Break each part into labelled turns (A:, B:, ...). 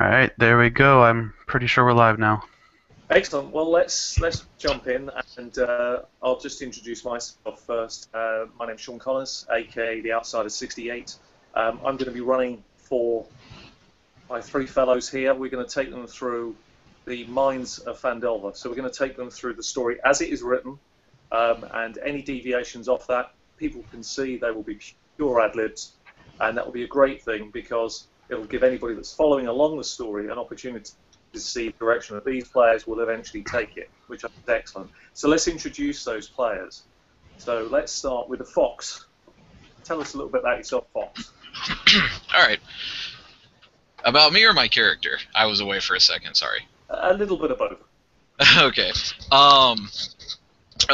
A: All right, there we go. I'm pretty sure we're live now.
B: Excellent. Well, let's jump in, and I'll just introduce myself first. My name's Sean Connors, aka the Outsider 68. I'm going to be running for my three fellows here. We're going to take them through the Mines of Fandelver. So we're going to take them through the story as it is written, and any deviations off that, people can see they will be pure ad libs, and that will be a great thing because it'll give anybody that's following along the story an opportunity to see the direction that these players will eventually take it, which I think is excellent. So let's introduce those players. So let's start with the Fox. Tell us a little bit about yourself, Fox.
C: All right. About me or my character? I was away for a second, sorry.
B: A little bit of both.
C: Okay. Well,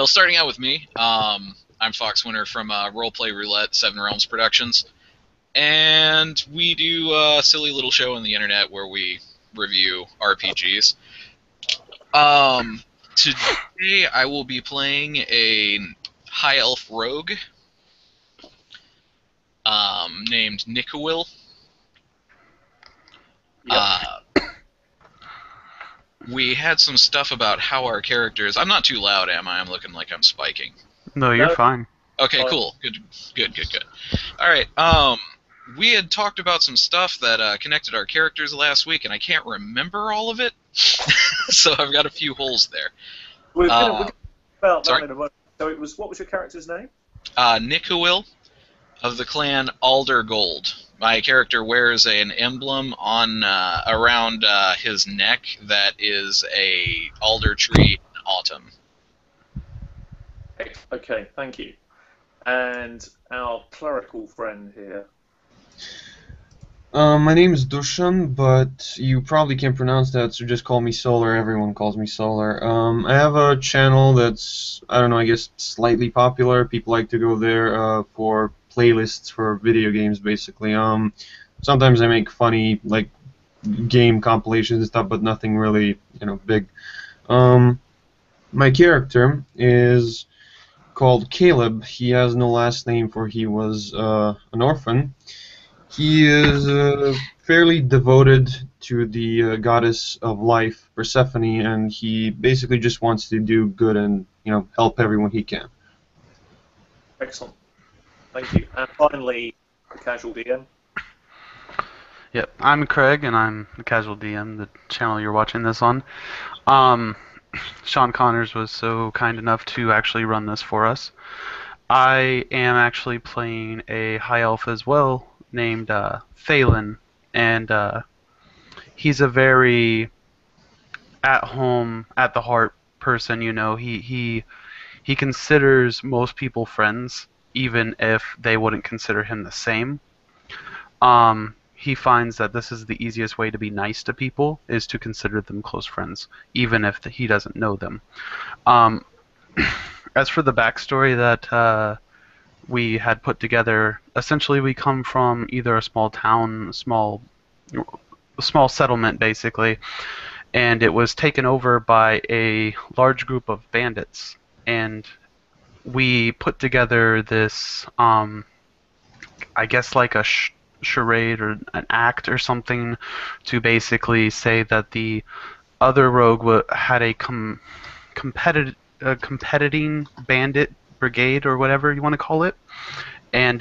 C: starting out with me, I'm Fox Winter from Roleplay Roulette, Seven Realms Productions. And we do a silly little show on the internet where we review RPGs. Today I will be playing a High Elf Rogue named Marcowil.
B: Yep.
C: We had some stuff about how our characters... I'm not too loud, am I? I'm looking like I'm spiking.
A: No, you're
B: No.
A: fine.
C: Okay, cool. Good. All right, we had talked about some stuff that connected our characters last week, and I can't remember all of it, so I've got a few holes there.
B: We're going to about
C: sorry?
B: that in a moment. So it was, what was your character's name?
C: Marcowil of the clan Alder Gold. My character wears an emblem on around his neck that is a alder tree in autumn.
B: Okay, thank you. And our clerical friend here.
D: My name is Dusan, but you probably can't pronounce that, so just call me Solar. Everyone calls me Solar. I have a channel that's, I don't know, I guess slightly popular. People like to go there for playlists for video games, basically. Sometimes I make funny, like, game compilations and stuff, but nothing really, big. My character is called Caleb. He has no last name, for he was an orphan. He is fairly devoted to the goddess of life, Persephone, and he basically just wants to do good and help everyone he can.
B: Excellent. Thank you. And finally, the casual DM.
A: Yep, I'm Craig, and I'm the Casual DM, the channel you're watching this on. Sean Connors was so kind enough to actually run this for us. I am actually playing a High Elf as well, named Thalen, and he's a very at-home, at-the-heart person. He considers most people friends, even if they wouldn't consider him the same. He finds that this is the easiest way to be nice to people, is to consider them close friends, even if he doesn't know them. As for the backstory that we had put together, essentially we come from either a small town, a small settlement, basically, and it was taken over by a large group of bandits, and we put together this, I guess like a charade or an act or something to basically say that the other rogue had a competing bandit brigade or whatever you want to call it, and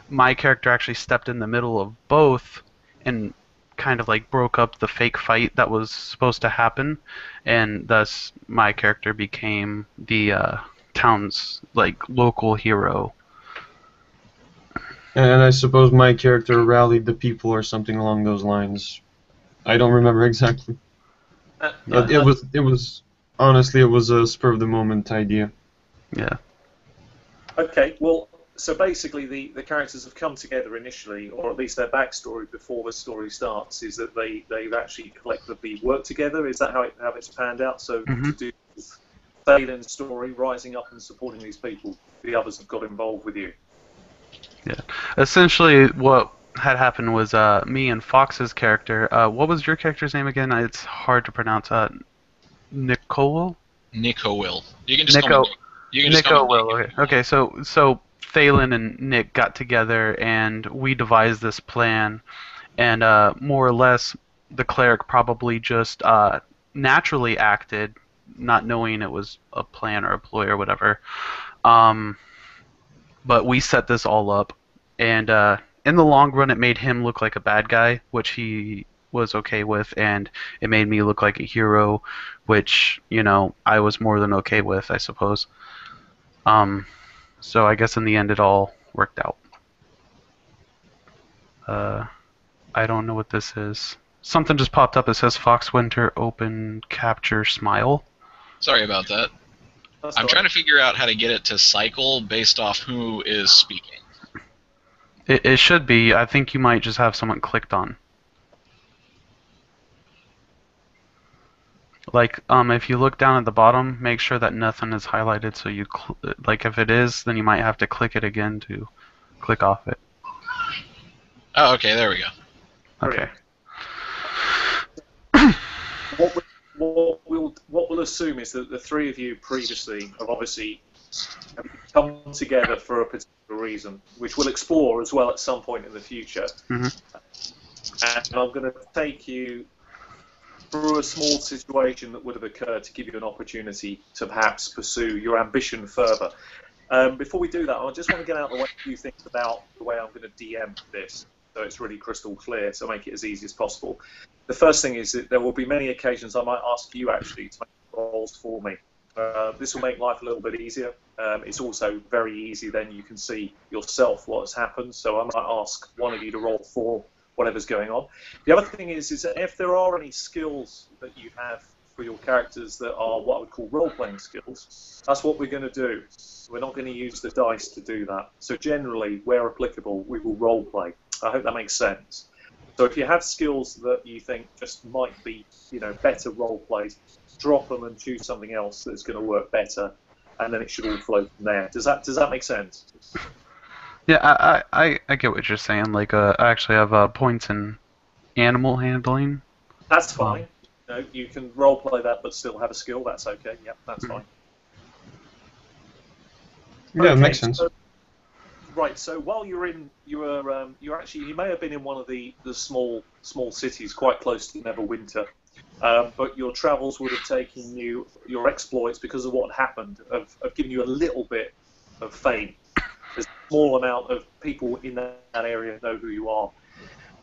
A: my character actually stepped in the middle of both and kind of like broke up the fake fight that was supposed to happen, and thus my character became the town's like local hero.
D: And I suppose my character rallied the people or something along those lines. I don't remember exactly. But it was honestly, it was a spur of the moment idea.
A: Yeah.
B: Okay, well, so basically the characters have come together initially, or at least their backstory before the story starts, is that they've actually collectively worked together. Is that how it's panned out? So to do with Thalen's story, rising up and supporting these people, the others have got involved with you.
A: Yeah. Essentially, what had happened was me and Fox's character. What was your character's name again? It's hard to pronounce. Nicole?
C: Marcowil. You can just call me Nick. You can just call me Nick.
A: Okay. So Thalen and Nick got together and we devised this plan. and more or less the cleric probably just naturally acted, not knowing it was a plan or a ploy or whatever. Um, but we set this all up, and in the long run, it made him look like a bad guy, which he was okay with, and it made me look like a hero, which I was more than okay with, I suppose. Um, so I guess in the end, it all worked out. Uh, I don't know what this is. Something just popped up. It says Foxwinter open capture smile.
C: Sorry about that. I'm trying to figure out how to get it to cycle based off who is speaking.
A: It should be. I think you might just have someone clicked on. Like, if you look down at the bottom, make sure that nothing is highlighted. So you, like, if it is, then you might have to click it again to click off it.
C: Oh, okay, there we go.
A: Okay.
B: What we'll assume is that the three of you previously have obviously come together for a particular reason, which we'll explore as well at some point in the future.
A: Mm-hmm.
B: And I'm going to take you through a small situation that would have occurred to give you an opportunity to perhaps pursue your ambition further. Before we do that, I just want to get out of the way a few things about the way I'm going to DM this, so it's really crystal clear, so make it as easy as possible. The first thing is that there will be many occasions I might ask you actually to make rolls for me. This will make life a little bit easier. It's also very easy, then you can see yourself what has happened, so I might ask one of you to roll for whatever's going on. The other thing is that if there are any skills that you have for your characters that are what I would call role-playing skills, that's what we're going to do. We're not going to use the dice to do that. So generally, where applicable, we will role-play. I hope that makes sense. So if you have skills that you think just might be, better role-played, drop them and choose something else that's going to work better, and then it should all flow from there. Does that make sense?
A: Yeah, I get what you're saying. Like, I actually have points in animal handling.
B: That's fine. You can role play that, but still have a skill. That's okay. Yep, that's fine.
D: Yeah, it makes sense.
B: Right. So while you may have been in one of the small cities quite close to Neverwinter, but your travels would have taken you, your exploits because of what happened, have given you a little bit of fame. There's a small amount of people in that area know who you are.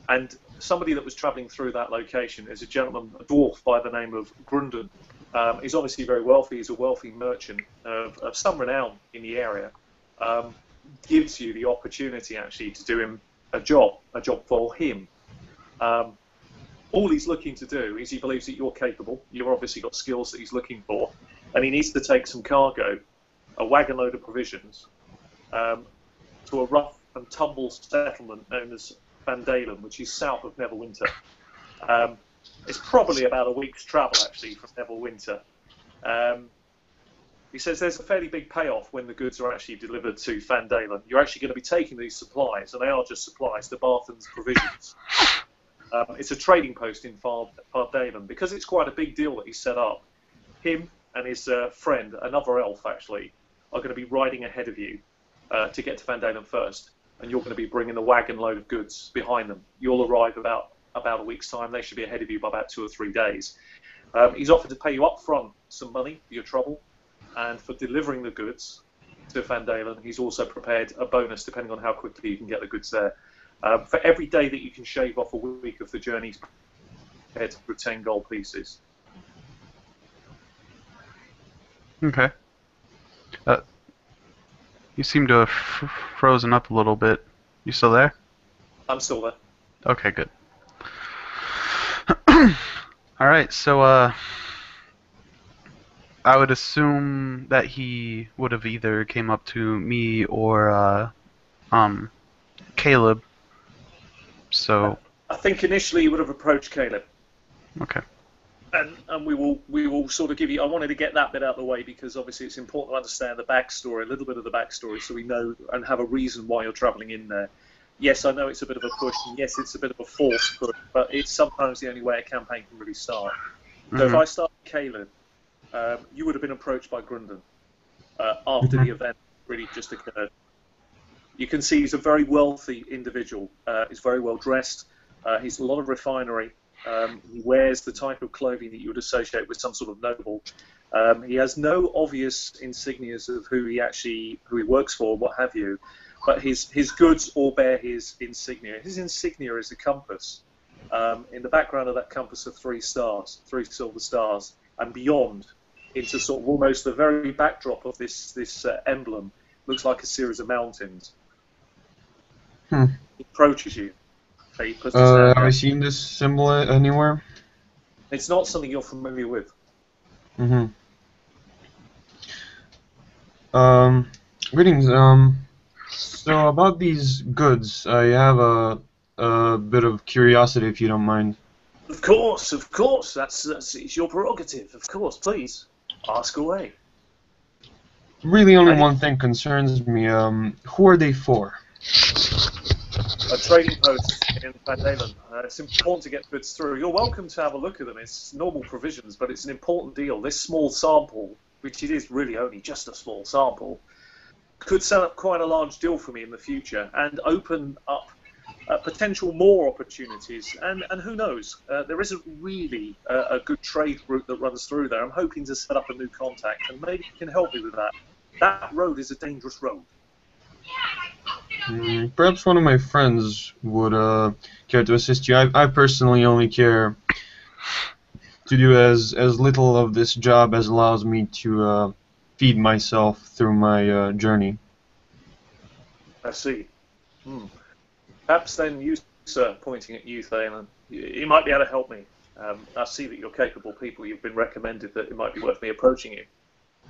B: And somebody that was travelling through that location is a gentleman, a dwarf by the name of Grundon. He's obviously very wealthy. He's a wealthy merchant of some renown in the area. Gives you the opportunity actually to do him a job for him. All he's looking to do is he believes that you're capable. You've obviously got skills that he's looking for. And he needs to take some cargo, a wagon load of provisions, to a rough and tumble settlement known as Van Dalen, which is south of Neverwinter. It's probably about a week's travel, actually, from Neverwinter. He says there's a fairly big payoff when the goods are actually delivered to Van Dalen. You're actually going to be taking these supplies, and they are just supplies, to Barthen's provisions. It's a trading post in Dalen. Because it's quite a big deal that he set up, him and his friend, another elf actually, are going to be riding ahead of you to get to Van Dalen first, and you're going to be bringing the wagon load of goods behind them. You'll arrive about a week's time. They should be ahead of you by about 2 or 3 days. He's offered to pay you up front some money for your trouble, and for delivering the goods to Van Dalen, he's also prepared a bonus depending on how quickly you can get the goods there. For every day that you can shave off a week of the journey, he's prepared to put 10 gold pieces.
A: Okay. You seem to have frozen up a little bit. You still there?
B: I'm still there.
A: Okay, good. All right, so I would assume that he would have either came up to me or Caleb. So
B: I think initially you would have approached Caleb.
A: Okay.
B: And we will sort of give you. I wanted to get that bit out of the way because obviously it's important to understand the backstory, a little bit of the backstory, so we know and have a reason why you're travelling in there. Yes, I know it's a bit of a push, and yes, it's a bit of a forced push, but it's sometimes the only way a campaign can really start. So if I start with Caleb, you would have been approached by Grundon after the event really just occurred. You can see he's a very wealthy individual. He's very well dressed. He's a lot of refinery. He wears the type of clothing that you would associate with some sort of noble. He has no obvious insignias of who he works for, what have you. But his goods all bear his insignia. His insignia is a compass. In the background of that compass are 3 stars, 3 silver stars, and beyond, into sort of almost the very backdrop of this emblem, looks like a series of mountains.
D: Hmm.
B: He approaches you. He puts his hand
D: Have I
B: out.
D: seen this symbol anywhere?
B: It's not something you're familiar with.
D: Mm-hmm. Greetings. So about these goods, I have a bit of curiosity, if you don't mind.
B: Of course. That's it's your prerogative. Of course, please ask away.
D: Really, only
B: I-
D: one thing concerns me. Who are they for?
B: A trading post in Van Dalen. It's important to get goods through. You're welcome to have a look at them. It's normal provisions, but it's an important deal. This small sample, which it is really only just a small sample, could set up quite a large deal for me in the future and open up potential more opportunities. And who knows, there isn't really a good trade route that runs through there. I'm hoping to set up a new contact, and maybe you can help me with that. That road is a dangerous road.
D: Perhaps one of my friends would care to assist you. I personally only care to do as little of this job as allows me to feed myself through my journey.
B: I see. Perhaps then you, sir, pointing at you, Thalen, you might be able to help me. I see that you're capable people. You've been recommended that it might be worth me approaching you.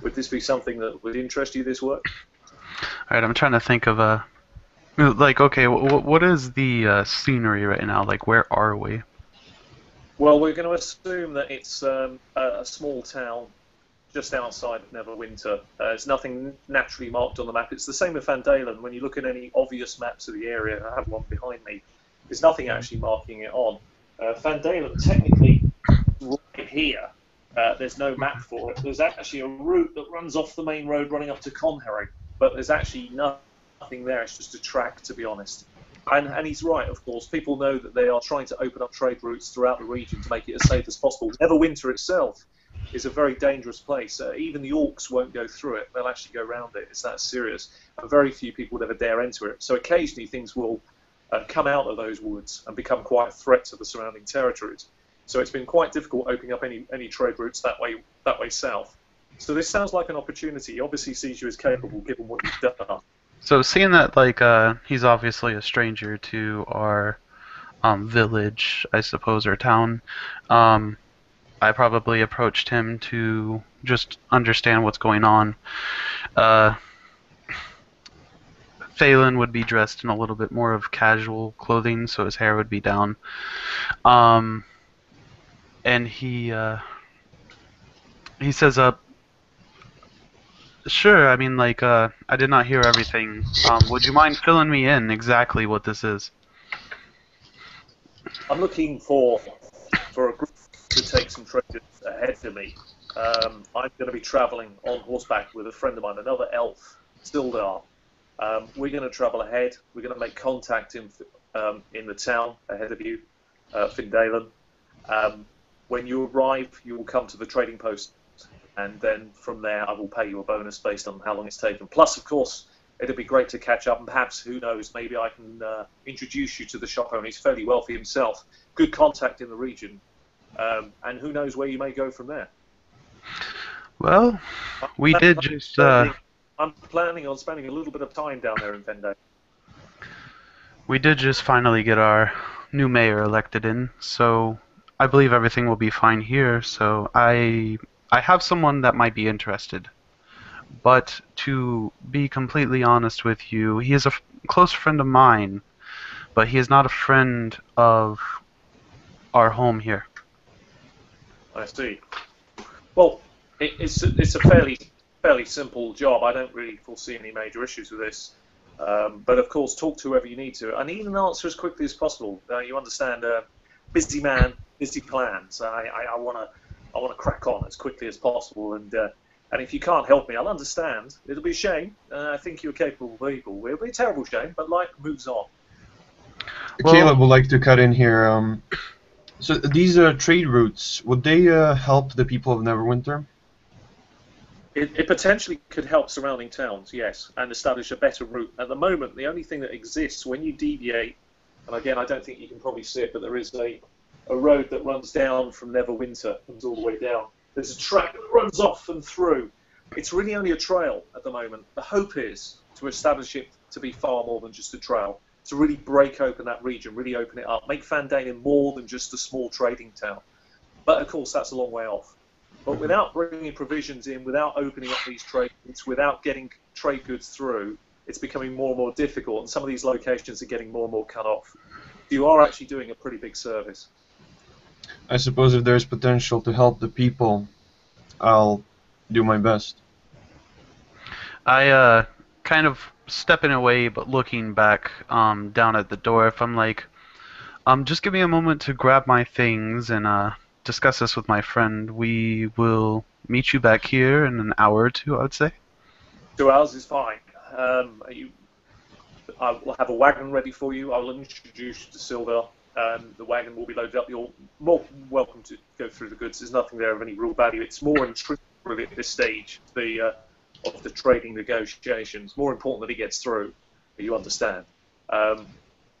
B: Would this be something that would interest you, this work?
A: Alright, I'm trying to think of like, okay, what is the scenery right now? Like, where are we?
B: Well, we're going to assume that it's a small town just outside of Neverwinter. There's nothing naturally marked on the map. It's the same with Van Dalen. When you look at any obvious maps of the area, I have one behind me, there's nothing actually marking it on. Van Dalen, technically, right here, there's no map for it. There's actually a route that runs off the main road running up to Conherry, but there's actually nothing there. It's just a track, to be honest. And he's right, of course. People know that they are trying to open up trade routes throughout the region to make it as safe as possible. Neverwinter itself is a very dangerous place. Even the orcs won't go through it. They'll actually go around it. It's that serious. And very few people would ever dare enter it. So occasionally things will come out of those woods and become quite a threat to the surrounding territories. So it's been quite difficult opening up any trade routes that way south. So this sounds like an opportunity. He obviously sees you as capable, given what you've done.
A: So seeing that, like, he's obviously a stranger to our village, I suppose, or town, I probably approached him to just understand what's going on. Phelan would be dressed in a little bit more of casual clothing, so his hair would be down. And he says, sure, I mean, like, I did not hear everything. Would you mind filling me in exactly what this is?
B: I'm looking for a group to take some traders ahead of me. I'm going to be travelling on horseback with a friend of mine, another elf, Sildar. We're going to travel ahead. We're going to make contact in the town ahead of you, Findalen. When you arrive, you will come to the trading post, and then from there I will pay you a bonus based on how long it's taken. Plus, of course, it'd be great to catch up, and perhaps, who knows, maybe I can introduce you to the shop owner. He's fairly wealthy himself, good contact in the region, and who knows where you may go from there.
A: Well, we did just...
B: I'm planning on spending a little bit of time down there in Vendée.
A: We did just finally get our new mayor elected in, so I believe everything will be fine here. So I have someone that might be interested. But to be completely honest with you, he is a close friend of mine, but he is not a friend of our home here.
B: I see. Well, it's a fairly simple job. I don't really foresee any major issues with this. But of course, talk to whoever you need to. I need an answer as quickly as possible. You understand, busy man, busy plans. I want to crack on as quickly as possible. And if you can't help me, I'll understand. It'll be a shame. I think you're capable people. It'll be a terrible shame, but life moves on.
A: Well,
D: Caleb would like to cut in here. So these trade routes, would they help the people of Neverwinter?
B: It potentially could help surrounding towns, yes, and establish a better route. At the moment, the only thing that exists when you deviate, and again, I don't think you can probably see it, but there is a road that runs down from Neverwinter, comes all the way down. There's a track that runs off and through. It's really only a trail at the moment. The hope is to establish it to be far more than just a trail, to really break open that region, really open it up, make Van Dalen more than just a small trading town. But of course, that's a long way off. But without bringing provisions in, without opening up these trade routes, without getting trade goods through, it's becoming more and more difficult. And some of these locations are getting more and more cut off. You are actually doing a pretty big service.
D: I suppose if there's potential to help the people, I'll do my best.
A: I kind of stepping away but looking back down at the door. If I'm like, just give me a moment to grab my things and discuss this with my friend. We will meet you back here in an hour or two, I would say.
B: 2 hours is fine. I will have a wagon ready for you. I will introduce you to Silver. The wagon will be loaded up. You're more welcome to go through the goods. There's nothing there of any real value. It's more intrinsic at this stage of the trading negotiations. More important that he gets through. You understand. And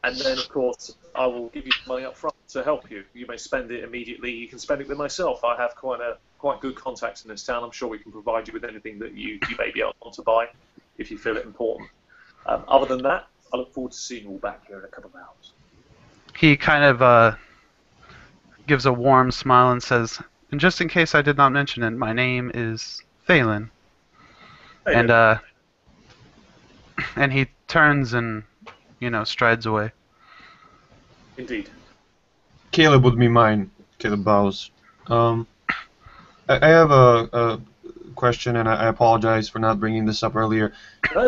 B: then, of course, I will give you money up front to help you. You may spend it immediately. You can spend it with myself. I have quite good contacts in this town. I'm sure we can provide you with anything that you may be able to buy if you feel it important. Other than that, I look forward to seeing you all back here in a couple of hours.
A: He kind of gives a warm smile and says, and just in case I did not mention it, my name is Thalen.
B: Hey,
A: And he turns and, strides away.
B: indeed.
D: Caleb would be mine. Caleb bows. I have a question, and I apologize for not bringing this up earlier.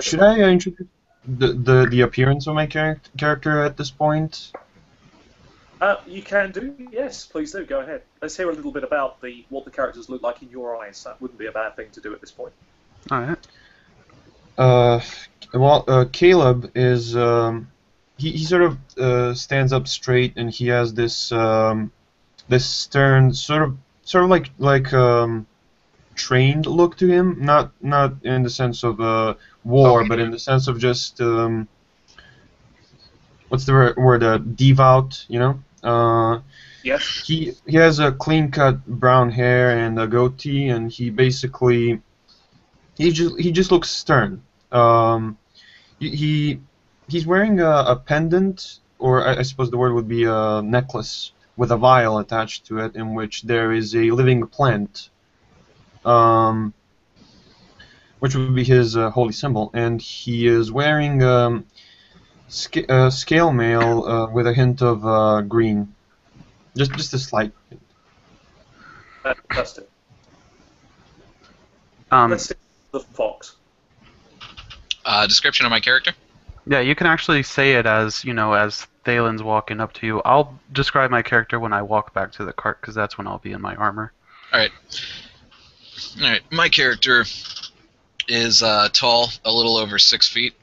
D: Should I introduce the appearance of my character at this point?
B: You can do, yes, please do. Go ahead. Let's hear a little bit about what the characters look like in your eyes. That wouldn't be a bad thing to do at this point.
A: All right.
D: Caleb is he sort of stands up straight, and he has this this stern sort of like trained look to him. Not in the sense of war, but in the sense of just what's the word? Devout,
B: Yes.
D: He has a clean-cut brown hair and a goatee, and he basically he just looks stern. He's wearing a pendant, or I suppose the word would be a necklace with a vial attached to it, in which there is a living plant, which would be his holy symbol, and he is wearing scale mail with a hint of green. Just a slight hint.
B: Fantastic.
A: Um,
B: Let's see the fox.
C: Description of my character?
A: yeah, you can actually say it as, as Thalen's walking up to you. I'll describe my character when I walk back to the cart, because that's when I'll be in my armor.
C: Alright. My character is tall, a little over 6 feet,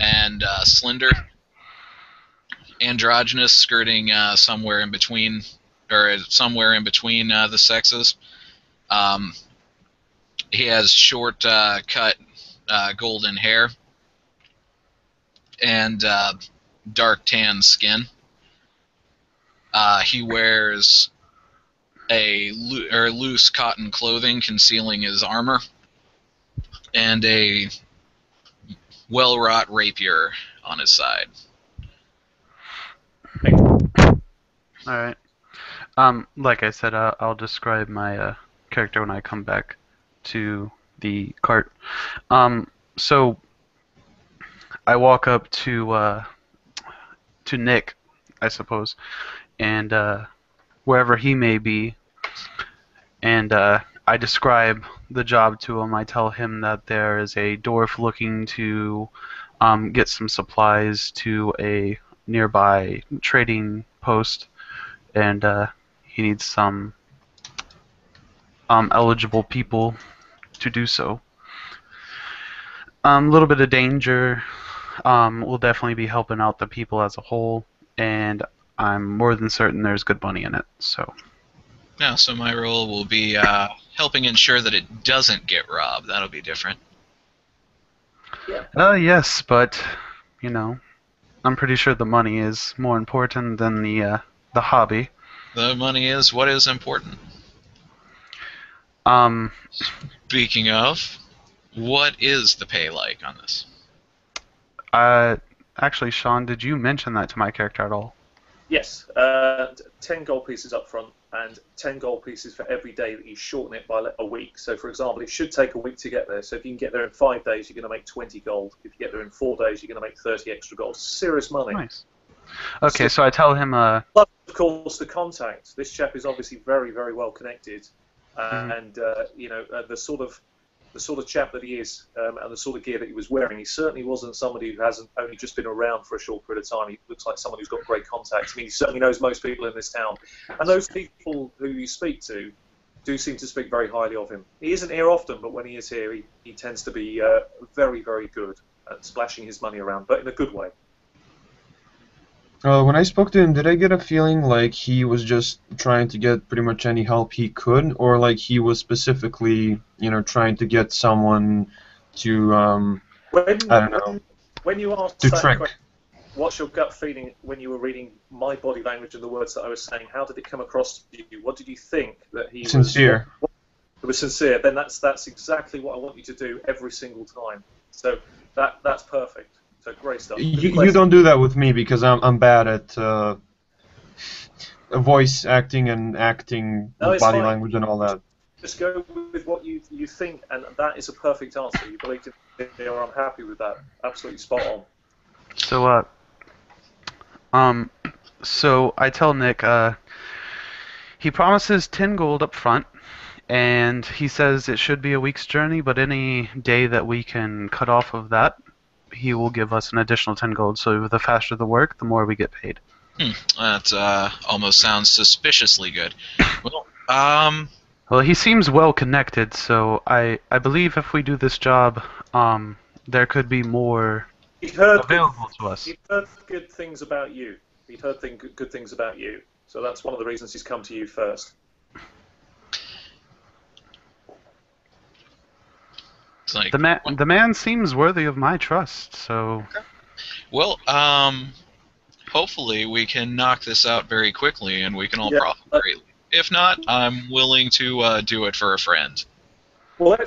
C: and slender, androgynous, skirting somewhere in between the sexes. He has short, cut, golden hair and dark tan skin. He wears loose cotton clothing concealing his armor, and a well-wrought rapier on his side.
A: All right. Like I said, I'll describe my character when I come back to the cart. So I walk up to Nick, I suppose, and wherever he may be, and I describe the job to him. I tell him that there is a dwarf looking to get some supplies to a nearby trading post, and he needs some eligible people to do so. A little bit of danger. We'll definitely be helping out the people as a whole, and I'm more than certain there's good money in it. So,
C: Yeah, so my role will be helping ensure that it doesn't get robbed. That'll be different.
B: Yeah.
A: yes, but you know, I'm pretty sure the money is more important than the hobby.
C: The money is what is important.
A: Um,
C: Speaking of, what is the pay like on this?
A: actually, Sean, did you mention that to my character at all?
B: Yes, 10 gold pieces up front and 10 gold pieces for every day that you shorten it by a week. So, for example, it should take a week to get there. So, if you can get there in 5 days, you're going to make 20 gold. If you get there in 4 days, you're going to make 30 extra gold. Serious money.
A: Nice. Okay, so I tell him,
B: Plus, of course, the contact. This chap is obviously very, very well connected, and the sort of chap that he is, and the sort of gear that he was wearing. He certainly wasn't somebody who hasn't only just been around for a short period of time. He looks like someone who's got great contacts. I mean, he certainly knows most people in this town, and those people who you speak to do seem to speak very highly of him. He isn't here often, but when he is here, he tends to be very, very good at splashing his money around, but in a good way.
D: When I spoke to him, did I get a feeling like he was just trying to get pretty much any help he could, or like he was specifically, trying to get someone to, I don't know,
B: When you asked
D: to
B: that
D: trick?
B: question, what's your gut feeling when you were reading my body language and the words that I was saying? How did it come across to you? What did you think that he
D: Sincere.
B: It was sincere. Then that's exactly what I want you to do every single time. So that's perfect. So great stuff.
D: You don't do that with me because I'm bad at voice acting and acting
B: No, it's
D: body
B: fine.
D: language and all that.
B: Just go with what you think, and that is a perfect answer. You believed in me, or I'm happy with that. Absolutely spot on.
A: so I tell Nick, he promises 10 gold up front, and he says it should be a week's journey, but any day that we can cut off of that, he will give us an additional 10 gold. So the faster the work, the more we get paid.
C: That almost sounds suspiciously good. Well,
A: Well, he seems well connected, so I believe if we do this job, there could be more
B: He'd heard
A: available to us.
B: He'd heard good things about you. He'd heard good things about you. So that's one of the reasons he's come to you first.
C: it's like,
A: The man seems worthy of my trust, so
C: well, hopefully we can knock this out very quickly and we can all
B: Yeah.
C: profit greatly. If not, I'm willing to do it for a friend.
B: Well,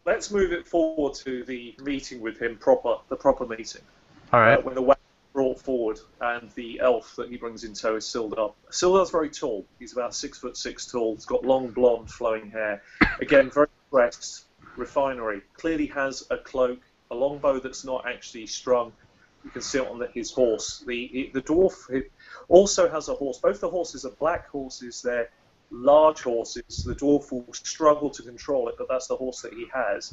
B: let's move it forward to the meeting with him the proper meeting.
A: all right.
B: When the wagon is brought forward and the elf that he brings in tow is Sildar. Sildar's very tall. He's about 6'6" tall. He's got long blonde flowing hair. Again, very dressed, refinery. Clearly has a cloak, a longbow that's not actually strung. You can see it on his horse. The dwarf also has a horse. Both the horses are black horses. They're large horses. The dwarf will struggle to control it, but that's the horse that he has.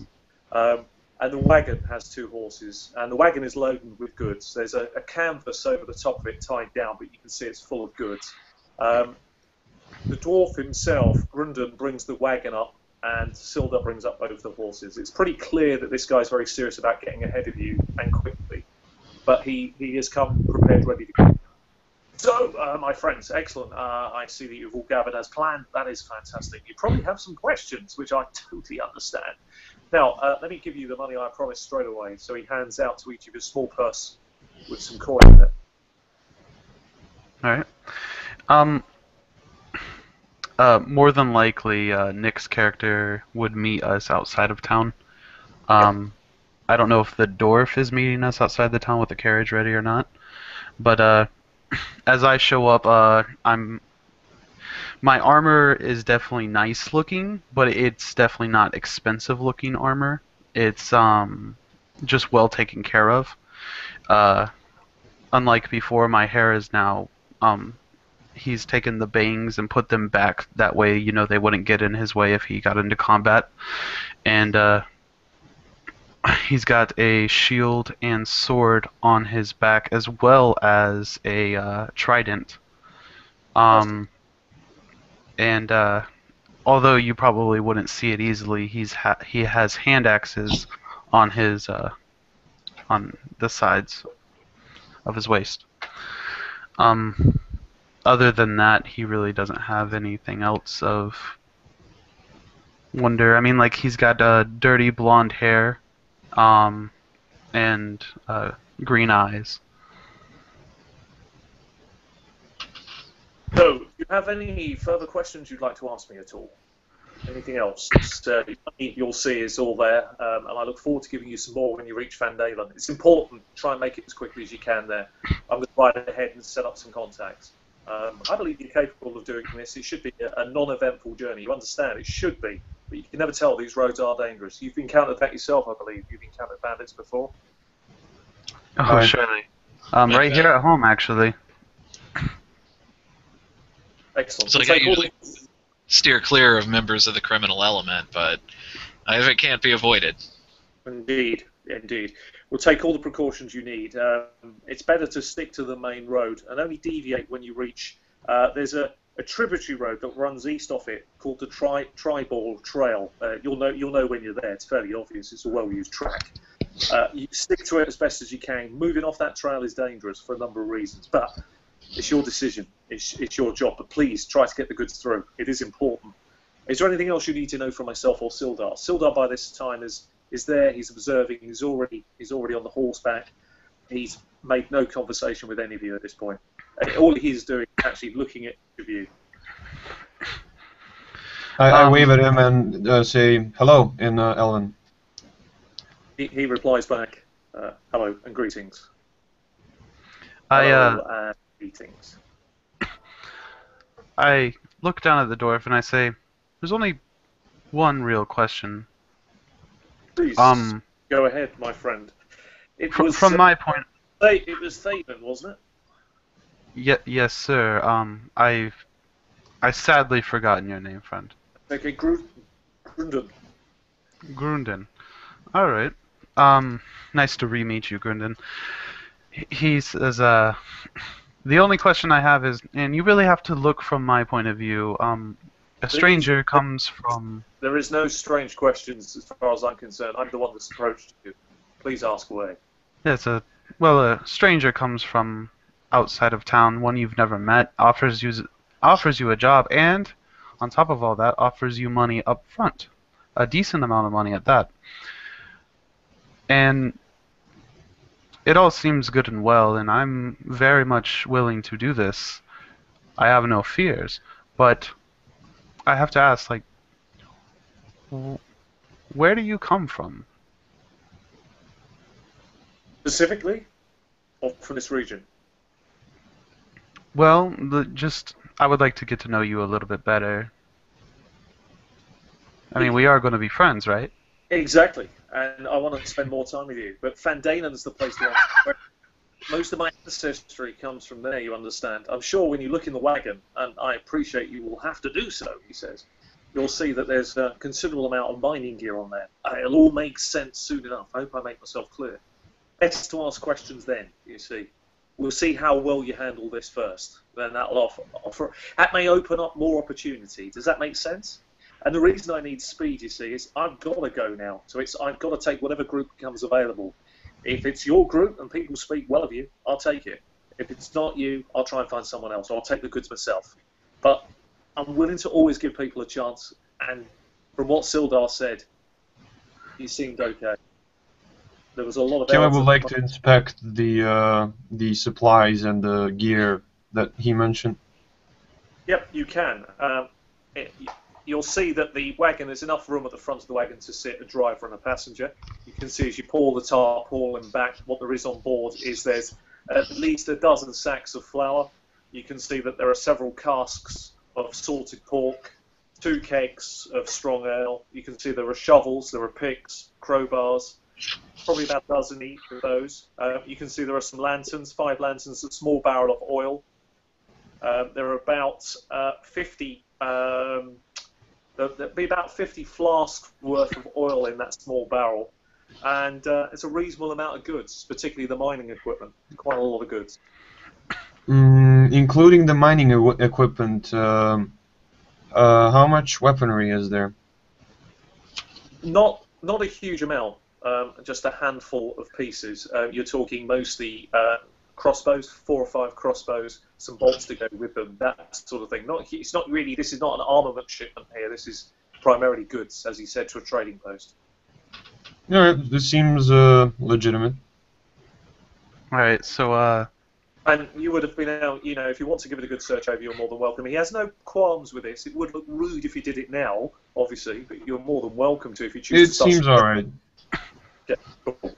B: And the wagon has 2 horses, and the wagon is loaded with goods. There's a canvas over the top of it tied down, but you can see it's full of goods. The dwarf himself, Grundon, brings the wagon up, and Sildar brings up both the horses. It's pretty clear that this guy's very serious about getting ahead of you, and quickly. But he has come prepared, ready to go. So, my friends, excellent. I see that you've all gathered as planned. That is fantastic. You probably have some questions, which I totally understand. Now, let me give you the money I promised straight away. So he hands out to each of you a small purse with some coin in it.
A: All right. More than likely, Nick's character would meet us outside of town. I don't know if the dwarf is meeting us outside the town with the carriage ready or not. But as I show up, my armor is definitely nice looking, but it's definitely not expensive looking armor. It's just well taken care of. Unlike before, my hair is now he's taken the bangs and put them back. That way, they wouldn't get in his way if he got into combat. And he's got a shield and sword on his back, as well as a trident. And although you probably wouldn't see it easily, he has hand axes on his on the sides of his waist. Um, Other than that, he really doesn't have anything else of wonder. I mean, like he's got dirty blonde hair, um, and green eyes.
B: So, do you have any further questions you'd like to ask me at all? Anything else? You'll see is all there, and I look forward to giving you some more when you reach Van Dalen. It's important. Try and make it as quickly as you can there. I'm going to ride ahead and set up some contacts. I believe you're capable of doing this. It should be a non-eventful journey. You understand? It should be, but you can never tell. These roads are dangerous. You've encountered that yourself, I believe. You've encountered bandits before.
A: Oh,
D: Right.
A: surely. Right here at home, actually.
B: Excellent.
C: So
B: We'll
C: I
B: take all
C: usually steer clear of members of the criminal element, but if it can't be avoided.
B: Indeed, indeed. We'll take all the precautions you need. It's better to stick to the main road and only deviate when you reach. There's a tributary road that runs east of it called the Tribal Trail. You'll know when you're there. It's fairly obvious. It's a well-used track. You stick to it as best as you can. Moving off that trail is dangerous for a number of reasons, but it's your decision. It's your job. But please try to get the goods through. It is important. Is there anything else you need to know from myself or Sildar? Sildar by this time is there. He's observing. He's already on the horseback. He's made no conversation with any of you at this point. All he's doing is actually looking at each of you.
D: I wave at him and say hello in Elven.
B: He replies back, hello and greetings.
A: I
B: Hello and greetings.
A: I look down at the dwarf and I say, "There's only one real question.
B: Please go ahead, my friend. It was
A: From my point,
B: it was Thaven, wasn't it?
A: yes, sir. I sadly forgotten your name, friend.
B: Okay, Grunden.
A: Grunden. All right. Nice to re-meet you, Grunden. He says, the only question I have is, and you really have to look from my point of view. A stranger comes from.
B: There is no strange questions as far as I'm concerned. I'm the one that's approached you. Please ask away.
A: Yes, a stranger comes from outside of town, one you've never met, offers you a job, and on top of all that, offers you money up front, a decent amount of money at that. And it all seems good and well, and I'm very much willing to do this. I have no fears, but I have to ask, like, where do you come from?
B: Specifically, or from this region?
A: Well, I would like to get to know you a little bit better. I mean, we are going to be friends, right?
B: Exactly, and I want to spend more time with you. But Van Dalen's the place to ask. Most of my ancestry comes from there, you understand. I'm sure when you look in the wagon, and I appreciate you will have to do so, he says, you'll see that there's a considerable amount of mining gear on there. It'll all make sense soon enough. I hope I make myself clear. Best to ask questions then, you see. We'll see how well you handle this first. Then that'll offer. That may open up more opportunity. Does that make sense? And the reason I need speed, you see, is I've got to go now. So I've got to take whatever group becomes available. If it's your group and people speak well of you, I'll take it. If it's not you, I'll try and find someone else. Or I'll take the goods myself. But I'm willing to always give people a chance. And from what Sildar said, he seemed okay. There was a lot of.
D: Kim would like to inspect the supplies and the gear that he mentioned.
B: Yep, you can. You'll see that the wagon, there's enough room at the front of the wagon to sit a driver and a passenger. You can see as you pull the tarpaulin back, what there is on board is there's at least a dozen sacks of flour. You can see that there are several casks of salted pork, 2 kegs of strong ale. You can see there are shovels, there are picks, crowbars, probably about a dozen each of those. You can see there are some lanterns, 5 lanterns, a small barrel of oil. There are about 50. There'd be about 50 flasks worth of oil in that small barrel, and it's a reasonable amount of goods, particularly the mining equipment. Quite a lot of goods.
D: Including the mining equipment, how much weaponry is there?
B: Not a huge amount, just a handful of pieces. You're talking mostly crossbows, 4 or 5 crossbows, some bolts to go with them, that sort of thing. It's not really. This is not an armament shipment here. This is primarily goods, as he said, to a trading post.
D: Alright, this seems legitimate.
A: Alright, so,
B: And you would have been out, if you want to give it a good search over, you're more than welcome. He has no qualms with this. It would look rude if you did it now, obviously, but you're more than welcome to if you choose
D: It
B: to start.
D: seems alright.
B: Yeah, cool.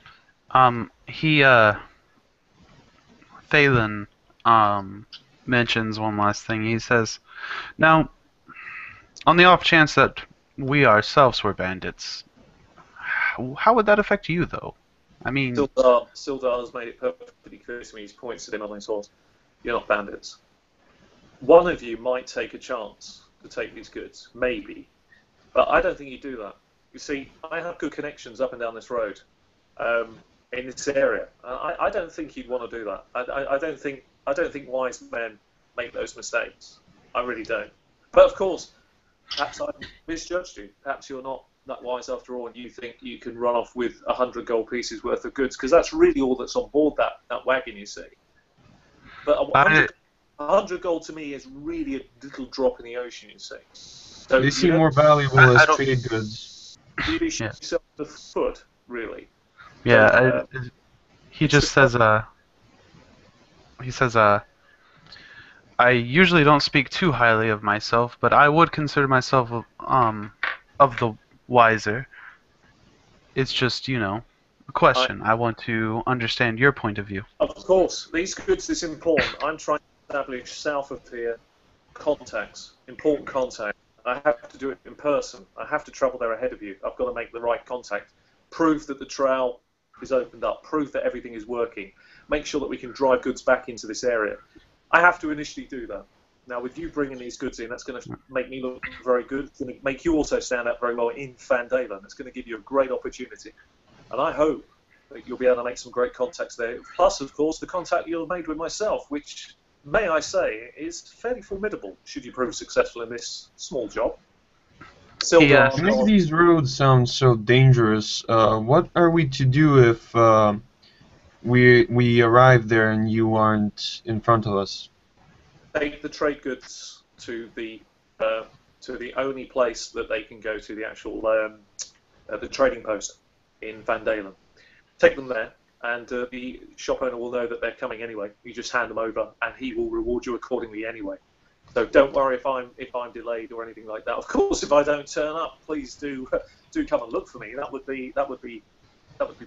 A: Thalen, mentions one last thing. He says, now, on the off chance that we ourselves were bandits, how would that affect you, though? I mean...
B: Sildar has made it perfectly clear to me. He points at him on his horse. You're not bandits. One of you might take a chance to take these goods, maybe, but I don't think you do that. You see, I have good connections up and down this road, in this area. I don't think you'd want to do that. I don't think wise men make those mistakes. I really don't. But of course, perhaps I misjudged you. Perhaps you're not that wise after all, and you think you can run off with 100 gold pieces worth of goods, because that's really all that's on board that wagon, you see. But 100 gold to me is really a little drop in the ocean, you see. So
D: They seem more valuable as trade goods.
B: You shoot yourself in the foot, really.
A: Yeah, he just says, I usually don't speak too highly of myself, but I would consider myself, of the wiser. It's just, a question. I want to understand your point of view.
B: Of course, these goods is important. I'm trying to establish south of here contacts, important contacts. I have to do it in person. I have to travel there ahead of you. I've got to make the right contact. Prove that the trail is opened up. Prove that everything is working. Make sure that we can drive goods back into this area. I have to initially do that. Now, with you bringing these goods in, that's going to make me look very good. It's going to make you also stand out very well in Vandalen. It's going to give you a great opportunity. And I hope that you'll be able to make some great contacts there. Plus, of course, the contact you'll have made with myself, which, may I say, is fairly formidable, should you prove successful in this small job.
A: Yeah.
D: To make these roads sound so dangerous, what are we to do if we arrive there and you aren't in front of us?
B: Take the trade goods to the only place that they can go to, the actual the trading post in Vandalen. Take them there, and the shop owner will know that they're coming anyway. You just hand them over, and he will reward you accordingly anyway. So don't worry if I'm delayed or anything like that. Of course, if I don't turn up, please do come and look for me. That would be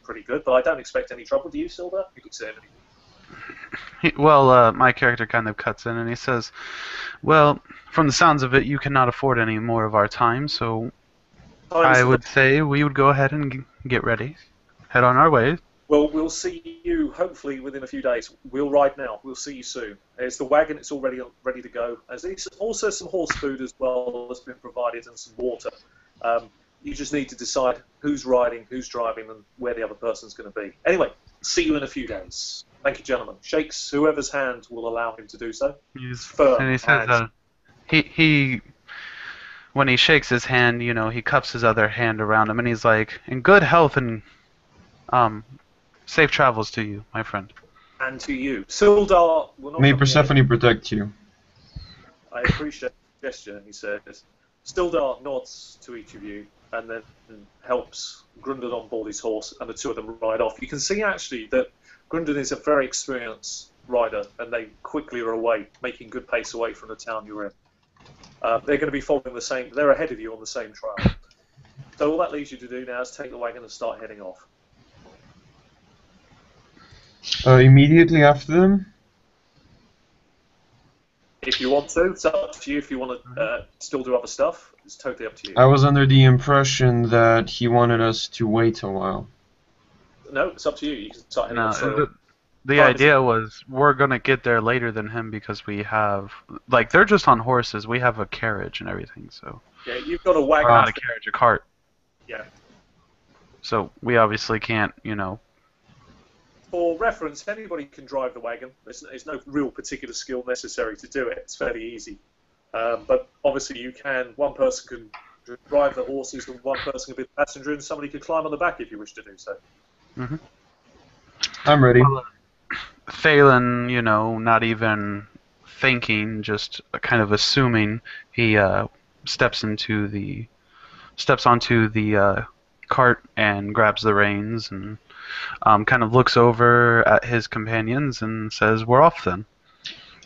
B: pretty good. But I don't expect any trouble. Do you, Silver? You could say anything.
A: Well, my character kind of cuts in and he says, well, from the sounds of it, you cannot afford any more of our time, so I would say we would go ahead and get ready. Head on our way.
B: Well, we'll see you hopefully within a few days. We'll ride now. We'll see you soon. It's the wagon. It's already ready to go. There's also some horse food as well that's been provided and some water. You just need to decide who's riding, who's driving, and where the other person's going to be. Anyway, see you in a few days. Thank you, gentlemen. Shakes whoever's hand will allow him to do so.
A: And he says, he when he shakes his hand, he cups his other hand around him, and he's like, in good health and safe travels to you, my friend.
B: And to you. Sildar will not...
D: May Persephone protect you.
B: I appreciate the gesture, he says. Sildar nods to each of you and then helps Grundon on board his horse, and the two of them ride off. You can see, actually, that Grundon is a very experienced rider, and they quickly are away, making good pace away from the town you're in. They're going to be following the same... They're ahead of you on the same trail. So all that leaves you to do now is take the wagon and start heading off.
D: Immediately after them?
B: If you want to, it's up to you. If you want to still do other stuff, it's totally up to you.
D: I was under the impression that he wanted us to wait a while.
B: No, it's up to you. You can start heading off.
A: The idea was we're going to get there later than him because we have... Like, they're just on horses. We have a carriage and everything, so...
B: Yeah, you've got a wagon.
A: Not a carriage, a cart.
B: Yeah.
A: So we obviously can't,
B: For reference, anybody can drive the wagon. There's no real particular skill necessary to do it. It's fairly easy. But obviously you can... One person can drive the horses and one person can be the passenger and somebody could climb on the back if you wish to do so.
A: Mm-hmm.
D: I'm ready.
A: Thalen, not even thinking, just kind of assuming, he steps onto the cart and grabs the reins and kind of looks over at his companions and says, "We're off then."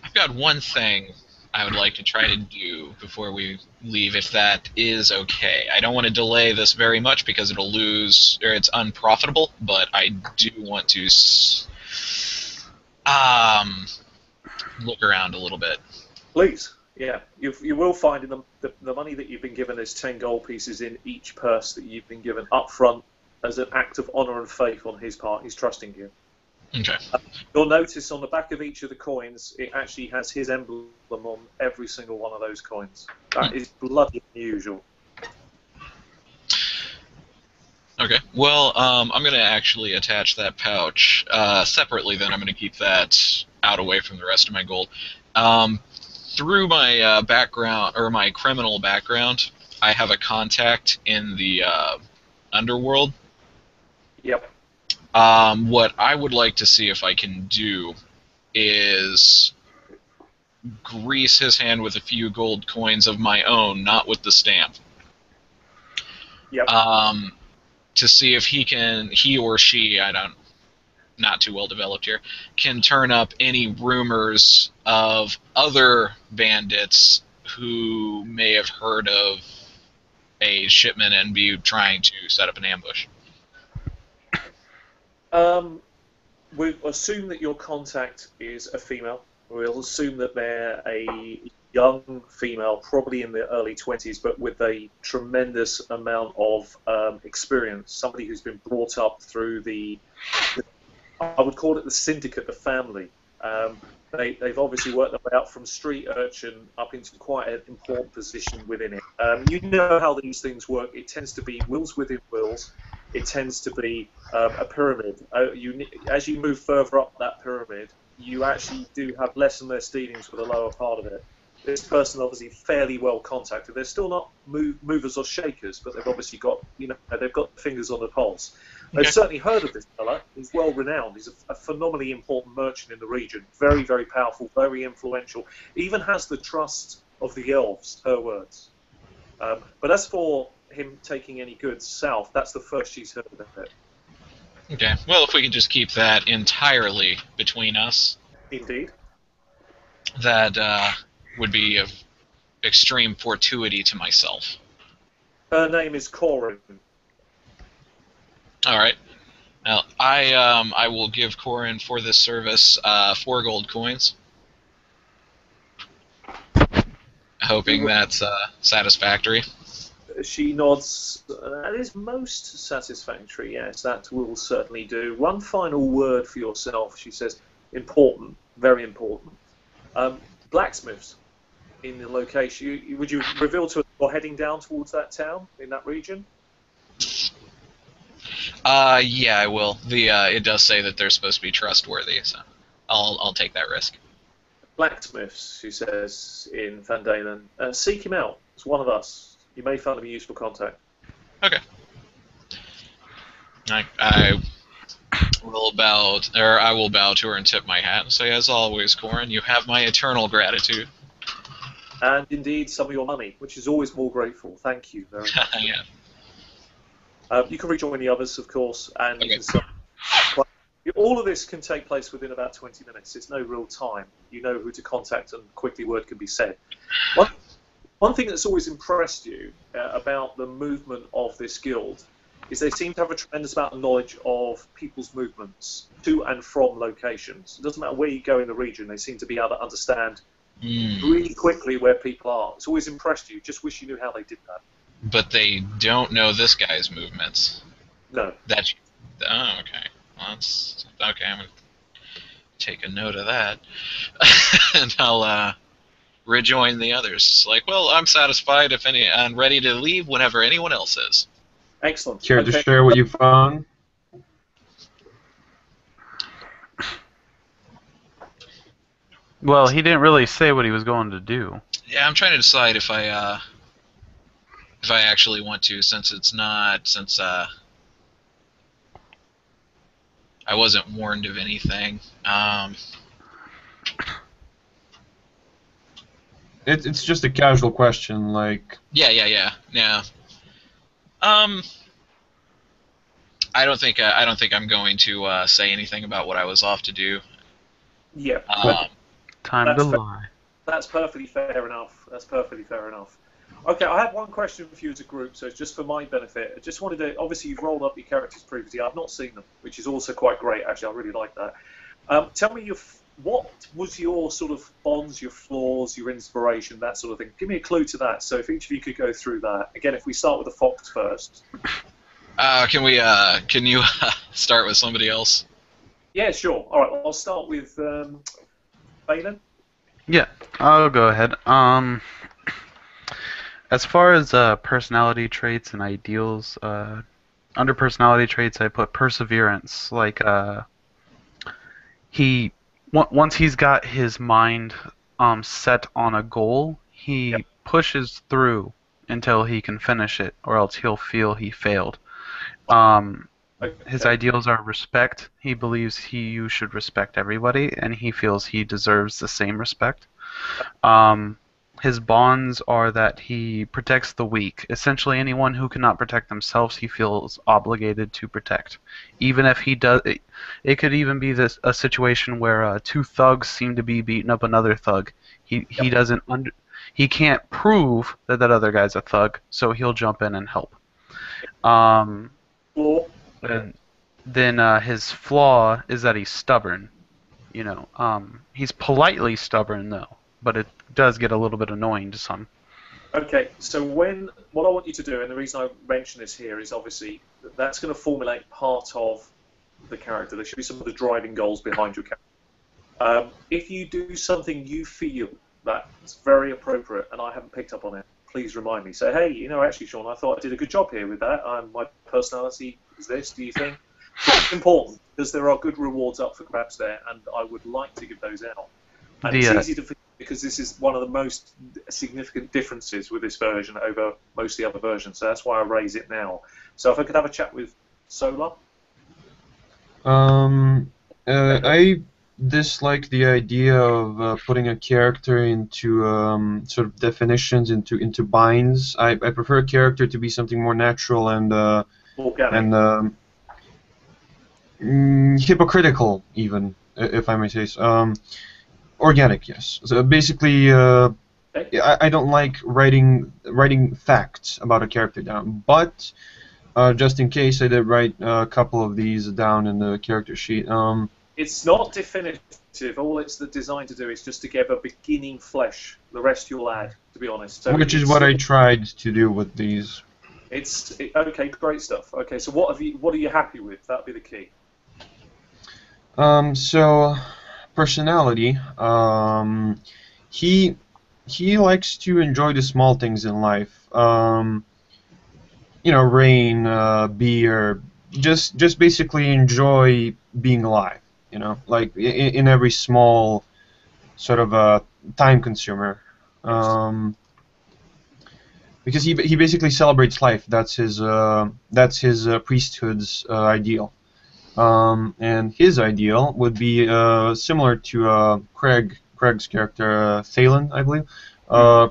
C: I've got one thing I would like to try to do before we leave, if that is okay. I don't want to delay this very much because it'll lose, or it's unprofitable, but I do want to look around a little bit.
B: Please, yeah. You will find in the money that you've been given is 10 gold pieces in each purse that you've been given up front as an act of honour and faith on his part. He's trusting you.
C: Okay.
B: You'll notice on the back of each of the coins, it actually has his emblem on every single one of those coins. That is bloody unusual.
C: Okay. Well, I'm going to actually attach that pouch separately. Then I'm going to keep that out away from the rest of my gold. Through my background, or my criminal background, I have a contact in the underworld.
B: Yep.
C: What I would like to see if I can do is grease his hand with a few gold coins of my own, not with the stamp.
B: Yep.
C: To see if he or she, not too well developed here, can turn up any rumors of other bandits who may have heard of a shipment and be trying to set up an ambush.
B: We'll assume that your contact is a female. We'll assume that they're a young female, probably in the early 20s, but with a tremendous amount of experience. Somebody who's been brought up through I would call it the syndicate, the family. They've obviously worked their way out from street urchin up into quite an important position within it. You know how these things work. It tends to be wills within wills. It tends to be a pyramid. As you move further up that pyramid, you actually do have less and less dealings with the lower part of it. This person obviously fairly well contacted. They're still not movers or shakers, but they've obviously got, they've got fingers on the pulse. They've certainly heard of this fella. He's well renowned. He's a phenomenally important merchant in the region. Very, very powerful, very influential. Even has the trust of the elves, her words. But as for him taking any goods south, that's the first she's heard of it.
C: Okay. Well, if we could just keep that entirely between us.
B: Indeed.
C: That would be of extreme fortuity to myself.
B: Her name is Corin.
C: All right. Now, I will give Corin for this service 4 gold coins. Hoping that's satisfactory.
B: She nods. That is most satisfactory, yes, that will certainly do. One final word for yourself, she says. Important, very important. Blacksmiths in the location. Would you reveal to us you're heading down towards that town in that region?
C: Yeah, I will. It does say that they're supposed to be trustworthy, so I'll take that risk.
B: Blacksmiths, she says in Van Dalen. Seek him out. It's one of us. You may find him a useful contact.
C: Okay. I will bow to her and tip my hat and say, as always, Corin, you have my eternal gratitude.
B: And indeed, some of your money, which is always more grateful. Thank you very much.
C: Yeah.
B: You can rejoin the others, of course, and
C: Okay.
B: you can. All of this can take place within about 20 minutes. It's no real time. You know who to contact, and quickly word can be said. One thing that's always impressed you about the movement of this guild is they seem to have a tremendous amount of knowledge of people's movements to and from locations. It doesn't matter where you go in the region, they seem to be able to understand really quickly where people are. It's always impressed you. Just wish you knew how they did that.
C: But they don't know this guy's movements.
B: No.
C: Oh, okay. Well, that's okay. I'm gonna take a note of that, and I'll rejoin the others. It's like, well, I'm satisfied and ready to leave whenever anyone else is.
B: Excellent.
D: Care to share what you found?
A: Well, he didn't really say what he was going to do.
C: Yeah, I'm trying to decide if I actually want to, since I wasn't warned of anything.
D: It's just a casual question, like.
C: Yeah. Um, I don't think I'm going to say anything about what I was off to do.
B: Yeah,
C: Um,
A: Time to
B: that's fair.
A: lie.
B: That's perfectly fair enough. That's perfectly fair enough. Okay, I have one question for you as a group, so it's just for my benefit. I just wanted to, obviously you've rolled up your characters previously. I've not seen them, which is also quite great, actually. I really like that. Tell me what was your sort of bonds, your flaws, your inspiration, that sort of thing. Give me a clue to that. So if each of you could go through that. Again, if we start with the fox first.
C: can you start with somebody else?
B: Yeah, sure. All right, I'll start with Balin.
A: Yeah, I'll go ahead. As far as personality traits and ideals, under personality traits, I put perseverance. Like once he's got his mind set on a goal,
B: Yep.
A: he pushes through until he can finish it, or else he'll feel he failed. Um, his
B: Okay.
A: ideals are respect. He believes you should respect everybody, and he feels he deserves the same respect. Um, his bonds are that he protects the weak. Essentially, anyone who cannot protect themselves, he feels obligated to protect. Even if he does, it could even be a situation where two thugs seem to be beating up another thug. He
B: Yep.
A: doesn't he can't prove that that other guy's a thug, so he'll jump in and help. Um,
B: Floor.
A: and then his flaw is that he's stubborn. He's politely stubborn though, but it does get a little bit annoying to some.
B: Okay, so what I want you to do, and the reason I mention this here is obviously that's going to formulate part of the character. There should be some of the driving goals behind your character. If you do something you feel that's very appropriate and I haven't picked up on it, please remind me. Say, hey, actually, Sean, I thought I did a good job here with that. My personality is this, do you think? It's important because there are good rewards up for grabs there, and I would like to give those out. And it's easy to forget because this is one of the most significant differences with this version over most of the other versions. So that's why I raise it now. So if I could have a chat with Solar.
D: I dislike the idea of putting a character into sort of definitions, into binds. I prefer a character to be something more natural and
B: Organic.
D: hypocritical, even, if I may say so. Organic, yes. So basically,
B: Okay.
D: I don't like writing facts about a character down, but just in case, I did write a couple of these down in the character sheet.
B: It's not definitive. All it's designed to do is just to give a beginning flesh. The rest you'll add, to be honest. So
D: Which is what I tried to do with these.
B: Okay, great stuff. Okay, so what are you happy with? That'd be the key.
D: So personality. He likes to enjoy the small things in life. Rain, beer, just basically enjoy being alive. Like in every small sort of time consumer. Because he basically celebrates life. That's his priesthood's ideal. And his ideal would be similar to Craig's character, Thalen, I believe,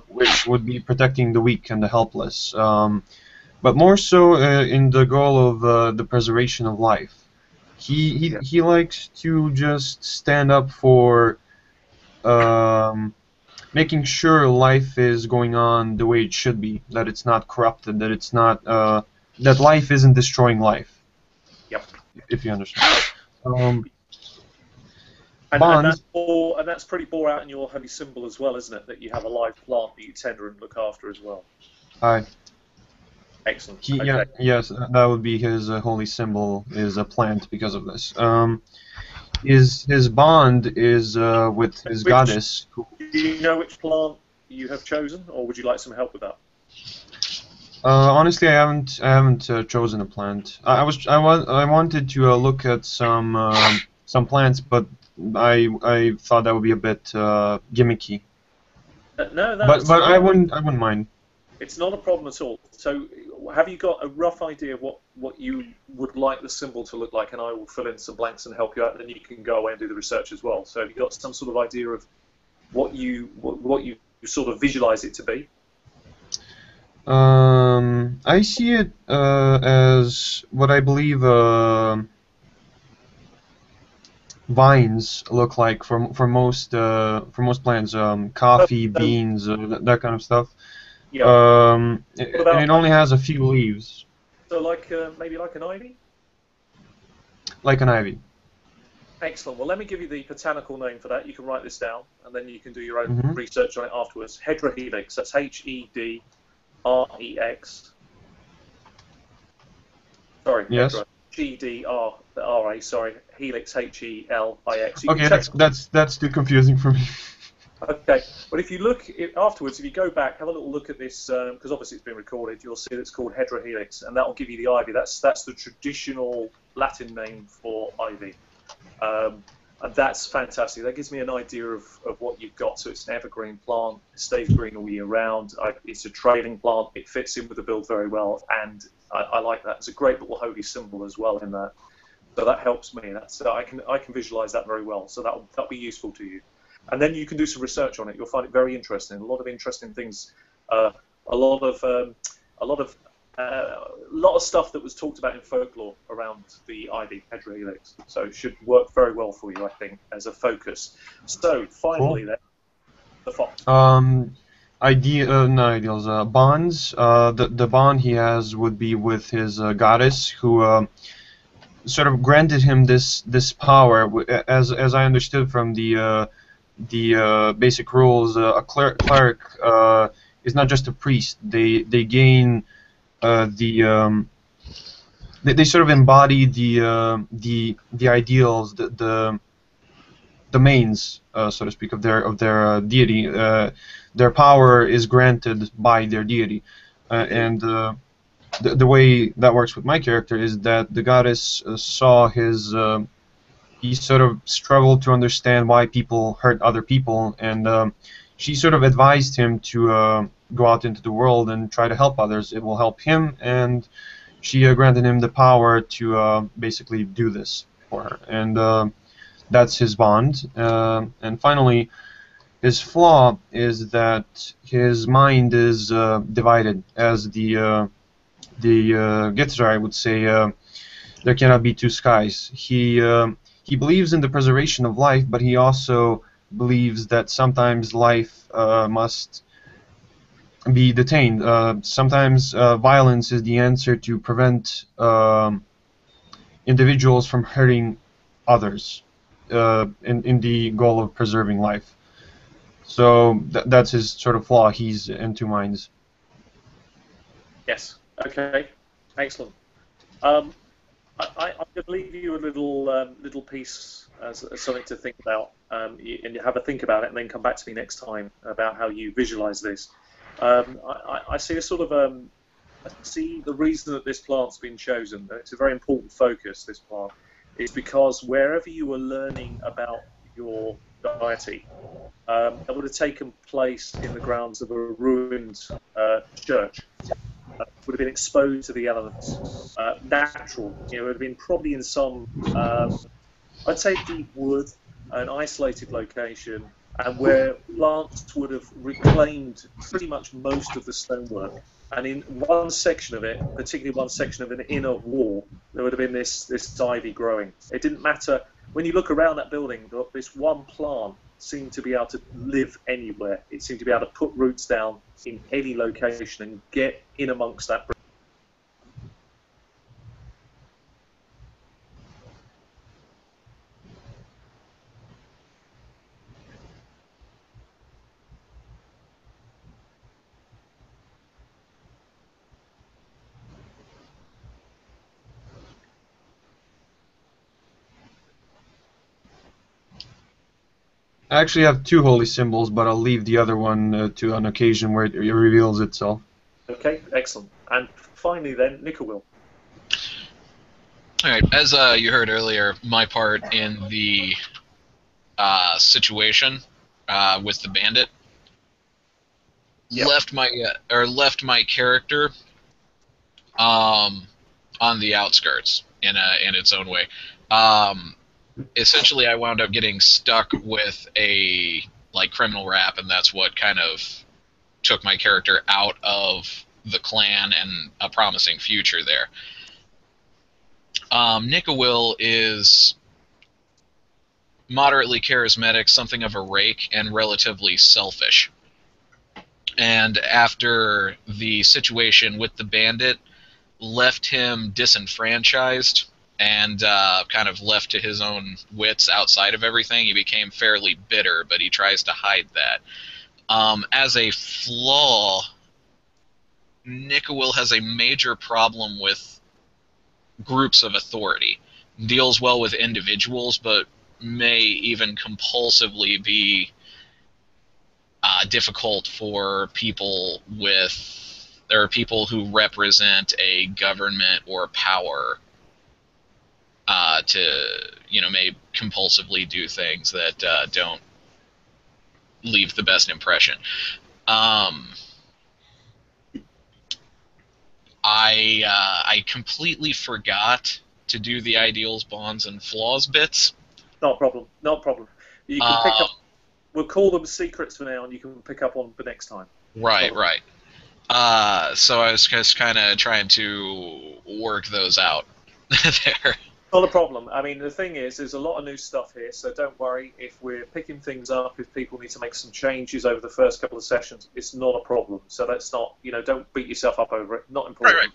D: which would be protecting the weak and the helpless, but more so in the goal of the preservation of life. He likes to just stand up for making sure life is going on the way it should be, that it's not corrupted, that it's not that life isn't destroying life.
B: Yep.
D: If you understand.
B: And
D: Bonds.
B: that's pretty bore out in your holy symbol as well, isn't it? That you have a live plant that you tender and look after as well.
D: Aye.
B: Excellent.
D: Yeah, yes, that would be his holy symbol, is a plant because of this. His bond is with his goddess.
B: Do you know which plant you have chosen, or would you like some help with that?
D: Honestly, I haven't chosen a plant. I wanted to look at some plants, but I thought that would be a bit gimmicky.
B: No,
D: but I wouldn't mind.
B: It's not a problem at all. So have you got a rough idea of what you would like the symbol to look like? And I will fill in some blanks and help you out. And then you can go away and do the research as well. So have you got some sort of idea of what you sort of visualize it to be?
D: I see it as what I believe vines look like for most plants. Coffee, beans, that kind of stuff.
B: Yeah.
D: And
B: about
D: it only has a few leaves,
B: So like maybe like an ivy?
D: like an ivy.
B: Excellent. Well, let me give you the botanical name for that. You can write this down, and then you can do your own
D: Mhm.
B: research on it afterwards. Hedrahelix. That's Hedrex. Sorry,
D: Yes.
B: Hedra. GDRRA. Sorry, Helix HELIX. You can
D: Okay,
B: check.
D: that's too confusing for me.
B: Okay, but if you look afterwards, if you go back, have a little look at this because obviously it's been recorded. You'll see that it's called Hedrahelix, and that will give you the ivy. That's the traditional Latin name for ivy. And that's fantastic. That gives me an idea of what you've got. So it's an evergreen plant. It stays green all year round. It's a trailing plant. It fits in with the build very well, and I like that. It's a great little holy symbol as well in that. So that helps me. I can visualize that very well. So that'll be useful to you. And then you can do some research on it. You'll find it very interesting. A lot of interesting things. A lot of stuff that was talked about in folklore around the ivy, Hedrehelix. So it should work very well for you, I think, as a focus. So finally,
D: Cool.
B: then, the fox.
D: Not ideals. Bonds. The bond he has would be with his goddess, who sort of granted him this power. As I understood from the basic rules, a cleric is not just a priest. They gain they sort of embody the ideals, the mains, so to speak, of their deity. Their power is granted by their deity, and the way that works with my character is that the goddess saw his. He sort of struggled to understand why people hurt other people, and she sort of advised him to go out into the world and try to help others. It will help him, and she granted him the power to basically do this for her. And that's his bond. And finally, his flaw is that his mind is divided. As the Githzerai would say, there cannot be two skies. He believes in the preservation of life, but he also believes that sometimes life must be detained. Sometimes violence is the answer to prevent individuals from hurting others in the goal of preserving life. So that's his sort of flaw. He's in two minds.
B: Yes. Okay. Excellent. I'm going to leave you a little piece as something to think about, and you have a think about it, and then come back to me next time about how you visualize this. I see a sort of I see the reason that this plant's been chosen. It's a very important focus. This plant is because wherever you were learning about your deity, it would have taken place in the grounds of a ruined church. Would have been exposed to the elements, natural. It would have been probably in some, I'd say, deep wood, an isolated location, and where plants would have reclaimed pretty much most of the stonework. And in one section of it, particularly one section of an inner wall, there would have been this ivy growing. It didn't matter. When you look around that building, this one plant seemed to be able to live anywhere. It seemed to be able to put roots down in any location and get in amongst that.
D: I actually have two holy symbols, but I'll leave the other one to an occasion where it reveals itself.
B: Okay, excellent. And finally, then, Marcowil.
C: All right, as you heard earlier, my part in the situation with the bandit
B: Yep.
C: left my character on the outskirts in its own way. Essentially, I wound up getting stuck with a criminal rap, and that's what kind of took my character out of the clan and a promising future there. Marcowil is moderately charismatic, something of a rake, and relatively selfish. And after the situation with the bandit left him disenfranchised and kind of left to his own wits outside of everything, he became fairly bitter, but he tries to hide that. As a flaw, Marcowil has a major problem with groups of authority. Deals well with individuals, but may even compulsively be difficult for people people who represent a government or power to, may compulsively do things that don't leave the best impression. I completely forgot to do the ideals, bonds, and flaws bits.
B: Not a problem. Not a problem. You can pick up. We'll call them secrets for now, and you can pick up on the next time.
C: Right. So I was just kind of trying to work those out there.
B: Not a problem. I mean, the thing is, there's a lot of new stuff here, so don't worry. If we're picking things up, if people need to make some changes over the first couple of sessions, it's not a problem. So that's not, don't beat yourself up over it. Not important.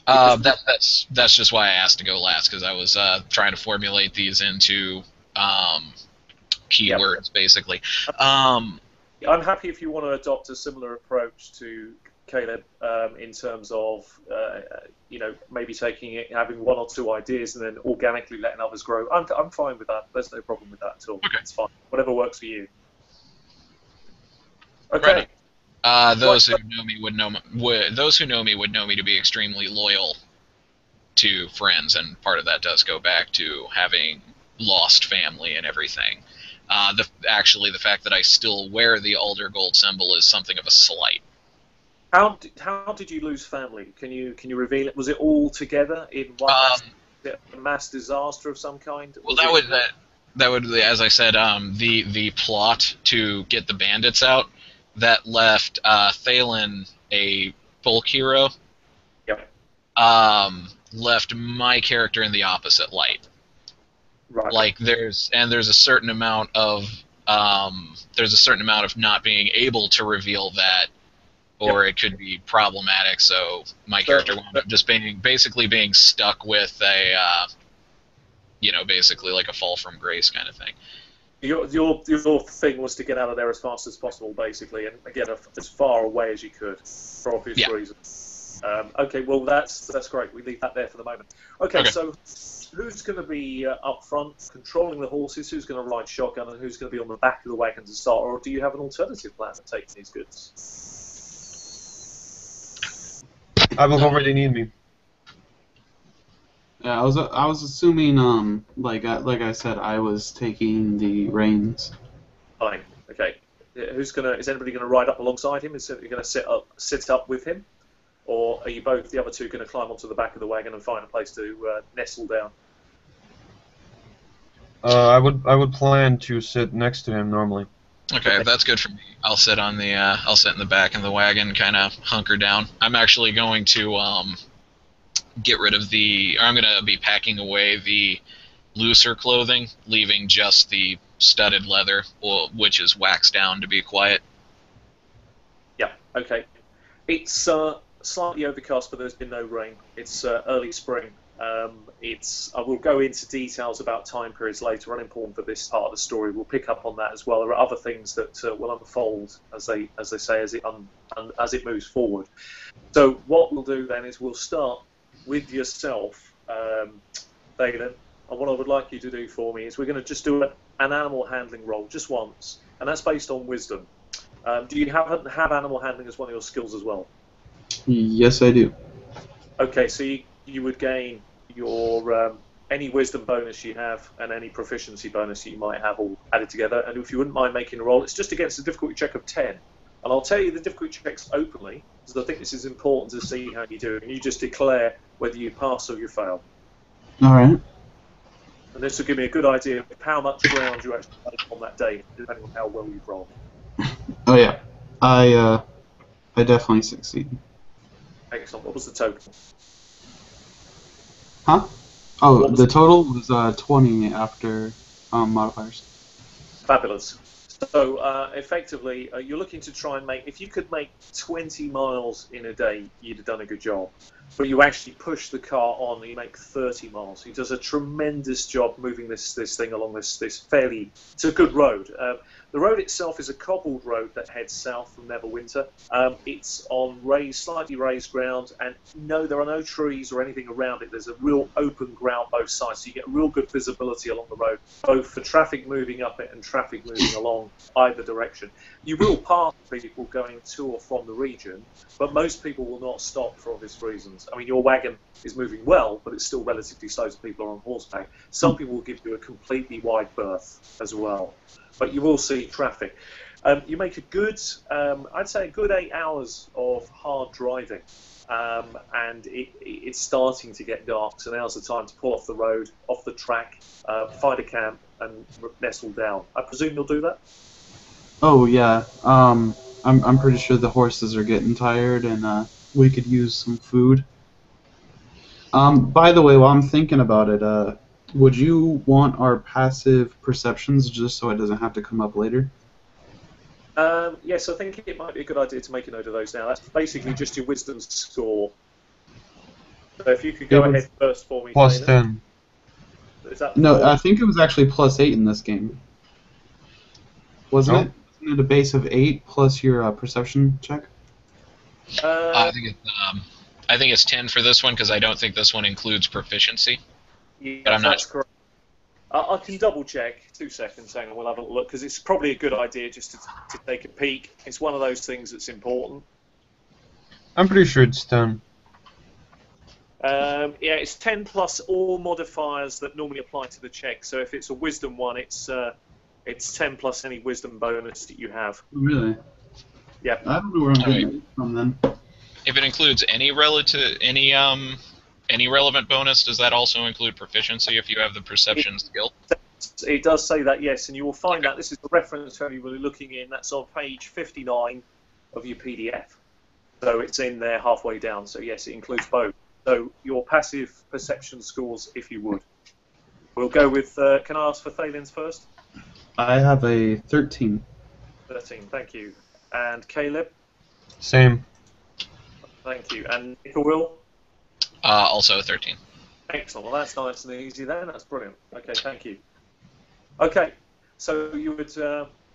C: Right. That's just why I asked to go last, because I was trying to formulate these into keywords, basically.
B: I'm happy if you want to adopt a similar approach to Caleb in terms of maybe taking it, having one or two ideas, and then organically letting others grow. I'm fine with that. There's no problem with that at all.
C: Okay.
B: It's fine. Whatever works for you. Okay.
C: Right. Those who know me would know me to be extremely loyal to friends, and part of that does go back to having lost family and everything. The fact that I still wear the Alder Gold symbol is something of a slight.
B: How did you lose family? Can you reveal it? Was it all together in one mass disaster of some kind?
C: Well, that would, as I said, the plot to get the bandits out that left Thalen, a folk hero.
B: Yep.
C: Left my character in the opposite light.
B: Right.
C: There's a certain amount of not being able to reveal that, or it could be problematic. So my character wound up just basically being stuck with a, basically like a fall from grace kind of thing.
B: Your thing was to get out of there as fast as possible, basically, and get as far away as you could, for obvious reasons. Okay, well that's great. We leave that there for the moment. Okay. So who's going to be up front, controlling the horses? Who's going to ride shotgun, and who's going to be on the back of the wagon to start? Or do you have an alternative plan for taking these goods?
D: I will go where they need me.
A: Yeah, I was assuming, like I said, I was taking the reins.
B: Fine. Okay. Is anybody going to ride up alongside him? Is somebody going to sit up with him, or are you both, the other two, going to climb onto the back of the wagon and find a place to nestle down?
D: I would plan to sit next to him normally.
C: Okay, that's good for me. I'll sit in the back of the wagon, kind of hunker down. I'm actually going to get rid of I'm going to be packing away the looser clothing, leaving just the studded leather, which is waxed down to be quiet.
B: Yeah. Okay. It's slightly overcast, but there's been no rain. It's early spring. I will go into details about time periods later, unimportant for this part of the story. We'll pick up on that as well. There are other things that will unfold, as they say, as it moves forward. So what we'll do then is we'll start with yourself, Thalen, and what I would like you to do for me is we're going to just do an animal handling roll just once, and that's based on wisdom. Do you have animal handling as one of your skills as well?
A: Yes, I do.
B: Okay, so you would gain your any wisdom bonus you have and any proficiency bonus you might have all added together. And if you wouldn't mind making a roll, it's just against a difficulty check of 10. And I'll tell you the difficulty checks openly, because I think this is important to see how you do. And you just declare whether you pass or you fail.
A: All right.
B: And this will give me a good idea of how much ground you actually make on that day, depending on how well you've rolled.
A: Oh yeah, I definitely succeed.
B: Excellent. What was the total?
A: Huh? Oh,
B: What was
A: the
B: it?
A: total was 20 after modifiers.
B: Fabulous. So effectively, you're looking to try and make, if you could make 20 miles in a day, you'd have done a good job. But you actually push the car on and you make 30 miles. He does a tremendous job moving this thing along this fairly, it's a good road. The road itself is a cobbled road that heads south from Neverwinter. It's on slightly raised ground, and no, there are no trees or anything around it. There's a real open ground both sides, so you get real good visibility along the road, both for traffic moving up it and traffic moving along either direction. You will pass people going to or from the region, but most people will not stop for obvious reasons. I mean, your wagon is moving well, but it's still relatively slow to people who are on horseback. Some people will give you a completely wide berth as well, but you will see traffic. You make a good, I'd say a good 8 hours of hard driving, and it's starting to get dark, so now's the time to pull off the road, off the track, find a camp, and nestle down. I presume you'll do that?
A: Oh yeah. I'm pretty sure the horses are getting tired, and we could use some food. By the way, while I'm thinking about it, would you want our passive perceptions just so it doesn't have to come up later?
B: Yes, I think it might be a good idea to make a note of those now. That's basically just your wisdom score. So if you could go ahead first for me,
D: Plus
B: Dana.
D: 10.
B: Is that
A: No,
B: four?
A: I think it was actually +8 in this game. Wasn't it? Wasn't it a base of 8 plus your perception check?
C: I think it's 10 for this one because I don't think this one includes proficiency.
B: Yeah,
C: but I'm not
B: that's correct. I can double check. 2 seconds, hang on, we'll have a look, because it's probably a good idea just to take a peek. It's one of those things that's important.
D: I'm pretty sure it's 10.
B: Yeah, it's 10 plus all modifiers that normally apply to the check. So if it's a wisdom one, it's 10 plus any wisdom bonus that you have.
A: Really?
B: Yeah.
A: I don't know where I'm getting it from then.
C: If it includes any relevant bonus, does that also include proficiency if you have the perception skill?
B: It does say that, yes, and you will find that this is the reference for everybody looking in. That's on page 59 of your PDF. So it's in there halfway down. So yes, it includes both. So your passive perception scores, if you would. We'll go with, can I ask for Thalen's first?
A: I have a 13.
B: 13, thank you. And Caleb?
D: Same.
B: Thank you. And Marcowil?
C: Also a 13.
B: Excellent. Well, that's nice and easy then. That's brilliant. Okay, thank you. Okay, so you would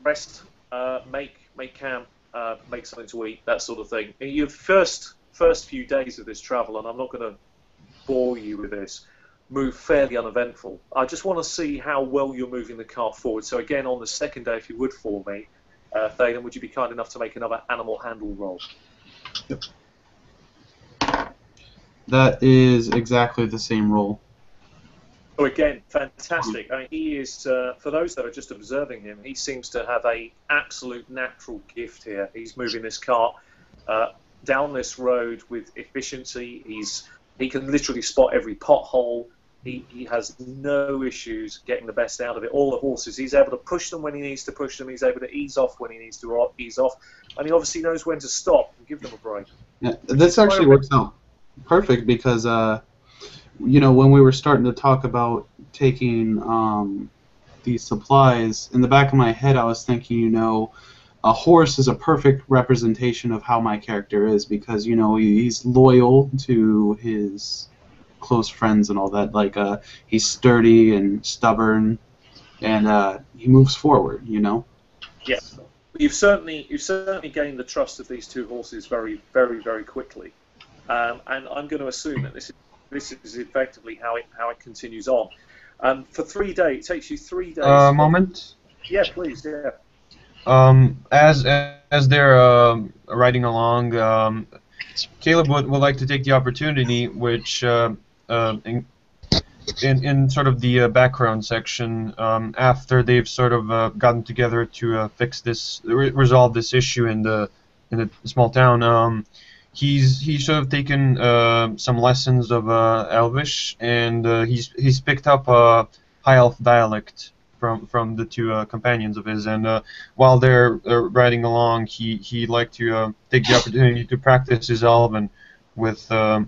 B: rest, make camp, make something to eat, that sort of thing. In your first few days of this travel, and I'm not going to bore you with this, move fairly uneventful. I just want to see how well you're moving the car forward. So again, on the second day, if you would for me, Thalen, would you be kind enough to make another animal handle roll?
A: Yep. That is exactly the same roll.
B: So again, fantastic. I mean, he is, for those that are just observing him, he seems to have a absolute natural gift here. He's moving this car down this road with efficiency. He can literally spot every pothole. He has no issues getting the best out of it. All the horses, he's able to push them when he needs to push them. He's able to ease off when he needs to ease off. And he obviously knows when to stop and give them a break.
A: Yeah, this actually works out perfect because, you know, when we were starting to talk about taking these supplies, in the back of my head I was thinking, you know, a horse is a perfect representation of how my character is because, you know, he's loyal to his close friends and all that. Like, he's sturdy and stubborn, and he moves forward, you know?
B: Yeah. You've certainly gained the trust of these two horses very, very, very quickly. And I'm going to assume that this is effectively how it continues on. For 3 days, it takes you 3 days.
D: Moment.
B: Yeah, please. Yeah.
D: As they're riding along, Caleb would like to take the opportunity, which in sort of the background section, after they've sort of gotten together to fix this, resolve this issue in the in a small town. He's sort of taken some lessons of Elvish, and he's picked up a high elf dialect from the two companions of his. And while they're riding along, he liked to take the opportunity to practice his Elven with the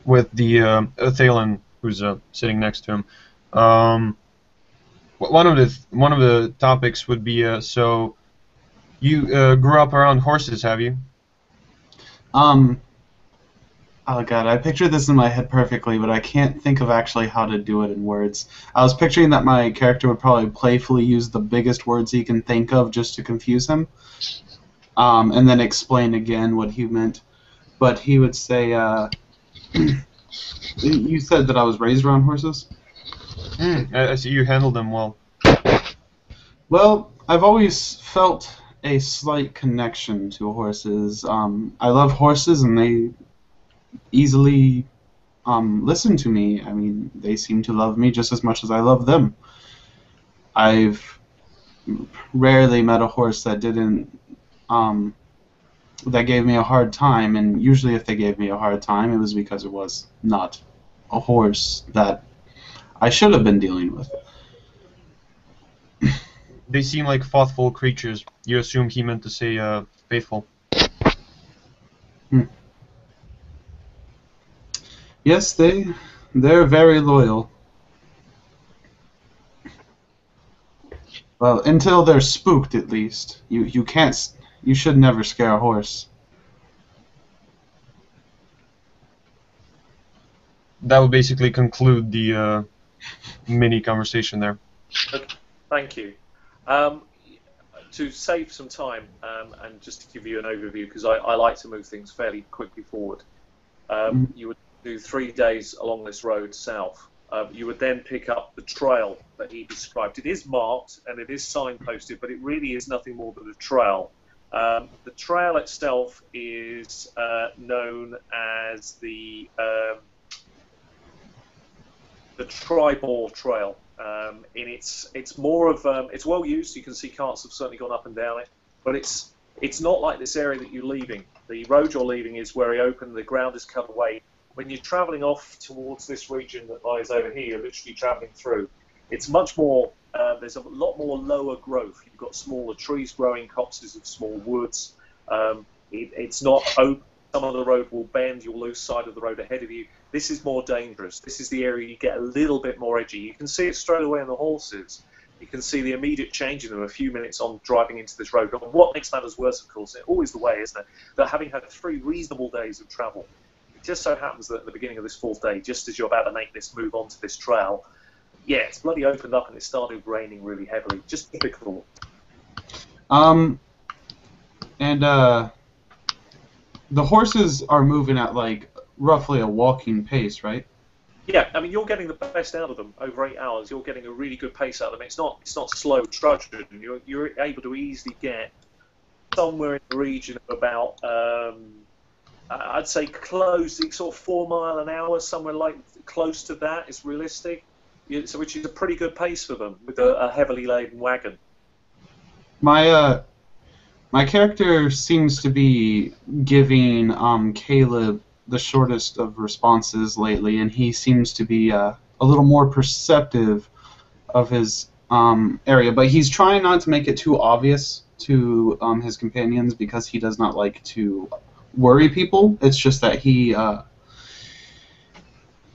D: Thalen who's sitting next to him. One of the topics would be so you grew up around horses, have you?
E: Um, oh god, I pictured this in my head perfectly, but I can't think of actually how to do it in words. I was picturing that my character would probably playfully use the biggest words he can think of just to confuse him, and then explain again what he meant. But he would say, you said that I was raised around horses?
D: I see you handled them well.
E: Well, I've always felt a slight connection to horses. I love horses, and they easily listen to me. I mean, they seem to love me just as much as I love them. I've rarely met a horse that didn't that gave me a hard time, and usually if they gave me a hard time, it was because it was not a horse that I should have been dealing with.
D: They seem like thoughtful creatures. You assume he meant to say faithful.
E: Yes, they're very loyal. Well, until they're spooked, at least. You should never scare a horse.
D: That would basically conclude the mini conversation there.
B: Okay, thank you. To save some time and just to give you an overview, because I like to move things fairly quickly forward, you would do 3 days along this road south. You would then pick up the trail that he described. It is marked and it is signposted, but it really is nothing more than a trail. The trail itself is known as the Tribor Trail. It's more of it's well used. You can see carts have certainly gone up and down it, but it's not like this area that you're leaving. The road you're leaving is very open. The ground is cut away. When you're travelling off towards this region that lies over here, you're literally travelling through. It's much more. There's a lot more lower growth. You've got smaller trees growing, copses of small woods. It's not open. Some of the road will bend. You'll lose sight of the road ahead of you. This is more dangerous. This is the area you get a little bit more edgy. You can see it straight away in the horses. You can see the immediate change in them a few minutes on driving into this road. And what makes matters worse, of course, it's always the way, isn't it, that having had 3 reasonable days of travel, it just so happens that at the beginning of this 4th day, just as you're about to make this move onto this trail, yeah, it's bloody opened up and it started raining really heavily. Just typical.
E: The horses are moving at like roughly a walking pace, right?
B: Yeah, I mean, you're getting the best out of them over 8 hours. You're getting a really good pace out of them. It's not slow trudging. You're able to easily get somewhere in the region of about, I'd say close, sort of 4 mile an hour, somewhere like close to that is realistic. So which is a pretty good pace for them with a heavily laden wagon.
E: My character seems to be giving Caleb the shortest of responses lately, and he seems to be a little more perceptive of his area, but he's trying not to make it too obvious to his companions because he does not like to worry people. It's just that he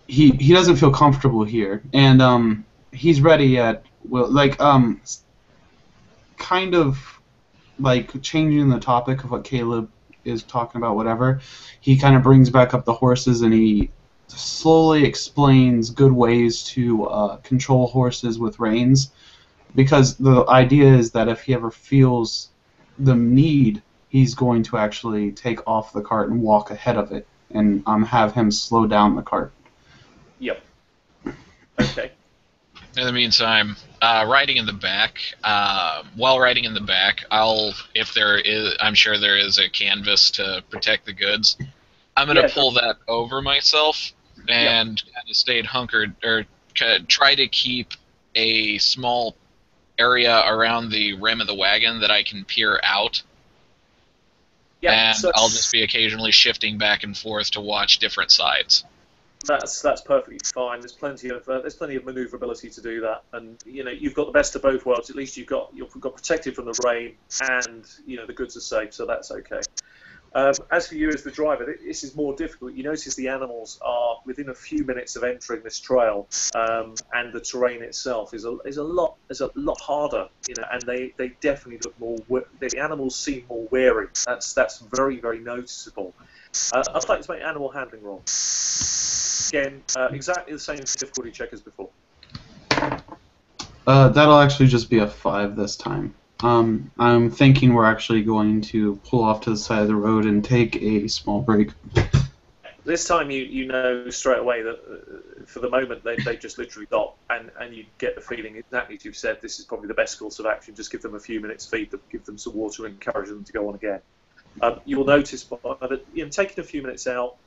E: doesn't feel comfortable here, and he's ready at kind of like changing the topic of what Caleb is talking about, whatever. He kind of brings back up the horses, and he slowly explains good ways to control horses with reins, because the idea is that if he ever feels the need, he's going to actually take off the cart and walk ahead of it, and have him slow down the cart.
B: Yep. Okay.
C: In the meantime, riding in the back. While riding in the back, I'm sure there is a canvas to protect the goods. I'm gonna pull that over myself and kind of stay hunkered, or try to keep a small area around the rim of the wagon that I can peer out.
B: Yeah,
C: and
B: so
C: I'll just be occasionally shifting back and forth to watch different sides.
B: that's perfectly fine. There's plenty of maneuverability to do that, and you've got the best of both worlds. At least you've got protected from the rain, and the goods are safe, so that's okay. As for you as the driver, this is more difficult. You notice the animals are within a few minutes of entering this trail, and the terrain itself is a lot harder. And they definitely look more. The animals seem more wary. That's very, very noticeable. I'd like to make an animal handling roll. Again, exactly the same difficulty check as before.
E: That'll actually just be a 5 this time. I'm thinking we're actually going to pull off to the side of the road and take a small break.
B: This time you know straight away that for the moment they just literally stop, and you get the feeling exactly as you've said, this is probably the best course of action. Just give them a few minutes, feed them, give them some water, and encourage them to go on again. You will notice that taking a few minutes out,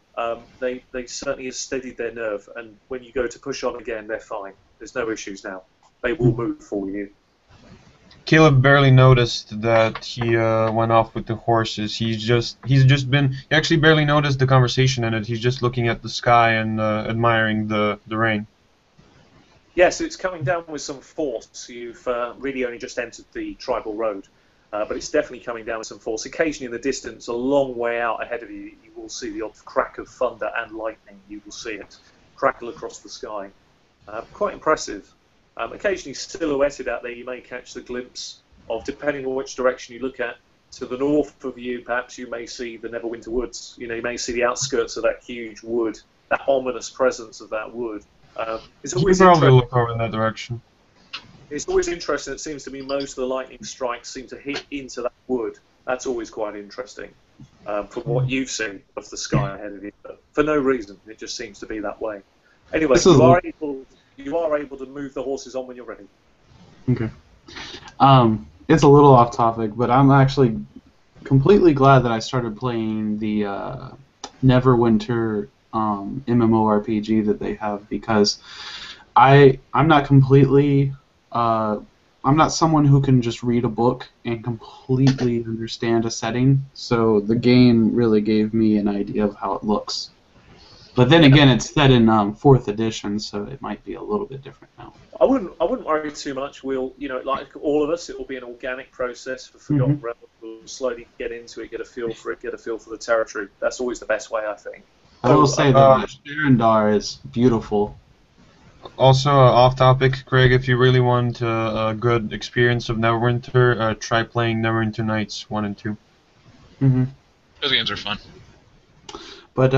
B: they certainly have steadied their nerve, and when you go to push on again, they're fine. There's no issues now. They will move for you.
D: Caleb barely noticed that he went off with the horses. He actually barely noticed the conversation in it. He's just looking at the sky and admiring the rain.
B: Yes, it's coming down with some force. You've really only just entered the tribal road, but it's definitely coming down with some force. Occasionally in the distance, a long way out ahead of you, you will see the odd crack of thunder and lightning. You will see it crackle across the sky. Quite impressive. Occasionally silhouetted out there, you may catch the glimpse of, depending on which direction you look at, to the north of you, perhaps you may see the Neverwinter Woods. You may see the outskirts of that huge wood, that ominous presence of that wood. It's
D: You
B: always
D: probably look over in that direction.
B: It's always interesting. It seems to me most of the lightning strikes seem to hit into that wood. That's always quite interesting, from what you've seen of the sky ahead of you. But for no reason, it just seems to be that way. Anyway, you are able to move the horses on when you're ready.
E: Okay. It's a little off topic, but I'm actually completely glad that I started playing the Neverwinter MMORPG that they have, because I'm not completely I'm not someone who can just read a book and completely understand a setting, so the game really gave me an idea of how it looks. But then again, it's set in 4th edition, so it might be a little bit different now.
B: I wouldn't worry too much. We'll, like all of us, it will be an organic process for Forgotten Realms. We'll slowly get into it, get a feel for it, get a feel for the territory. That's always the best way, I think.
E: I will say that Sharendar is beautiful.
D: Also, off topic, Craig, if you really want a good experience of Neverwinter, try playing Neverwinter Nights 1 and 2.
E: Mm-hmm.
C: Those games are fun.
E: But,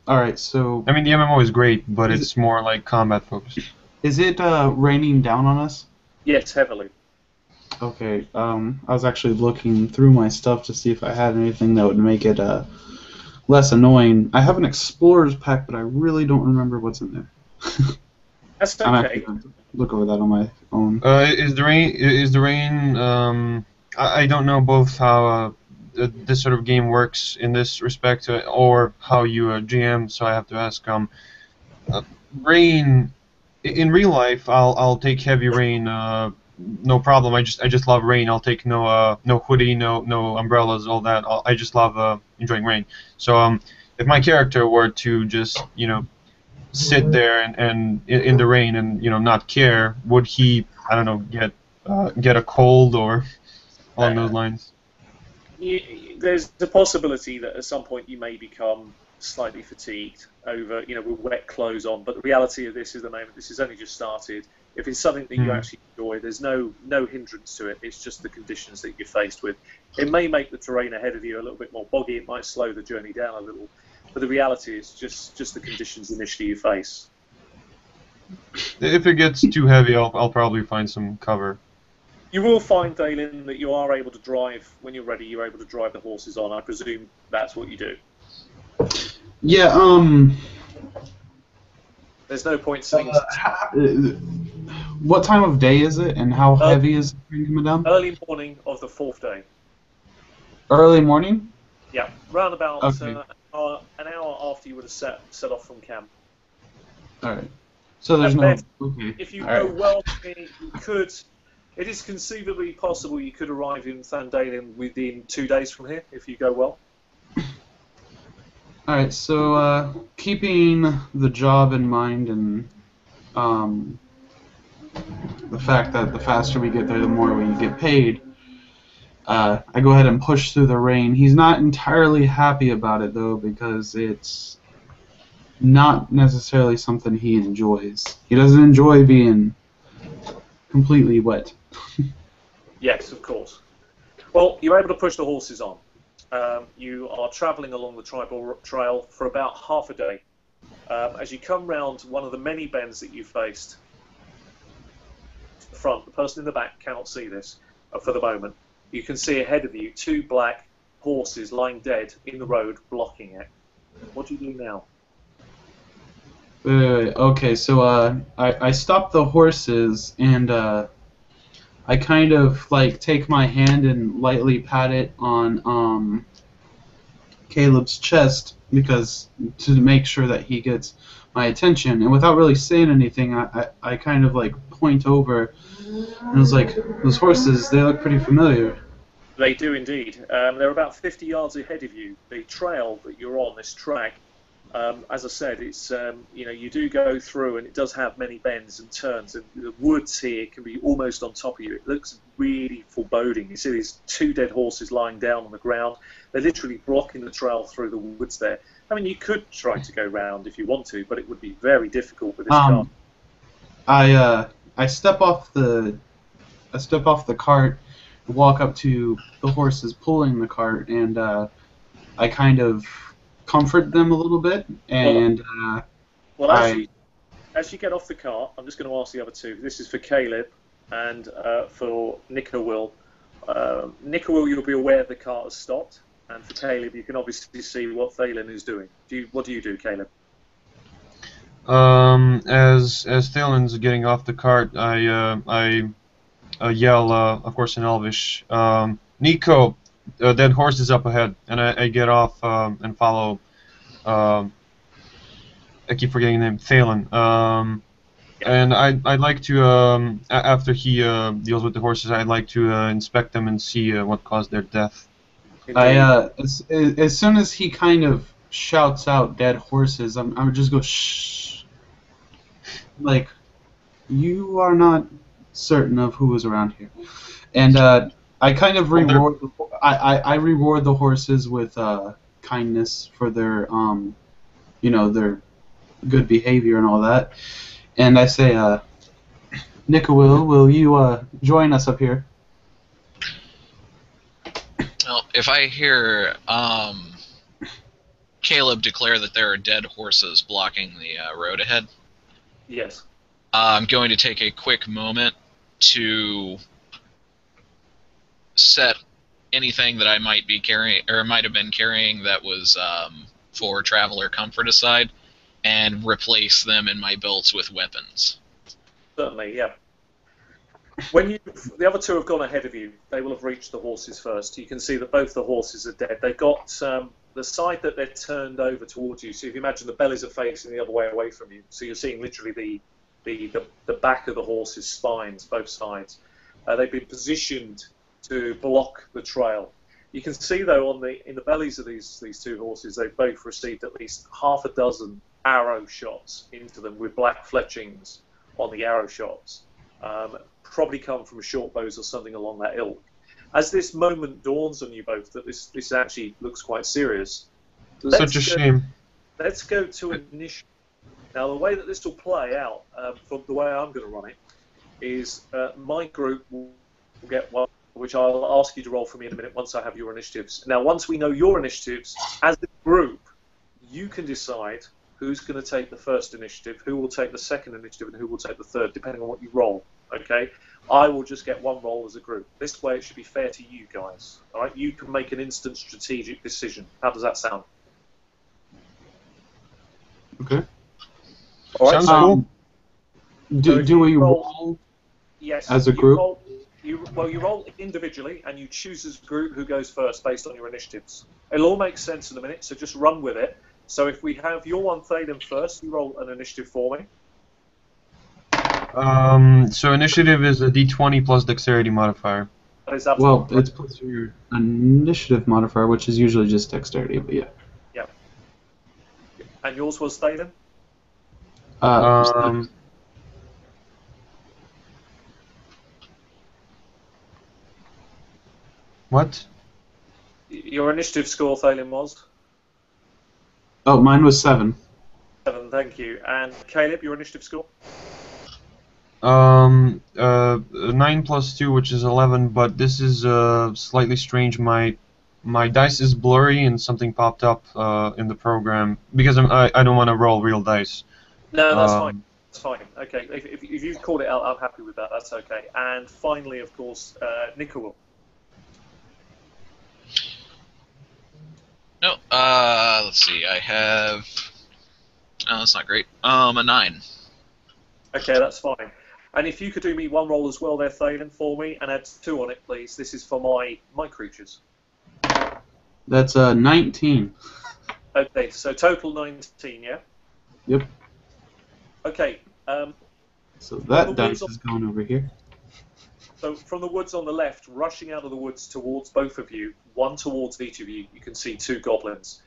E: alright, so...
D: I mean, the MMO is great, but it's more like combat focused.
E: Is it raining down on us?
B: Yes, heavily.
E: Okay, I was actually looking through my stuff to see if I had anything that would make it less annoying. I have an Explorer's Pack, but I really don't remember what's in there.
B: That's okay.
E: I'm actually going to look over that on my own.
D: Is the rain? I don't know both how this sort of game works in this respect, or how you GM. So I have to ask. Rain in real life, I'll take heavy rain. No problem. I just love rain. I'll take no hoodie, no umbrellas, all that. I just love enjoying rain. So if my character were to just sit there and in the rain and not care, would he, I don't know, get a cold or along those lines?
B: There's the possibility that at some point you may become slightly fatigued over with wet clothes on, but the reality of this is, the moment this has only just started, if it's something that you actually enjoy, there's no hindrance to it. It's just the conditions that you're faced with. It may make the terrain ahead of you a little bit more boggy, it might slow the journey down a little, but the reality is just the conditions initially you face.
D: If it gets too heavy, I'll probably find some cover.
B: You will find, Dalen, that you are able to drive, when you're ready, you're able to drive the horses on. I presume that's what you do.
E: Yeah,
B: There's no point saying...
E: what time of day is it, and how heavy is the rain coming down?
B: Early morning of the 4th day.
E: Early morning?
B: Yeah, round about
E: Okay.
B: an hour after you would have set off from camp.
E: Alright. So there's
B: And
E: no...
B: then,
E: Okay.
B: if you
E: All
B: go
E: right.
B: well, you could It is conceivably possible you could arrive in Thandalen within 2 days from here, if you go well.
E: Alright, so keeping the job in mind and the fact that the faster we get there, the more we get paid, I go ahead and push through the rain. He's not entirely happy about it, though, because it's not necessarily something he enjoys. He doesn't enjoy being completely wet.
B: Yes, of course. Well, you're able to push the horses on. You are travelling along the tribal trail for about half a day. As you come round one of the many bends that you faced, the front, the person in the back cannot see this for the moment. You can see ahead of you 2 black horses lying dead in the road, blocking it. What do you do now?
E: Wait. Okay, so I stop the horses and I kind of like take my hand and lightly pat it on Caleb's chest because to make sure that he gets my attention. And without really saying anything, I kind of like point over and I was like, those horses, they look pretty familiar.
B: They do indeed. They're about 50 yards ahead of you. The trail that you're on, this track, as I said, it's you do go through, and it does have many bends and turns. And the woods here can be almost on top of you. It looks really foreboding. You see these 2 dead horses lying down on the ground. They're literally blocking the trail through the woods there. I mean, you could try to go round if you want to, but it would be very difficult with this car.
E: I step off the cart, walk up to the horses pulling the cart, and I kind of comfort them a little bit. And
B: as you get off the cart, I'm just going to ask the other 2. This is for Caleb and for Marcowil. Marcowil, you'll be aware the cart has stopped, and for Caleb, you can obviously see what Thalen is doing. What do you do, Caleb?
D: As Thalen's getting off the cart, I yell, of course in Elvish, Nico, that horse is up ahead, and I get off and follow. I keep forgetting the name, Thalen. And I'd like to, after he deals with the horses, I'd like to inspect them and see what caused their death.
E: As soon as he kind of shouts out dead horses, I would just go shh. Like, you are not certain of who is around here. And I kind of reward I reward the horses with kindness for their their good behavior and all that. And I say, Marcowil, will you join us up here?
C: Well, if I hear Caleb declare that there are dead horses blocking the road ahead,
B: yes,
C: I'm going to take a quick moment to set anything that I might be carrying, or might have been carrying, that was for traveler comfort aside, and replace them in my belts with weapons.
B: Certainly, yeah. When the other 2 have gone ahead of you, they will have reached the horses first. You can see that both the horses are dead. They've got the side that they're turned over towards you. So if you imagine the bellies are facing the other way away from you, so you're seeing literally the back of the horses' spines, both sides. They've been positioned to block the trail. You can see though in the bellies of these 2 horses, they've both received at least half a dozen arrow shots into them with black fletchings on the arrow shots. Probably come from short bows or something along that ilk. As this moment dawns on you both that this actually looks quite serious.
D: Such a shame.
B: Let's go to initiative. Now the way that this will play out, from the way I'm going to run it, is my group will get one, which I'll ask you to roll for me in a minute once I have your initiatives. Now once we know your initiatives, as a group, you can decide who's going to take the first initiative, who will take the second initiative, and who will take the third, depending on what you roll. Okay? I will just get one roll as a group. This way it should be fair to you guys. All right? You can make an instant strategic decision. How does that sound?
E: Okay.
B: All right.
D: Sounds cool.
E: Do we roll
B: yes,
E: as a group?
B: You roll individually, and you choose as a group who goes first based on your initiatives. It'll all make sense in a minute, so just run with it. So if we have your one Thaden first, you roll an initiative for me.
D: So initiative is a D20 plus dexterity modifier.
B: That is
E: Well,
B: absolutely
E: it's plus your initiative modifier, which is usually just dexterity, but yeah.
B: yeah. And yours was Thalen?
D: Um, what?
B: Your initiative score, Thalen, was?
E: Oh, mine was 7.
B: 7, thank you. And Caleb, your initiative score?
D: 9 plus 2, which is 11, but this is slightly strange. My dice is blurry and something popped up in the program because I don't want to roll real dice.
B: No, that's fine.
D: Um,
B: That's fine. Okay, if you called it out, I'm happy with that. That's okay. And finally, of course, Nicole.
C: No, let's see. I have. Oh, that's not great. A 9.
B: Okay, that's fine. And if you could do me one roll as well there, Thalen, for me, and add 2 on it, please. This is for my creatures.
E: That's 19.
B: Okay, so total 19, yeah?
E: Yep.
B: Okay,
E: So that
B: the
E: dice
B: woods
E: is going over here.
B: so from the woods on the left, rushing out of the woods towards both of you, one towards each of you, you can see 2 goblins.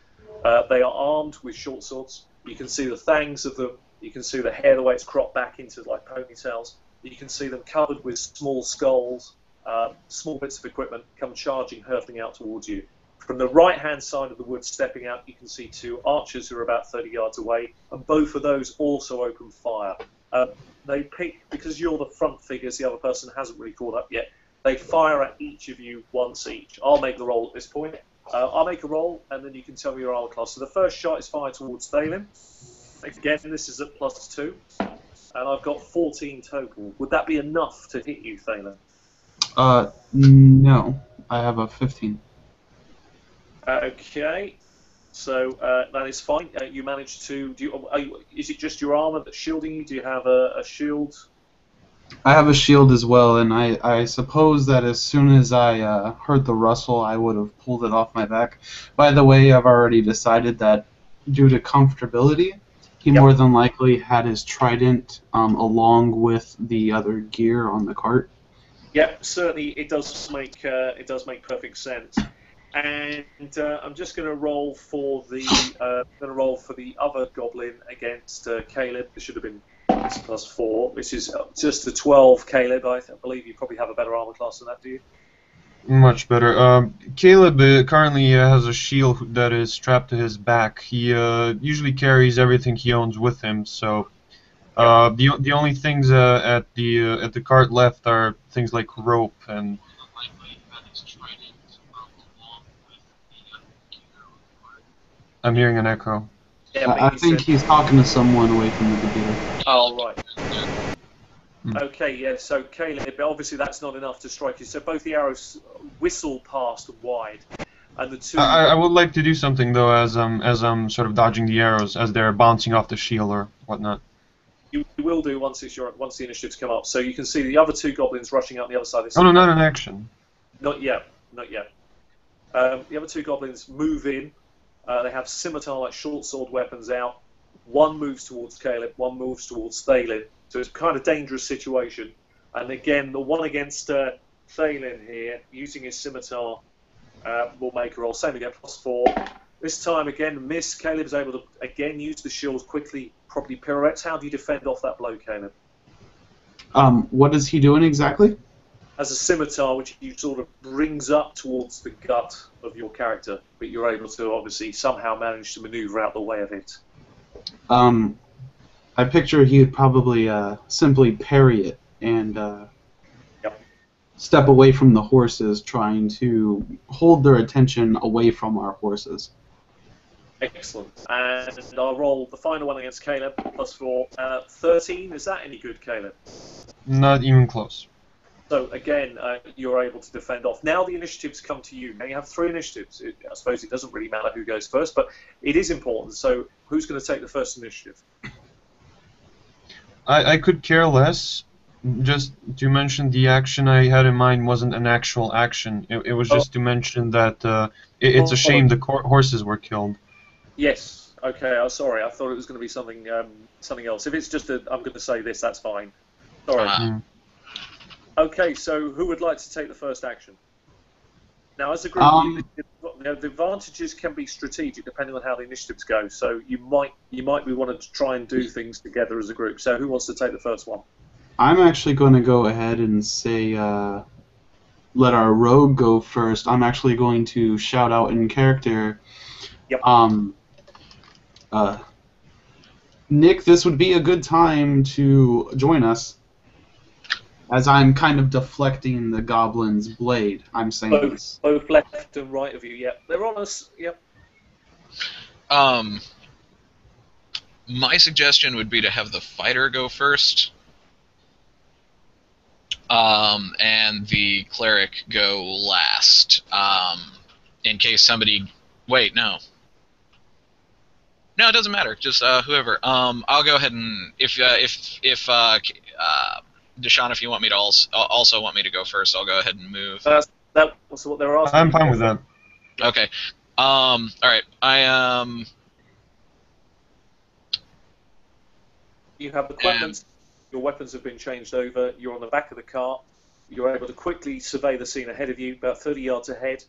B: They are armed with short swords. You can see the fangs of them. You can see the hair, the way it's cropped back into like ponytails. You can see them covered with small skulls, small bits of equipment come charging, hurtling out towards you. From the right-hand side of the wood, stepping out, you can see 2 archers who are about 30 yards away, and both of those also open fire. They pick, because you're the front figures, the other person hasn't really caught up yet, they fire at each of you once each. I'll make the roll at this point. I'll make a roll, and then you can tell me your armor class. So the first shot is fired towards Thalen. Again, this is at +2, and I've got 14 total. Would that be enough to hit you, Thalen?
E: No. I have a 15.
B: Okay, so that is fine. You managed to. Is it just your armor that's shielding you? Do you have a shield?
E: I have a shield as well, and I suppose that as soon as I heard the rustle, I would have pulled it off my back. By the way, I've already decided that due to comfortability, he
B: Yep.
E: more than likely had his trident along with the other gear on the cart.
B: Yep, certainly it does make perfect sense. And I'm just going to roll for the other goblin against Caleb. This should have been +4. This is just a 12, Caleb. I believe you probably have a better armor class than that, do you?
D: Much better. Caleb currently has a shield that is strapped to his back. He usually carries everything he owns with him, so the only things at the cart left are things like rope and. I'm hearing an echo.
B: Yeah,
E: I think he's talking to someone away from the computer.
B: Oh, right.
D: Hmm.
B: Okay, yeah, so Caleb, obviously that's not enough to strike you. So both the arrows whistle past and wide. And the 2...
D: I would like to do something though, as I'm sort of dodging the arrows as they're bouncing off the shield or whatnot.
B: You will do once the initiatives come up. So you can see the other 2 goblins rushing out the other side.
D: Oh no, not an action.
B: Not yet, not yet. The other 2 goblins move in. They have scimitar-like short-sword weapons out. One moves towards Caleb, one moves towards Thalen. So it's a kind of dangerous situation. And again, the one against Thalen here, using his scimitar, will make a roll. Same again, +4. This time again, miss. Caleb is able to again use the shield quickly, properly pirouettes. How do you defend off that blow, Caleb?
E: What is he doing exactly?
B: As a scimitar, which you sort of brings up towards the gut of your character, but you're able to obviously somehow manage to maneuver out the way of it.
E: I picture he would probably simply parry it and step away from the horses, trying to hold their attention away from our horses.
B: Excellent. And I'll roll the final one against Caleb, +4. 13, is that any good, Caleb?
D: Not even close.
B: So again, you're able to defend off. Now the initiatives come to you. Now you have 3 initiatives. I suppose it doesn't really matter who goes first, but it is important. So who's going to take the first initiative?
D: I could care less. Just to mention, the action I had in mind wasn't an actual action. It was just to mention that it's a shame the horses were killed.
B: Yes. Okay. I'm sorry. I thought it was going to be something else. If it's just I'm going to say this, that's fine. Sorry.
D: Mm.
B: Okay, so who would like to take the first action? Now, as a group, the advantages can be strategic depending on how the initiatives go. So you might be wanting to try and do things together as a group. So who wants to take the first one?
E: I'm actually going to go ahead and say let our rogue go first. I'm actually going to shout out in character.
B: Yep.
E: Nick, this would be a good time to join us. As I'm kind of deflecting the goblin's blade, I'm saying this.
B: Both left and right of you, yep. They're on us, yep.
C: My suggestion would be to have the fighter go first, and the cleric go last, in case somebody... Wait, no. No, it doesn't matter. Just whoever. I'll go ahead and if Dusan, if you want me to also want me to go first, I'll go ahead and move.
B: That's what they're asking.
D: I'm fine with that.
C: Okay. All right.
B: You have equipment. Your weapons have been changed over. You're on the back of the cart. You're able to quickly survey the scene ahead of you, about 30 yards ahead.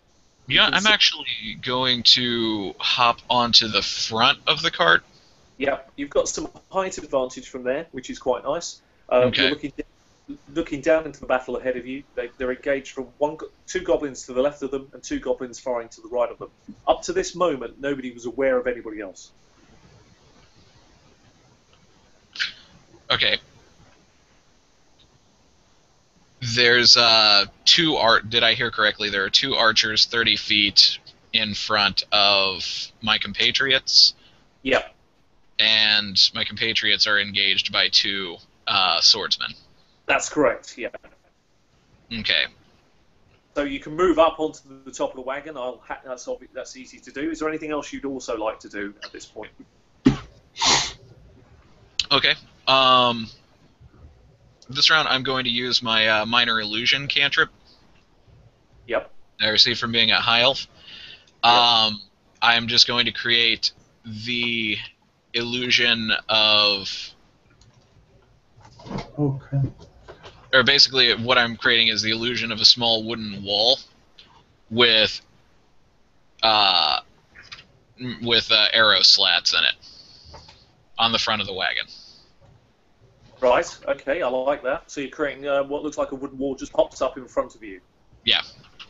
C: Yeah, I'm actually going to hop onto the front of the cart.
B: Yeah, you've got some height advantage from there, which is quite nice.
C: Okay.
B: You're looking down into the battle ahead of you. They're engaged from two goblins to the left of them and two goblins firing to the right of them. Up to this moment, nobody was aware of anybody else.
C: Okay. There's did I hear correctly? There are two archers 30 feet in front of my compatriots.
B: Yep.
C: And my compatriots are engaged by two swordsmen.
B: That's correct, yeah.
C: Okay.
B: So you can move up onto the top of the wagon. That's easy to do. Is there anything else you'd also like to do at this point?
C: Okay. This round I'm going to use my minor illusion cantrip.
B: Yep.
C: I received from being a high elf. I'm just going to create the illusion of...
E: Oh, crap.
C: Or basically what I'm creating is the illusion of a small wooden wall with arrow slats in it on the front of the wagon.
B: Right, okay, I like that. So you're creating what looks like a wooden wall just pops up in front of you.
C: Yeah.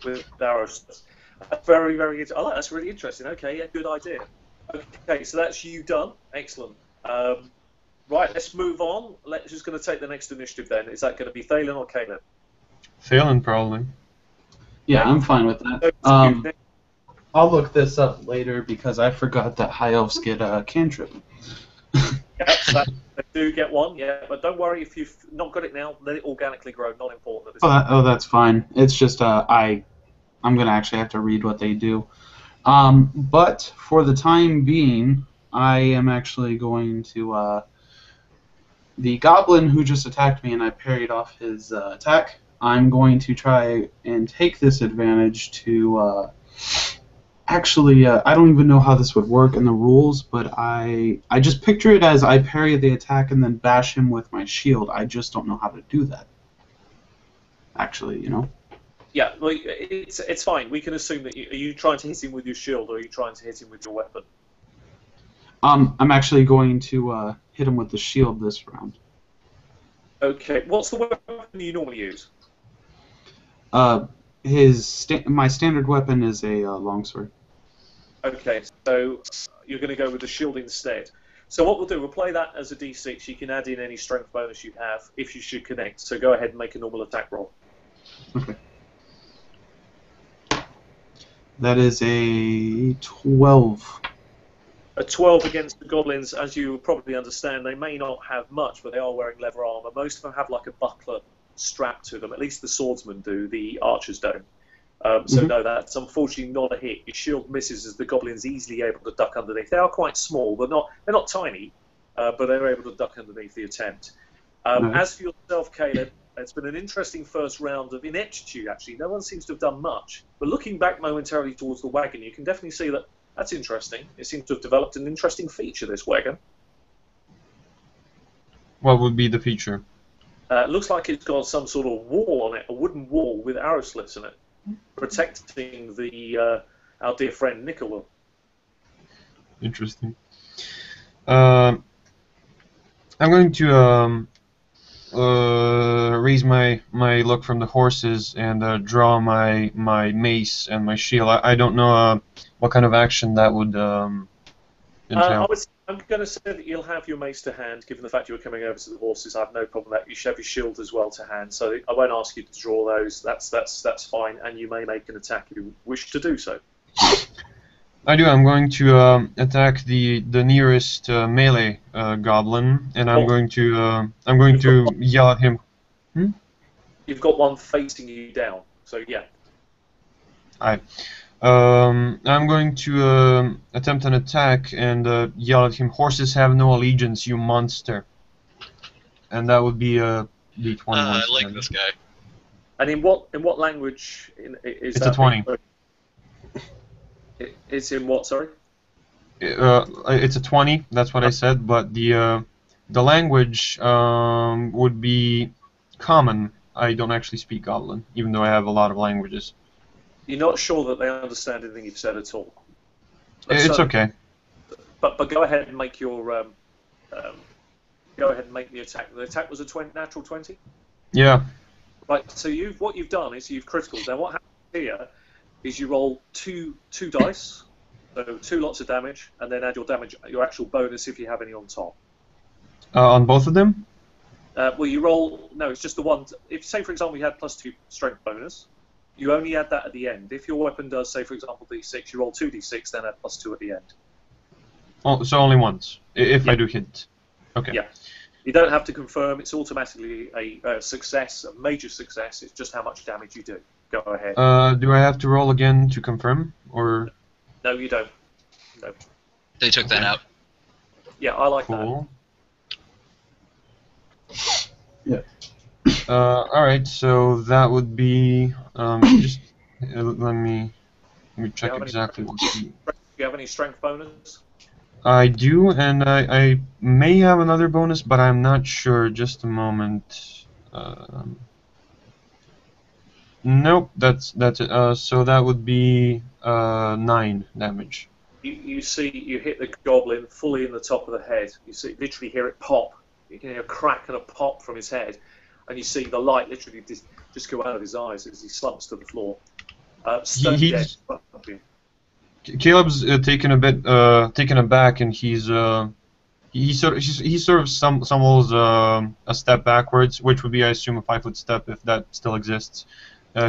B: With arrows. That's very, very... that's really interesting. Okay, yeah, good idea. Okay, so that's you done. Excellent. Right, let's move on. Who's going to take the next initiative then? Is that going to be Thalen or Caleb?
D: Thalen, probably.
E: Yeah, I'm fine with that. I'll look this up later because I forgot that high elves get a cantrip.
B: Yep, they do get one, yeah, but don't worry if you've not got it now, let it organically grow, not important at this point.
E: That's fine. It's just I'm going to actually have to read what they do. But for the time being, I am actually going to... the goblin who just attacked me and I parried off his attack, I'm going to try and take this advantage to... Actually, I don't even know how this would work in the rules, but I just picture it as I parry the attack and then bash him with my shield. I just don't know how to do that. Actually, you know?
B: Yeah, well, it's fine. We can assume that are you trying to hit him with your shield or are you trying to hit him with your weapon?
E: I'm actually going to hit him with the shield this round.
B: Okay, what's the weapon you normally use?
E: My standard weapon is a longsword.
B: Okay, so you're going to go with the shield instead. So what we'll do, we'll play that as a d6. You can add in any strength bonus you have if you should connect. So go ahead and make a normal attack roll.
E: Okay. That is a 12.
B: A 12 against the goblins, as you probably understand, they may not have much, but they are wearing leather armor. Most of them have like a buckler strapped to them. At least the swordsmen do, the archers don't. No, that's unfortunately not a hit. Your shield misses as the goblins easily able to duck underneath. They are quite small, they're not tiny, but they're able to duck underneath the attempt. As for yourself, Caleb, it's been an interesting first round of ineptitude, actually. No one seems to have done much. But looking back momentarily towards the wagon, you can definitely see that that's interesting. It seems to have developed an interesting feature, this wagon.
D: What would be the feature?
B: Looks like it's got some sort of wall on it, a wooden wall with arrow slits in it, protecting the our dear friend Marcowil.
D: Interesting. I'm going to raise my luck from the horses and draw my mace and my shield. I don't know what kind of action that would entail.
B: I'm going to say that you'll have your mace to hand, given the fact you were coming over to the horses. I have no problem with that. You should have your shield as well to hand, so I won't ask you to draw those. That's fine, and you may make an attack if you wish to do so.
D: I do. I'm going to attack the nearest melee goblin, and I'm going to yell at him.
B: You've got one facing you down, so yeah.
D: Alright. I'm going to attempt an attack and yell at him, "Horses have no allegiance, you monster." And that would be a D20.
C: I like this guy.
B: And in what language is
D: it's
B: that?
D: A 20.
B: It's in what, sorry?
D: It's a 20, that's what I said, but the language would be common. I don't actually speak Goblin, even though I have a lot of languages.
B: You're not sure that they understand anything you've said at all?
D: It's okay.
B: But go ahead and make your go ahead and make the attack. The attack was a natural 20.
D: Yeah.
B: Right. So what you've done is you've critical. Now what happens here is you roll two dice, so 2 lots of damage, and then add your actual bonus if you have any on top.
D: On both of them?
B: Well, you roll. No, it's just the one. If say for example you had +2 strength bonus, you only add that at the end. If your weapon does, say for example D6, you roll 2d6, then add +2 at the end.
D: Oh, so only once, if I do hit. Okay.
B: Yeah. You don't have to confirm. It's automatically a success, a major success. It's just how much damage you do. Go ahead.
D: Do I have to roll again to confirm, or?
B: No, you don't. No.
C: They took that out.
B: Yeah, I like
D: Cool.
E: Yeah.
D: All right, so that would be just let me check exactly what.
B: Do you have any strength bonus?
D: I do, and I may have another bonus, but I'm not sure. Just a moment. Nope, that's it. So that would be 9 damage.
B: You see, you hit the goblin fully in the top of the head. You literally hear it pop. You can hear a crack and a pop from his head, and you see the light literally just go out of his eyes as he slumps to the floor. Stone dead.
D: Caleb's taken aback, and he sort of stumbles a step backwards, which would be, I assume, a 5-foot step if that still exists.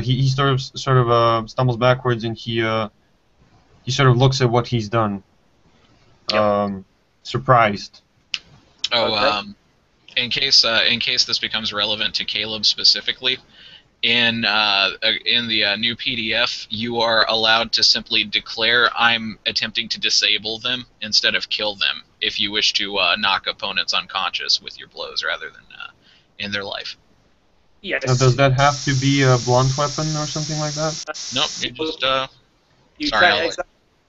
D: He sort of stumbles backwards, and he sort of looks at what he's done, surprised.
C: Oh,
B: Okay.
C: in case this becomes relevant to Caleb specifically, in the new PDF, you are allowed to simply declare "I'm attempting to disable them" instead of "kill them" if you wish to knock opponents unconscious with your blows rather than in their life.
B: Yes.
D: Does that have to be a blunt weapon or something like that?
C: Nope, you just
B: You
C: sorry,
B: can,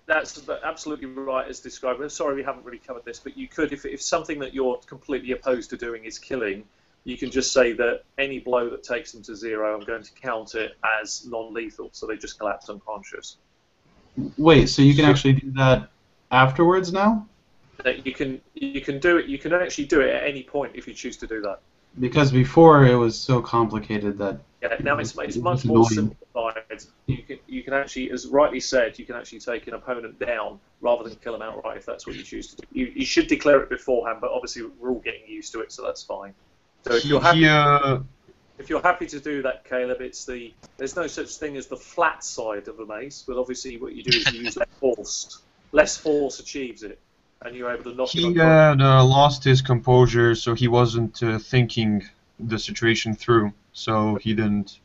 B: that's absolutely right as described. I'm sorry we haven't really covered this, but you could, if something that you're completely opposed to doing is killing, you can just say that any blow that takes them to 0, I'm going to count it as non-lethal, so they just collapse unconscious.
E: Wait, so you can actually do that afterwards now?
B: That you can do it. You can actually do it at any point if you choose to do that.
E: Because before it was so complicated that.
B: Yeah, now it's much more simplified. You can actually, as rightly said, you can actually take an opponent down rather than kill them outright if that's what you choose to do. You should declare it beforehand, but obviously we're all getting used to it, so that's fine. So if you're happy to do that, Caleb, there's no such thing as the flat side of the mace, but obviously what you do is you use less force. Less force achieves it, and you're able to knock it.
D: He had lost his composure, so he wasn't thinking the situation through, so he didn't.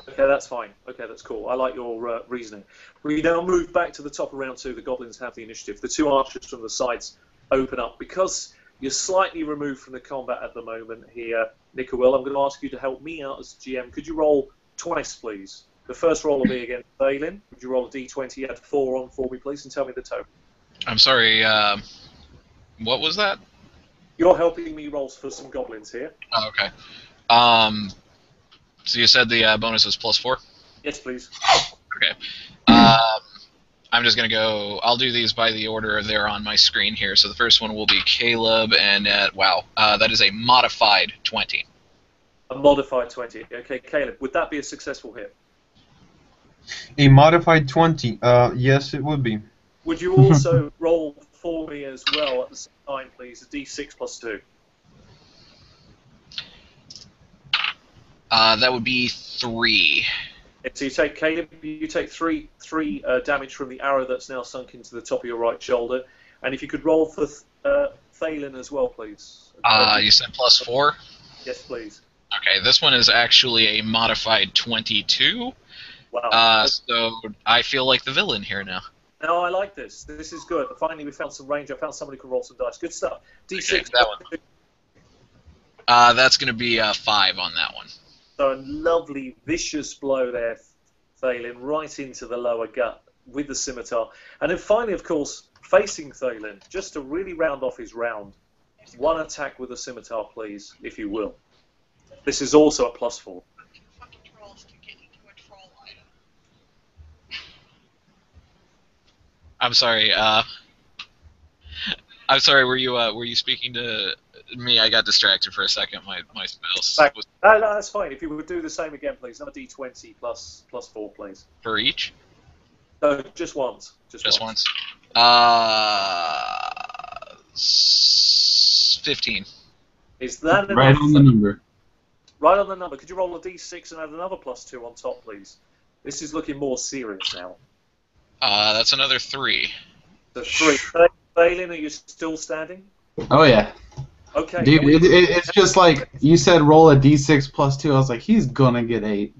B: Okay, that's fine. Okay, that's cool. I like your reasoning. We now move back to the top of round 2. The goblins have the initiative. The 2 archers from the sides open up. Because you're slightly removed from the combat at the moment here, Marcowil, I'm going to ask you to help me out as GM. Could you roll twice, please? The first roll will be against Balin. Would you roll a d20, add 4 on for me, please, and tell me the total?
C: I'm sorry, what was that?
B: You're helping me roll for some goblins here.
C: Oh, okay. So you said the bonus is +4?
B: Yes, please.
C: Okay. I'm just going to go... I'll do these by the order they're on my screen here. So the first one will be Caleb, and wow, that is a modified 20.
B: A modified 20. Okay, Caleb, would that be a successful hit?
D: A modified 20. Yes, it would be.
B: Would you also roll for me as well at the same time, please? A d6 plus 2.
C: That would be 3.
B: So you take, Caleb, you take three damage from the arrow that's now sunk into the top of your right shoulder. And if you could roll for Thalen as well, please.
C: You said +4?
B: Yes, please.
C: Okay, this one is actually a modified 22.
B: Wow.
C: So I feel like the villain here now.
B: No, I like this. This is good. Finally, we found some range. I found somebody who can roll some dice. Good stuff. D6.
C: Okay, that one. That's going to be 5 on that one.
B: So a lovely, vicious blow there, Thalen, right into the lower gut with the scimitar. And then finally, of course, facing Thalen, just to really round off his round. One attack with the scimitar, please, if you will. This is also a +4.
C: I'm sorry. I'm sorry. Were you speaking to me? I got distracted for a second. My spouse was
B: No, that's fine. If you would do the same again, please. Another d20 plus 4, please.
C: for each.
B: No, just once.
C: Just once. 15.
B: Is that enough?
E: Right on the number.
B: Right on the number. Could you roll a d6 and add another +2 on top, please? This is looking more serious now.
C: That's another 3.
B: So 3. Thalen, are you still standing?
E: Oh yeah.
B: Okay.
E: Dude, it's just like you said, roll a d6 plus 2. I was like, he's gonna get 8.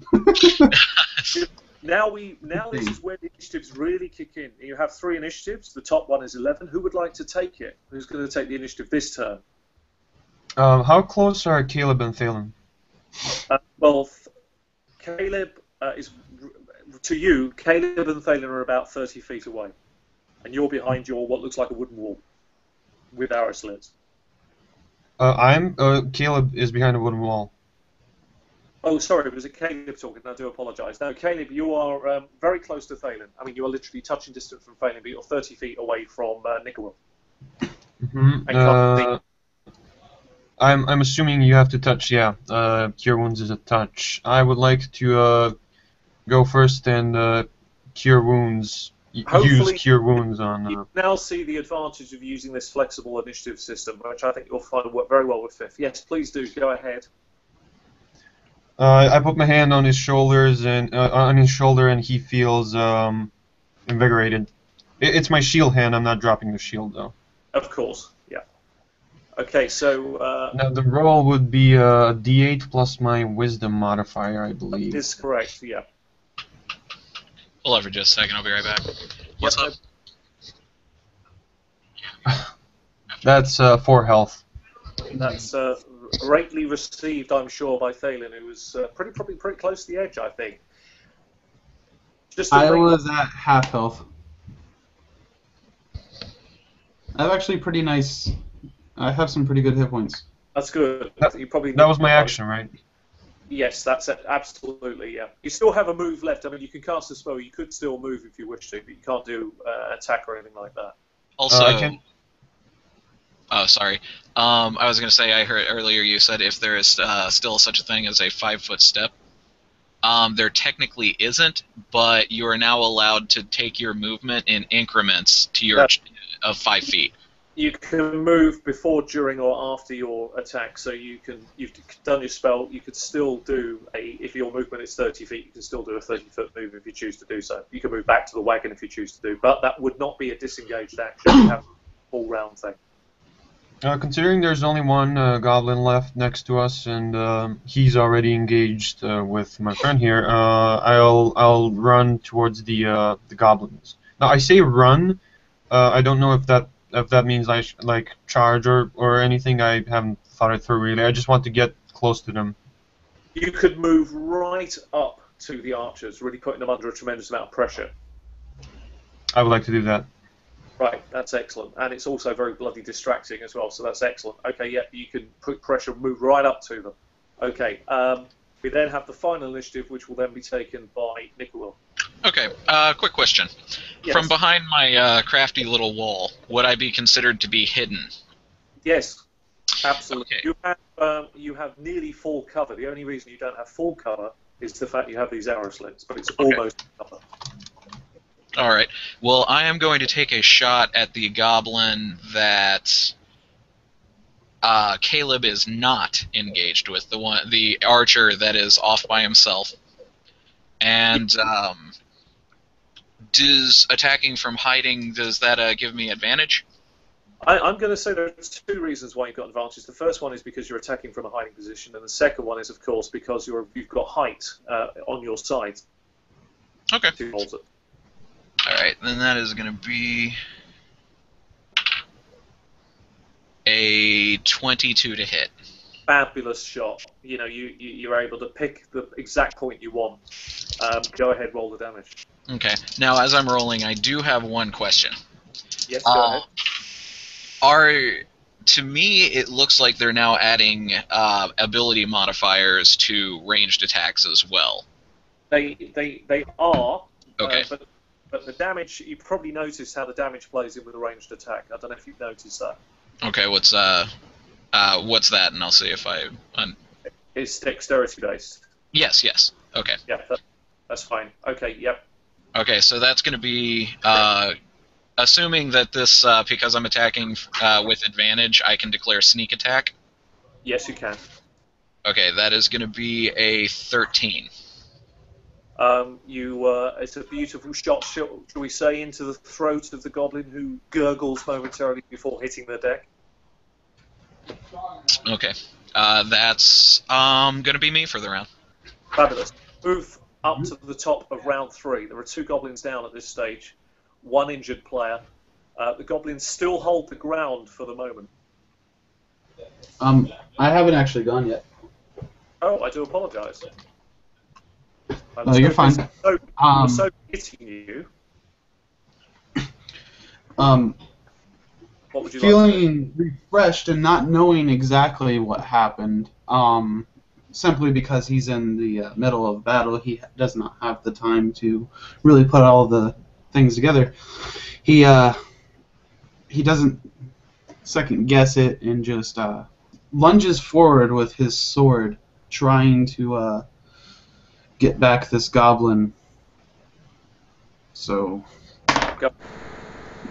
B: Now this is where the initiatives really kick in. You have 3 initiatives. The top one is 11. Who would like to take it? Who's going to take the initiative this turn?
D: How close are Caleb and Thalen?
B: Well, Caleb is to you. Caleb and Thalen are about 30 feet away, and you're behind your what looks like a wooden wall with arrow slits.
D: Caleb is behind a wooden wall.
B: Oh, sorry, it was a Caleb talking. I do apologise. No, Caleb, you are very close to Thalen. I mean, you are literally touching distance from Thalen, but you're 30 feet away from Marcowil.
D: Mm-hmm. I'm assuming you have to touch. Yeah, Cure Wounds is a touch. I would like to go first and Cure Wounds. Use Cure Wounds on.
B: You now see the advantage of using this flexible initiative system, which I think you'll find will work very well with Fifth. Yes, please do. Go ahead.
D: I put my hand on his shoulders and he feels invigorated. It's my shield hand. I'm not dropping the shield though.
B: Of course, yeah. Okay, so
D: now the roll would be a D8 plus my Wisdom modifier, I believe.
B: that is correct. Yeah.
C: Hold on for just a second. I'll be right back. What's up?
D: That's 4 health.
B: That's greatly received, I'm sure, by Thalen, who was probably pretty close to the edge, I think.
E: I was at half health. I have actually pretty nice. I have some pretty good hit points.
B: That's good.
D: That was my action, right?
B: Yes, that's it. Absolutely, yeah. You still have a move left. I mean, you can cast a spell. You could still move if you wish to, but you can't do attack or anything like that.
C: Also, oh, sorry. I was going to say, I heard earlier you said if there is still such a thing as a 5-foot step. There technically isn't, but you are now allowed to take your movement in increments to your of 5 feet.
B: You can move before, during, or after your attack. So you've done your spell. You could still do if your movement is 30 feet, you can still do a 30-foot move if you choose to do so. You can move back to the wagon if you choose to do, but that would not be a disengaged action. You have a full round thing.
D: Considering there's only one goblin left next to us, and he's already engaged with my friend here, I'll run towards the goblins. Now I say run. I don't know if that means I like charge or anything. I haven't thought it through really. I just want to get close to them.
B: You could move right up to the archers, really putting them under a tremendous amount of pressure.
D: I would like to do that.
B: Right, that's excellent. And it's also very bloody distracting as well, so that's excellent. Okay, yeah, you can put pressure, move right up to them. Okay. We then have the final initiative, which will then be taken by Marcowil.
C: Okay, quick question.
B: Yes.
C: From behind my crafty little wall, would I be considered to be hidden?
B: Yes, absolutely.
C: Okay.
B: You have nearly full cover. The only reason you don't have full cover is the fact you have these arrow slits, but it's almost cover.
C: All right. Well, I am going to take a shot at the goblin that Caleb is not engaged with, the archer that is off by himself. And does attacking from hiding, does that give me advantage?
B: I'm going to say there are two reasons why you've got advantage. The first one is because you're attacking from a hiding position, and the second one is, of course, because you've got height on your side.
C: Okay.
B: To hold it.
C: All right, then that is going to be a 22 to hit.
B: Fabulous shot. You know, you're able to pick the exact point you want. Go ahead, roll the damage.
C: Okay. Now, as I'm rolling, I do have one question.
B: Yes, go ahead.
C: To me, it looks like they're now adding ability modifiers to ranged attacks as well.
B: They are.
C: Okay.
B: But the damage, you probably noticed how the damage plays in with a ranged attack. I don't know if you've noticed that.
C: Okay, what's that? And I'll see if I.
B: It's dexterity based.
C: Yes. Okay.
B: Yeah, that's fine. Okay, yep.
C: Okay, so that's going to be assuming that this because I'm attacking with advantage, I can declare sneak attack.
B: Yes, you can.
C: Okay, that is going to be a 13.
B: It's a beautiful shot, shall we say, into the throat of the goblin who gurgles momentarily before hitting the deck.
C: Okay, that's going to be me for the round.
B: Fabulous. Move up to the top of round 3. There are 2 goblins down at this stage, 1 injured player. The goblins still hold the ground for the moment.
E: I haven't actually gone yet.
B: Oh, I do apologise.
E: No, you're fine.
B: So hitting you. What would you
E: Feeling refreshed and not knowing exactly what happened. Simply because he's in the middle of battle, he does not have the time to really put all the things together. He doesn't second guess it and just lunges forward with his sword, trying to get back this goblin. So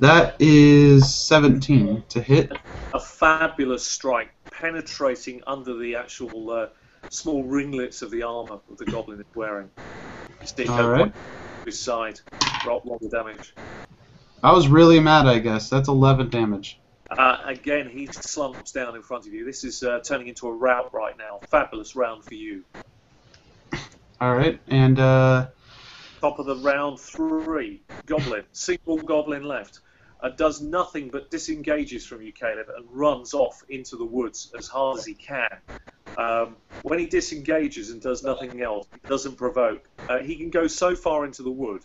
E: that is 17 to hit.
B: A fabulous strike, penetrating under the actual small ringlets of the armour that the goblin is wearing.
E: All right.
B: His side, roll the damage.
E: I was really mad, I guess. That's 11 damage.
B: Again, he slumps down in front of you. This is turning into a rout right now. Fabulous round for you.
E: All right, and
B: Top of the round 3. Goblin. Single goblin left. Does nothing but disengages from you, Caleb, and runs off into the woods as hard as he can. When he disengages and does nothing else, he doesn't provoke. He can go so far into the wood.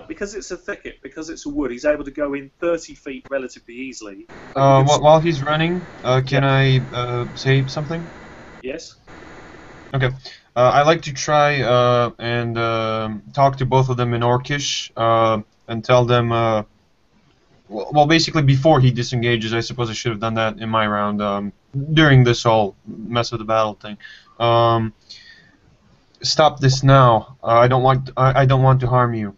B: Because it's a thicket, because it's a wood, he's able to go in 30 feet relatively easily.
D: While he's running, can I say something?
B: Yes?
D: Okay. I like to try and talk to both of them in Orcish and tell them... well, basically, before he disengages, I suppose I should have done that in my round during this whole mess of the battle thing. Stop this now! I don't want to harm you.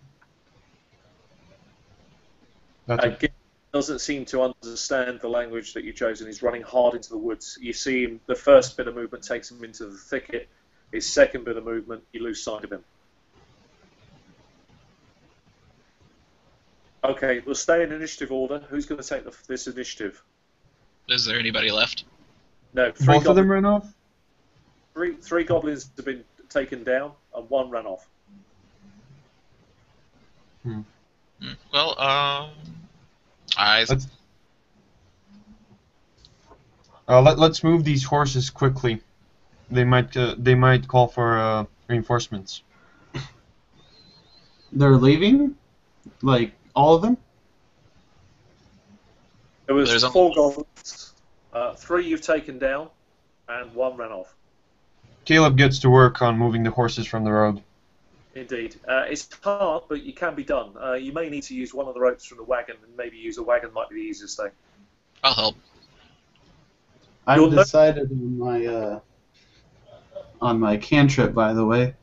B: Again, doesn't seem to understand the language that you've chosen. He's running hard into the woods. You see him. The first bit of movement takes him into the thicket. His second bit of movement, you lose sight of him. Okay, we'll stay in initiative order. Who's going to take this initiative?
C: Is there anybody left?
B: No.
D: Both of them ran off?
B: Three goblins have been taken down, and 1 ran off.
C: Well,
D: let's move these horses quickly. They might call for reinforcements.
E: They're leaving? Like, all of them?
B: There was 4 goblins. 3 you've taken down, and 1 ran off.
D: Caleb gets to work on moving the horses from the road.
B: Indeed. It's hard, but it can be done. You may need to use one of the ropes from the wagon, and maybe use a wagon might be the easiest thing.
C: I'll help.
E: I've decided on my cantrip, by the way.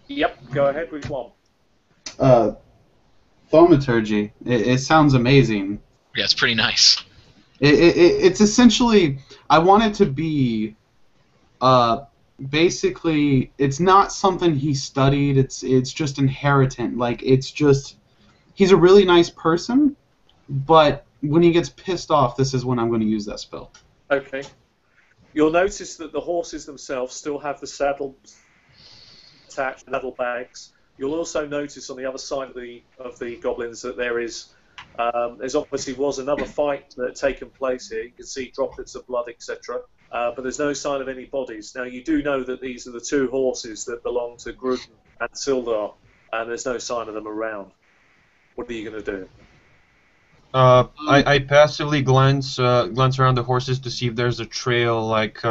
B: Yep, go ahead with one.
E: Thaumaturgy. It sounds amazing.
C: Yeah, it's pretty nice.
E: It's essentially, I want it to be, basically, it's not something he studied. It's just inheritant. Like, it's just, he's a really nice person, but when he gets pissed off, this is when I'm going to use that spell.
B: Okay. You'll notice that the horses themselves still have the saddle attached, saddle bags. You'll also notice on the other side of the goblins that there's obviously was another fight that had taken place here. You can see droplets of blood, etc. But there's no sign of any bodies. Now, you do know that these are the two horses that belong to Gruden and Sildar, and there's no sign of them around. What are you going to do?
D: I passively glance around the horses to see if there's a trail, like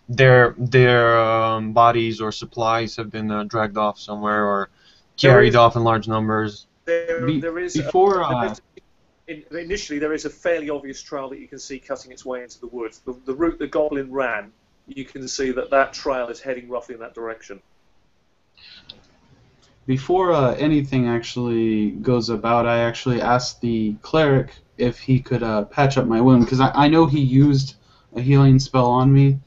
D: their bodies or supplies have been dragged off somewhere or carried off in large numbers.
B: Initially, there is a fairly obvious trail that you can see cutting its way into the woods. The route the goblin ran, you can see that trail is heading roughly in that direction.
E: Before anything actually goes about, I actually asked the cleric if he could patch up my wound, because I know he used a healing spell on me,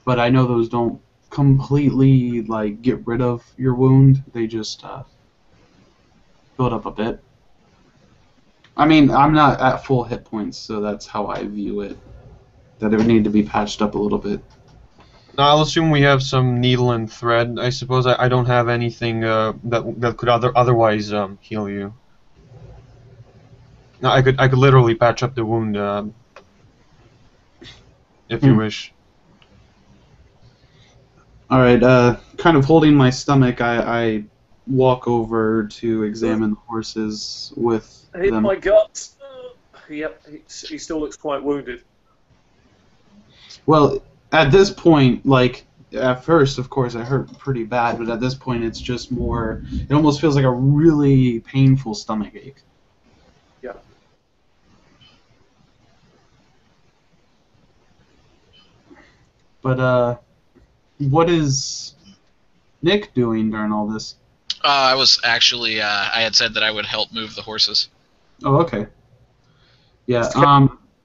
E: but I know those don't completely like get rid of your wound. They just build up a bit. I mean, I'm not at full hit points, so that's how I view it. That it would need to be patched up a little bit.
D: I'll assume we have some needle and thread. I suppose I don't have anything that could otherwise heal you. No, I could literally patch up the wound if you wish.
E: All right. Kind of holding my stomach, I walk over to examine the horses with
B: Hit
E: them.
B: my gut. Yep, he still looks quite wounded.
E: Well, at this point, like, at first, of course, I hurt pretty bad, but at this point, it's just more, it almost feels like a really painful stomach ache.
B: Yeah.
E: But, what is Nick doing during all this?
C: I was actually, I had said that I would help move the horses.
E: Oh, okay. Yeah,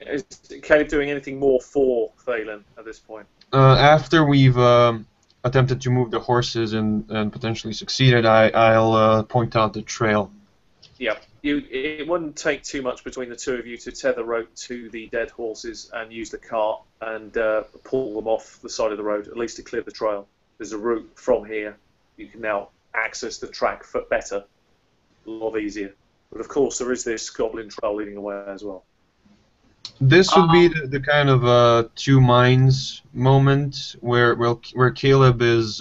B: Is Caleb doing anything more for Thalen at this point?
D: After we've attempted to move the horses and potentially succeeded, I'll point out the trail.
B: Yeah. It wouldn't take too much between the two of you to tether rope to the dead horses and use the cart and pull them off the side of the road, at least to clear the trail. There's a route from here. You can now access the track better, a lot easier. But of course, there is this goblin trail leading away as well.
D: This would be the kind of two minds moment where Caleb is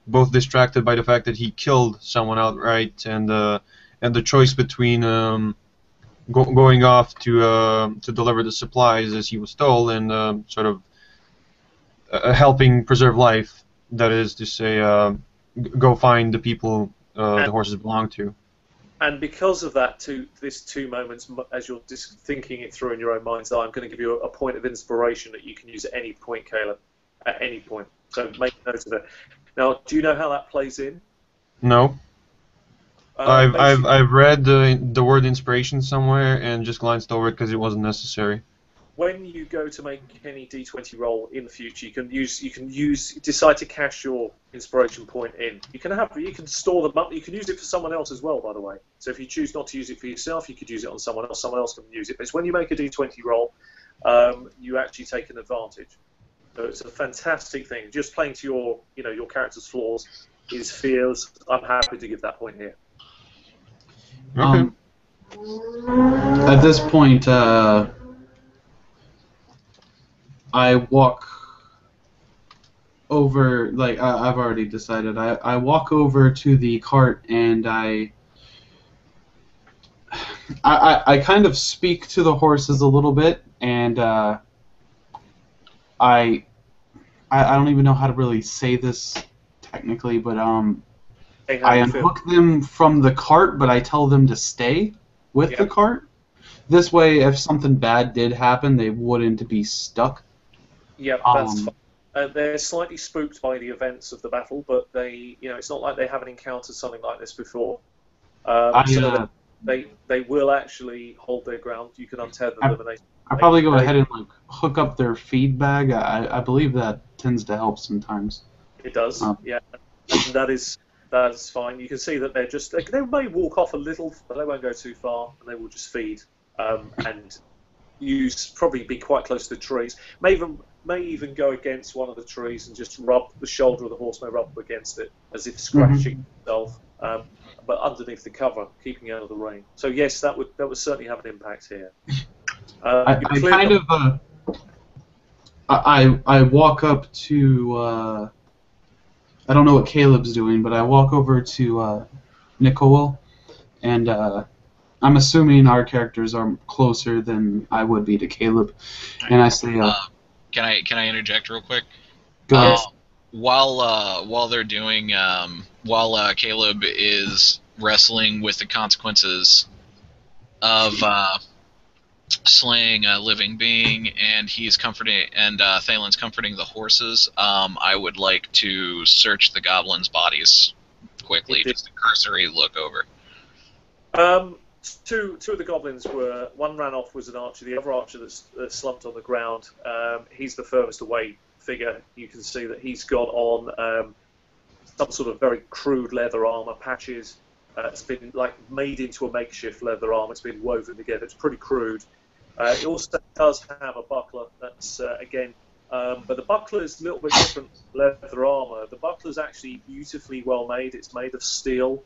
D: both distracted by the fact that he killed someone outright and the choice between going off to deliver the supplies as he was told and sort of helping preserve life. That is to say, go find the people the horses belong to.
B: And because of that, these two moments, as you're just thinking it through in your own mind's eye, I'm going to give you a point of inspiration that you can use at any point, Caleb. At any point. So make note of it. Now, do you know how that plays in?
D: No. I've read the word inspiration somewhere and just glanced over it because it wasn't necessary.
B: When you go to make any D20 roll in the future, you can decide to cash your inspiration point in. You can store them up. You can use it for someone else as well, by the way. So if you choose not to use it for yourself, you could use it on someone else. Someone else can use it. But it's when you make a D20 roll, you actually take an advantage. So it's a fantastic thing. Just playing to your character's flaws, his fears. I'm happy to give that point here.
D: Okay.
E: At this point, I walk over, like, I've already decided. I walk over to the cart and I kind of speak to the horses a little bit, and I I don't even know how to really say this technically, but
B: Hey, how
E: I
B: do you feel?
E: unhook them from the cart, but I tell them to stay with the
B: Yeah.
E: cart. This way, if something bad did happen, they wouldn't be stuck.
B: Yeah, that's fine.
E: Um,
B: They're slightly spooked by the events of the battle, but it's not like they haven't encountered something like this before.
E: I,
B: So
E: uh,
B: they will actually hold their ground. You can untether
E: I
B: them, and
E: I probably go
B: they
E: ahead and like hook up their feed bag. I believe that tends to help sometimes.
B: it does,
E: Um,
B: yeah, and that is fine. You can see that they may walk off a little, but they won't go too far, and they will just feed and use probably be quite close to the trees. May even go against one of the trees and just rub the shoulder of the horse. May rub up against it as if scratching itself, but underneath the cover, keeping out of the rain. So yes, that would certainly have an impact here. You're
E: I
B: clear.
E: kind of I walk up to I don't know what Caleb's doing, but I walk over to Nicole, and I'm assuming our characters are closer than I would be to Caleb, and I say,
C: Can I interject real quick?
E: "Go ahead."
B: Yes.
C: While they're doing while Caleb is wrestling with the consequences of slaying a living being, and he's comforting, and Thalen's comforting the horses. I would like to search the goblins' bodies quickly,
B: Indeed.
C: just a cursory look over.
B: Two of the goblins were, one ran off, was an archer, the other archer that's slumped on the ground. He's the furthest away figure. You can see that he's got on some sort of very crude leather armor, patches. It's been like made into a makeshift leather armor. It's been woven together. It's pretty crude. It also does have a buckler. That's again, but the buckler is a little bit different from leather armor. The buckler is actually beautifully well made. It's made of steel.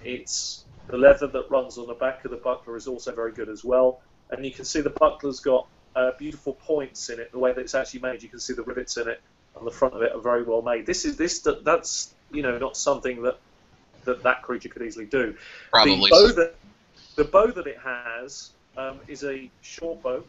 B: It's the leather that runs on the back of the buckler is also very good as well. And you can see the buckler's got beautiful points in it. The way that it's actually made, you can see the rivets in it on the front of it are very well made. That's not something that creature could easily do.
C: Probably.
B: The bow that it has is a short bow.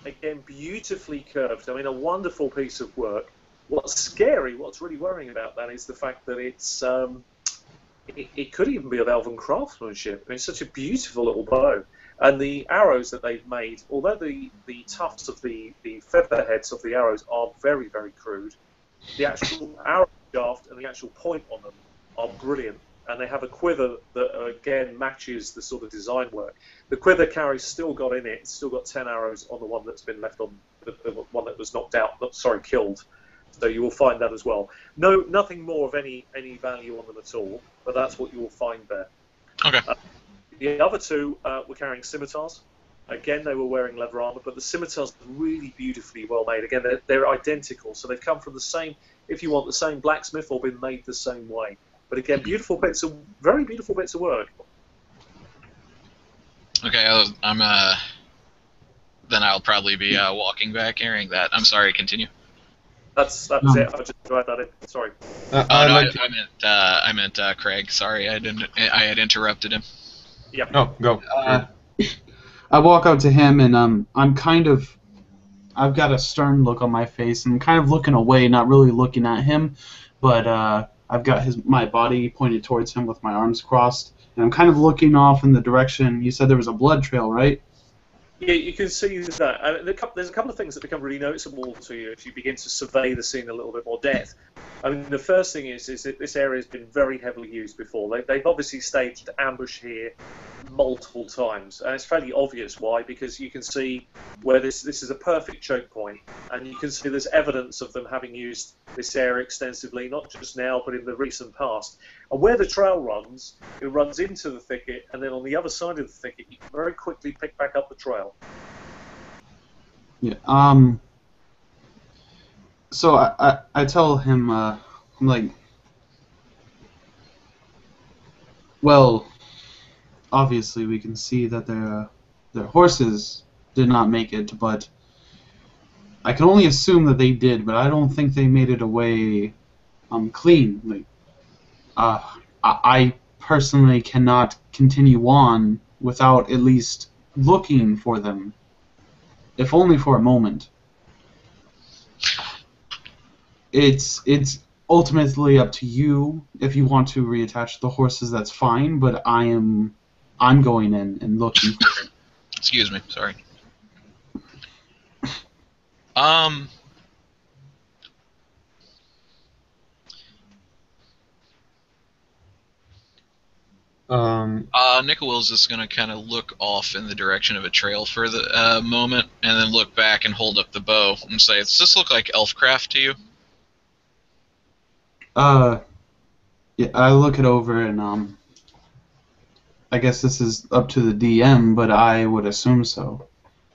B: Again, beautifully curved. I mean, a wonderful piece of work. What's really worrying about that is the fact that it could even be of elven craftsmanship. I mean, it's such a beautiful little bow. And the arrows that they've made, although the tufts of the feather heads of the arrows are very, very crude, the actual arrow shaft and the actual point on them are brilliant. And they have a quiver that, again, matches the sort of design work. The quiver carry's still got in it, it's still got 10 arrows on the one that's been left on, the one that was knocked out, killed. So you will find that as well. Nothing more of any value on them at all, but that's what you will find there.
C: Okay.
B: The other two were carrying scimitars. Again, they were wearing leather armor, but the scimitars are really beautifully well made. Again, they're identical, so they've come from the same, if you want, the same blacksmith or been made the same way. But again, very beautiful bits of work.
C: Okay, then I'll probably be walking back carrying that. I'm sorry, continue.
B: That was it. I just tried that in. Sorry.
C: I meant Craig. Sorry, I had interrupted him.
B: Yeah.
D: Oh, go.
E: I walk up to him, and I've got a stern look on my face, and I'm kind of looking away, not really looking at him, but I've got my body pointed towards him with my arms crossed, and I'm kind of looking off in the direction. You said there was a blood trail, right?
B: Yeah, you can see that. There's a couple of things that become really noticeable to you if you begin to survey the scene a little bit more depth. I mean, the first thing is that this area has been very heavily used before. They've obviously staged ambush here multiple times, and it's fairly obvious why, because you can see where this is a perfect choke point, and you can see there's evidence of them having used this area extensively, not just now, but in the recent past. And where the trail runs, it runs into the thicket, and then on the other side of the thicket, you can very quickly pick back up the trail.
E: Yeah. So I tell him, I'm like, well, obviously we can see that their horses did not make it, but I can only assume that they did, but I don't think they made it away clean. Like, I personally cannot continue on without at least looking for them, if only for a moment. it's ultimately up to you. If you want to reattach the horses, that's fine. But I'm going in and looking for it.
C: Excuse me, sorry. Um. Nicowill's just gonna kind of look off in the direction of a trail for the moment, and then look back and hold up the bow and say, "Does this look like elfcraft to you?"
E: Yeah, I look it over and I guess this is up to the DM, but I would assume so.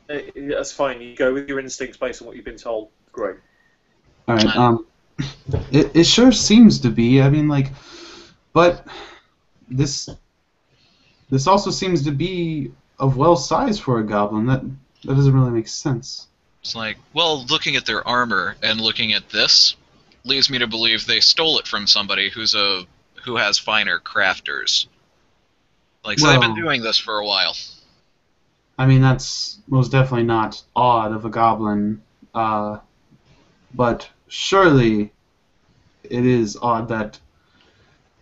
B: That's fine. You go with your instincts based on what you've been told. Great.
E: All right. It sure seems to be. I mean, like, but this also seems to be of well size for a goblin. That doesn't really make sense.
C: It's like, well, looking at their armor and looking at this leads me to believe they stole it from somebody who has finer crafters. Like, so they've been doing this for a while.
E: I mean, that's most definitely not odd of a goblin, but surely it is odd that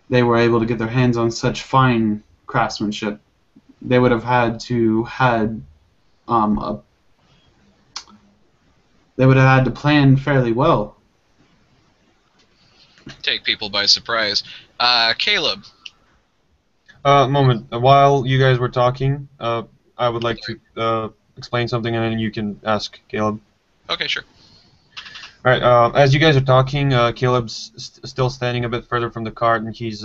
E: they were able to get their hands on such fine craftsmanship. They would have had to plan fairly well.
C: Take people by surprise. Caleb.
D: Moment. While you guys were talking, I would like to explain something, and then you can ask Caleb.
C: Okay, sure.
D: All right. As you guys are talking, Caleb's still standing a bit further from the cart, and he's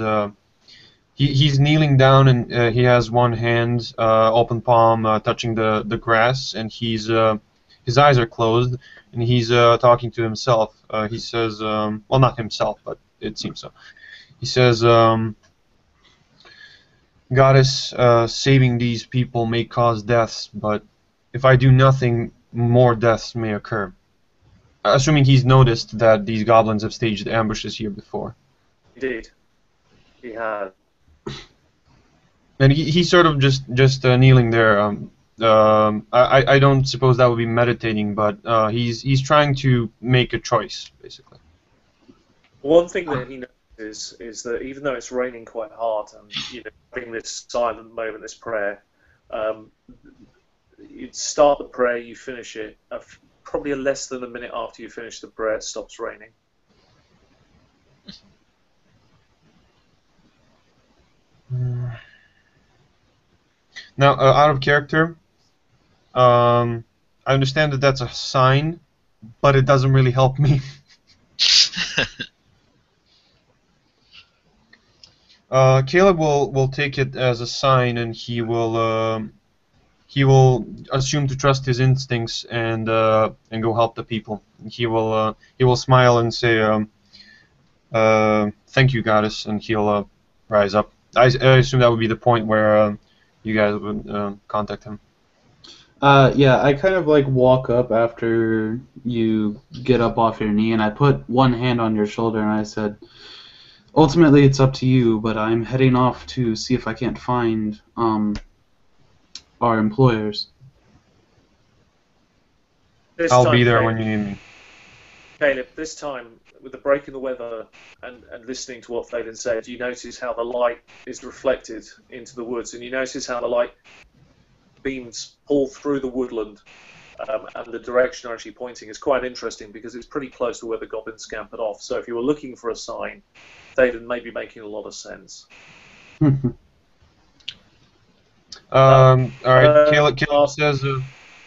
D: kneeling down, and he has one hand, open palm, touching the grass, and his eyes are closed, and he's talking to himself. He says, well, not himself, but it seems so. He says, Goddess, saving these people may cause deaths, but if I do nothing, more deaths may occur. Assuming he's noticed that these goblins have staged ambushes here before.
B: Indeed. He had.
D: And he's sort of just kneeling there. I don't suppose that would be meditating, but he's trying to make a choice, basically.
B: One thing that he notices is that even though it's raining quite hard and having this silent moment, this prayer, you start the prayer, you finish it. Probably less than a minute after you finish the prayer, it stops raining.
D: Now, out of character, I understand that that's a sign, but it doesn't really help me. Caleb will take it as a sign, and he will assume to trust his instincts and go help the people. He will smile and say, "Thank you, Goddess," and he'll rise up. I assume that would be the point where you guys would contact him.
E: Yeah, I kind of like walk up after you get up off your knee, and I put one hand on your shoulder, and I said, ultimately it's up to you, but I'm heading off to see if I can't find our employers.
D: I'll be there when you need me.
B: Caleb, this time, with the break in the weather and listening to what Phelan said, you notice how the light is reflected into the woods, and you notice how the light beams pull through the woodland, and the direction they're actually pointing is quite interesting because it's pretty close to where the goblins scampered off. So if you were looking for a sign, they'd maybe making a lot of sense.
D: All right, Caleb says...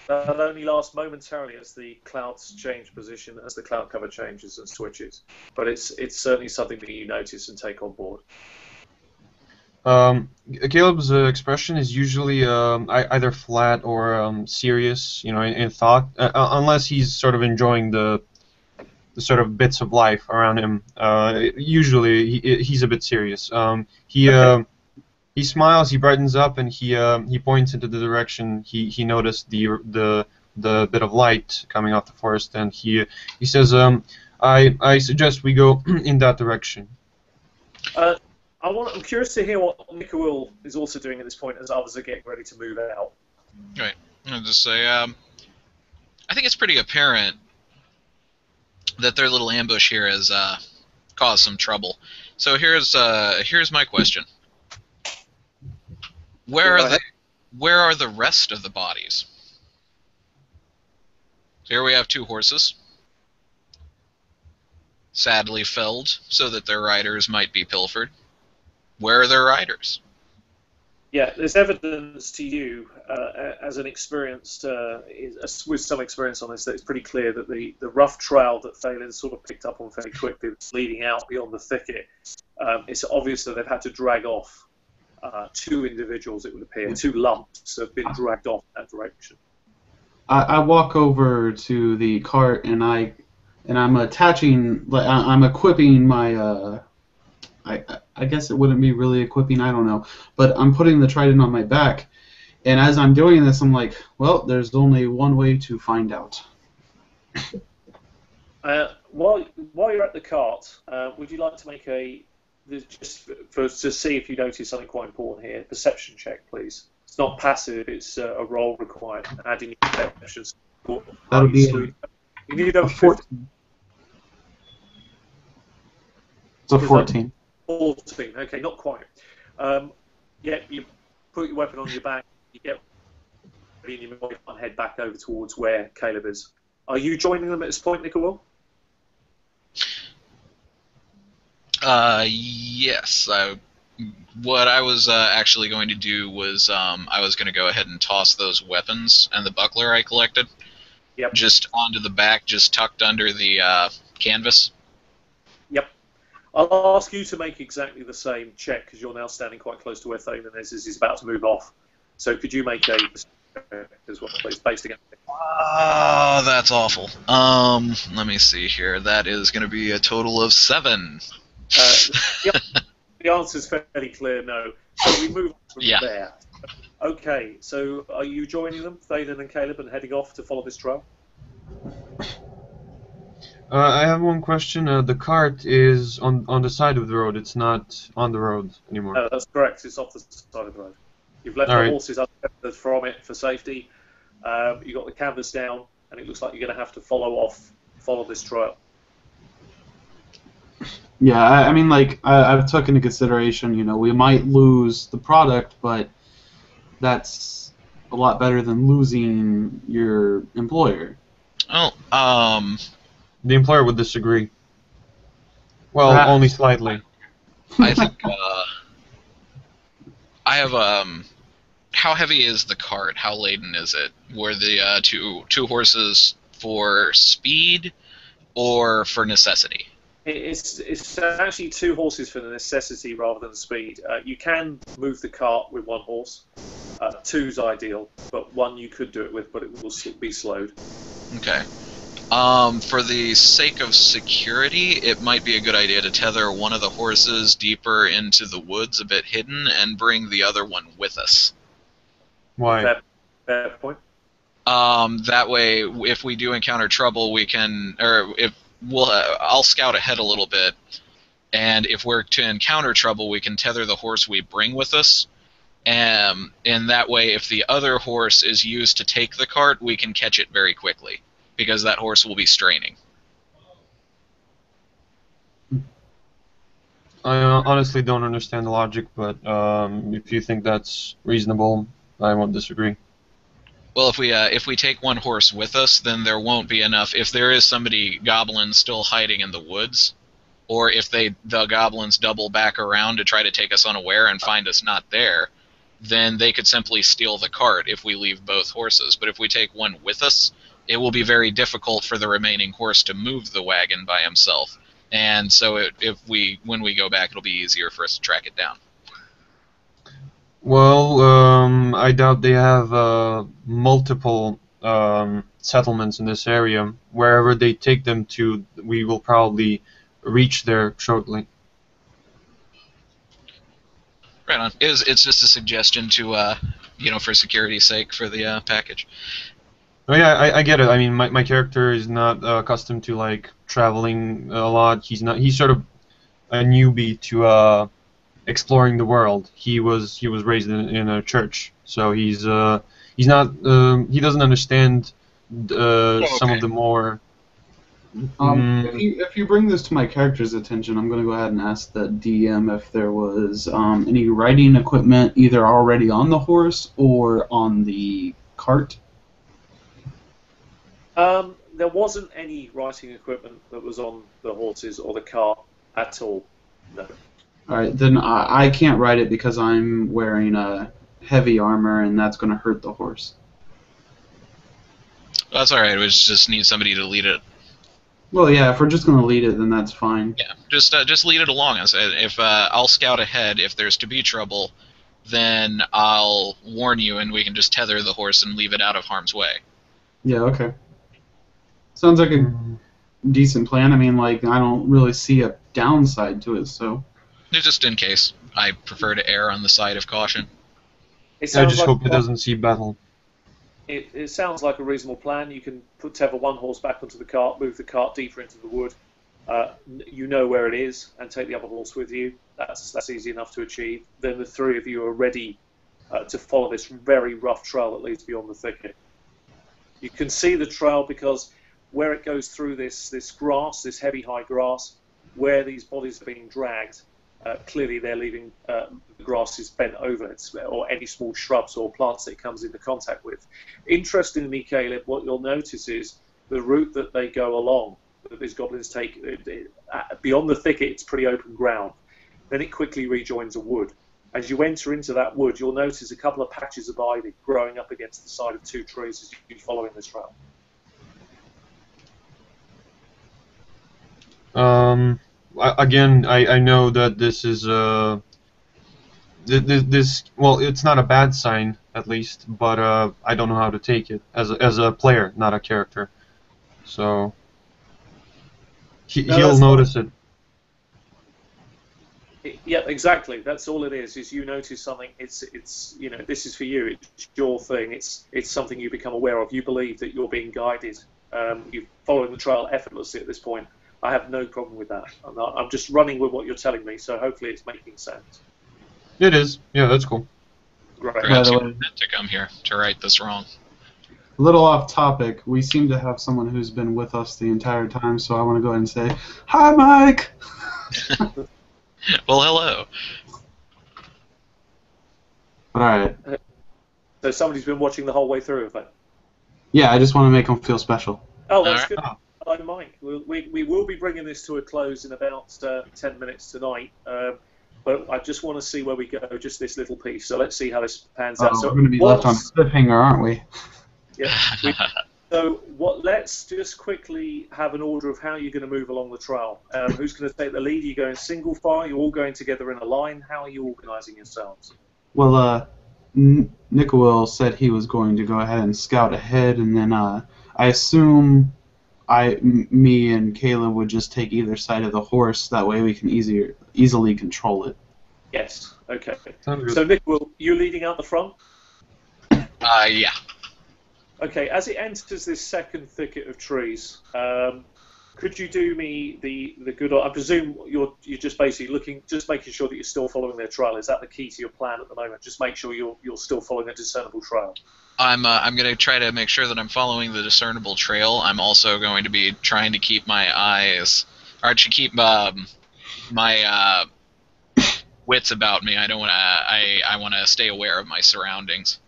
B: That only lasts momentarily as the clouds change position, as the cloud cover changes and switches. But it's certainly something that you notice and take on board.
D: Caleb's expression is usually either flat or serious, in thought, unless he's sort of enjoying the sort of bits of life around him. Usually he's a bit serious. He smiles, he brightens up, and he points into the direction he noticed the bit of light coming off the forest, and he says, I suggest we go in that direction.
B: I'm curious to hear what Marcowil is also doing at this point as others are getting ready to move out.
C: Right. I'll just say, I think it's pretty apparent that their little ambush here has caused some trouble. So here's my question: Where
B: Go
C: are
B: ahead.
C: the rest of the bodies? Here we have 2 horses, sadly felled so that their riders might be pilfered. Where are their riders?
B: Yeah, there's evidence to you as an experienced, with some experience on this, that it's pretty clear that the rough trail that Thalen sort of picked up on very quickly, that's leading out beyond the thicket, it's obvious that they've had to drag off 2 individuals, it would appear. 2 lumps have been dragged off in that direction.
E: I walk over to the cart and I'm attaching, like I'm equipping my. I guess it wouldn't be really equipping. I don't know, but I'm putting the trident on my back, and as I'm doing this, I'm like, well, there's only one way to find out.
B: While you're at the cart, would you like to make just to see if you notice something quite important here, perception check, please? It's not passive; it's a roll required. Adding your perception.
E: That'll be
B: You need over
E: 14. It's a 14.
B: 14. Okay, not quite. Yeah, you put your weapon on your back. You get ready and you might head back over towards where Caleb is. Are you joining them at this point, Nicole?
C: Yes. What I was actually going to do was I was going to go ahead and toss those weapons and the buckler I collected just onto the back, just tucked under the canvas.
B: Yep. I'll ask you to make exactly the same check because you're now standing quite close to where Thaman is as he's about to move off. So could you make a check as well, please, based against it?
C: Oh, that's awful. Let me see here. That is going to be a total of 7.
B: The answer is fairly clear, no. So we move on from
C: Yeah.
B: there. Okay, so are you joining them, Thaden and Caleb, and heading off to follow this trail?
D: I have one question. The cart is on the side of the road. It's not on the road anymore.
B: No, that's correct. It's off the side of the road. You've left
D: All
B: the
D: right.
B: horses untethered from it for safety. You've got the canvas down, and it looks like you're going to have to follow this trail.
E: Yeah, I mean, like, I've took into consideration, you know, we might lose the product, but that's a lot better than losing your employer.
C: Oh,
D: The employer would disagree. Well,
E: Perhaps.
D: only slightly.
C: I think I have how heavy is the cart? How laden is it? Were the two horses for speed or for necessity?
B: It's actually 2 horses for the necessity rather than speed. You can move the cart with 1 horse. 2's ideal, but 1 you could do it with, but it will be slowed.
C: Okay. For the sake of security, it might be a good idea to tether one of the horses deeper into the woods, a bit hidden, and bring the other one with us.
D: Why?
B: Fair point.
C: That way, if we do encounter trouble, we can, or if we'll, I'll scout ahead a little bit, and if we're to encounter trouble, we can tether the horse we bring with us, and that way, if the other horse is used to take the cart, we can catch it very quickly, because that horse will be straining.
D: I honestly don't understand the logic, but if you think that's reasonable, I won't disagree.
C: Well, if we take one horse with us, then there won't be enough. If there is somebody goblin still hiding in the woods, or if the goblins double back around to try to take us unaware and find us not there, then they could simply steal the cart if we leave both horses. But if we take one with us, it will be very difficult for the remaining horse to move the wagon by himself. And so when we go back, it'll be easier for us to track it down.
D: Well, I doubt they have multiple settlements in this area. Wherever they take them to, we will probably reach there shortly.
C: Right on. It's just a suggestion to, for security's sake for the package.
D: Oh yeah, I get it. I mean, my character is not accustomed to like traveling a lot. He's sort of a newbie to exploring the world. He was raised in a church, so he's not he doesn't understand some of the more
E: If you bring this to my character's attention, I'm going to go ahead and ask the DM if there was any riding equipment either already on the horse or on the cart.
B: There wasn't any writing equipment that was on the horses or the cart at all. No.
E: All right, then I can't ride it because I'm wearing a heavy armor, and that's going to hurt the horse.
C: That's all right. We just need somebody to lead it.
E: Well, yeah, if we're just going to lead it, then that's fine.
C: Yeah, just lead it along. If I'll scout ahead. If there's to be trouble, then I'll warn you, and we can just tether the horse and leave it out of harm's way.
E: Yeah, okay. Sounds like a decent plan. I mean, like, I don't really see a downside to it, so.
C: Just in case. I prefer to err on the side of caution.
A: I just hope it doesn't see battle.
B: It sounds like a reasonable plan. You can tether one horse back onto the cart, move the cart deeper into the wood. You know where it is, and take the other horse with you. That's easy enough to achieve. Then the three of you are ready to follow this very rough trail that leads beyond the thicket. You can see the trail because where it goes through this grass, this heavy high grass, where these bodies are being dragged, clearly they're leaving the grass is bent over it, or any small shrubs or plants that it comes into contact with. Interestingly, Caleb, what you'll notice is the route that they go along, that these goblins take, beyond the thicket, it's pretty open ground. Then it quickly rejoins a wood. As you enter into that wood, you'll notice a couple of patches of ivy growing up against the side of two trees as you're following this trail.
D: I know that this is this well, it's not a bad sign at least, but I don't know how to take it as a player, not a character. So he'll notice it.
B: Yeah, exactly. That's all it is. Is you notice something. It's you know, this is for you. It's your thing. It's something you become aware of. You believe that you're being guided. You're following the trail effortlessly at this point. I have no problem with that. I'm just running with what you're telling me. So hopefully it's making sense.
D: It is. Yeah, that's cool.
B: Right.
C: Perhaps you meant to come here to right this wrong.
E: A little off topic, we seem to have someone who's been with us the entire time, so I want to go ahead and say, "Hi, Mike!"
C: Well, hello.
E: Alright.
B: So somebody's been watching the whole way through, have they?
E: Yeah, I just want to make him feel special.
B: Oh, that's
C: All
B: good.
D: right.
B: Hello, Mike. We will be bringing this to a close in about 10 minutes tonight, but I just want to see where we go, just this little piece. So let's see how this pans out. So
E: we're going to be left on a cliffhanger, aren't we?
B: Yeah. Let's just quickly have an order of how you're going to move along the trail. Who's going to take the lead? Are you going single file? You're all going together in a line? How are you organising yourselves?
E: Well, Marcowil said he was going to go ahead and scout ahead, and then I assume me and Caleb would just take either side of the horse. That way we can easily control it.
B: Yes. Okay.
D: Sounds good.
B: So, Marcowil, you leading out the front?
C: Yeah.
B: Okay, as it enters this second thicket of trees, could you do me the good? I presume you're just basically making sure that you're still following their trail. Is that the key to your plan at the moment? Just make sure you're still following a discernible trail.
C: I'm going to try to make sure that I'm following the discernible trail. I'm also going to be trying to keep my eyes, or to keep my wits about me. I don't want to. I want to stay aware of my surroundings.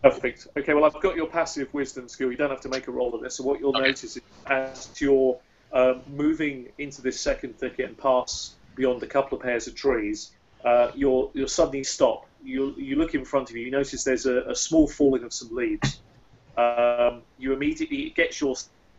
B: Perfect. Okay, well, I've got your passive wisdom skill. You don't have to make a roll of this. So what you'll notice is as you're moving into this second thicket and pass beyond a couple of pairs of trees, you'll suddenly stop. You look in front of you. You notice there's a small falling of some leaves. You immediately, it gets your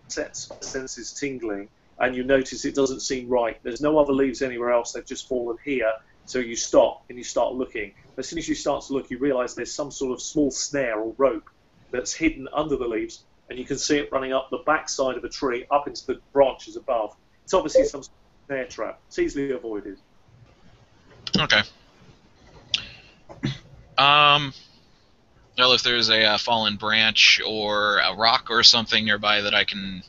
B: senses tingling, and you notice it doesn't seem right. There's no other leaves anywhere else. They've just fallen here. So you stop and you start looking. As soon as you start to look, you realise there's some sort of small snare or rope that's hidden under the leaves, and you can see it running up the back side of a tree, up into the branches above. It's obviously some sort of snare trap. It's easily avoided.
C: Okay. Well, if there's a fallen branch or a rock or something nearby that I can.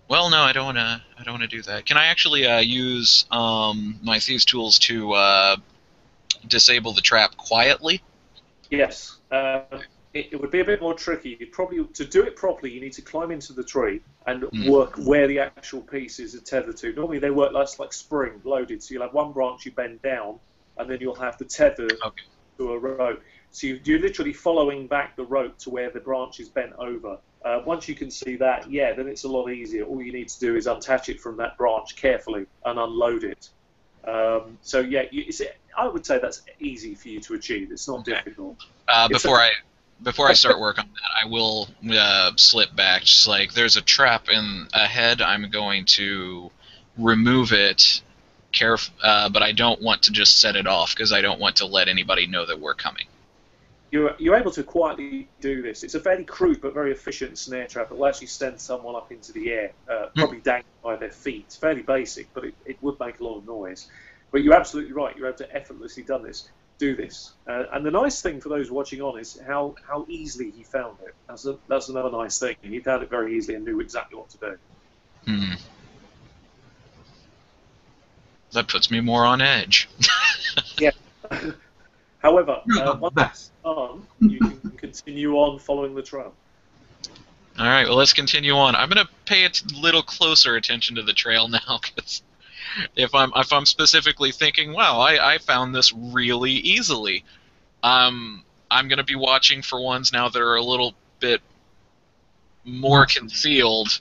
C: Well, no, I don't want to do that. Can I actually use my thieves' tools to disable the trap quietly?
B: Yes. it would be a bit more tricky. You'd probably, to do it properly, you need to climb into the tree and work where the actual pieces are tethered to. Normally they work like spring loaded, so you'll have one branch you bend down, and then you'll have the tether to a rope. So you're literally following back the rope to where the branch is bent over. Once you can see that, then it's a lot easier. All you need to do is unattach it from that branch carefully and unload it. So yeah, I would say that's easy for you to achieve. It's not difficult.
C: Before I start work on that, I will slip back. Just like there's a trap ahead, I'm going to remove it. But I don't want to just set it off because I don't want to let anybody know that we're coming.
B: You're able to quietly do this. It's a very crude but very efficient snare trap. It will actually send someone up into the air, probably dangling by their feet. It's fairly basic, but it would make a lot of noise. But you're absolutely right. You're able to effortlessly do this. And the nice thing for those watching on is how easily he found it. That's another nice thing. He found it very easily and knew exactly what to do.
C: Hmm. That puts me more on edge.
B: Yeah. However, once on, you can continue on following the trail.
C: All right, well, let's continue on. I'm going to pay a little closer attention to the trail now, because if I'm specifically thinking, wow, I found this really easily, I'm going to be watching for ones now that are a little bit more concealed,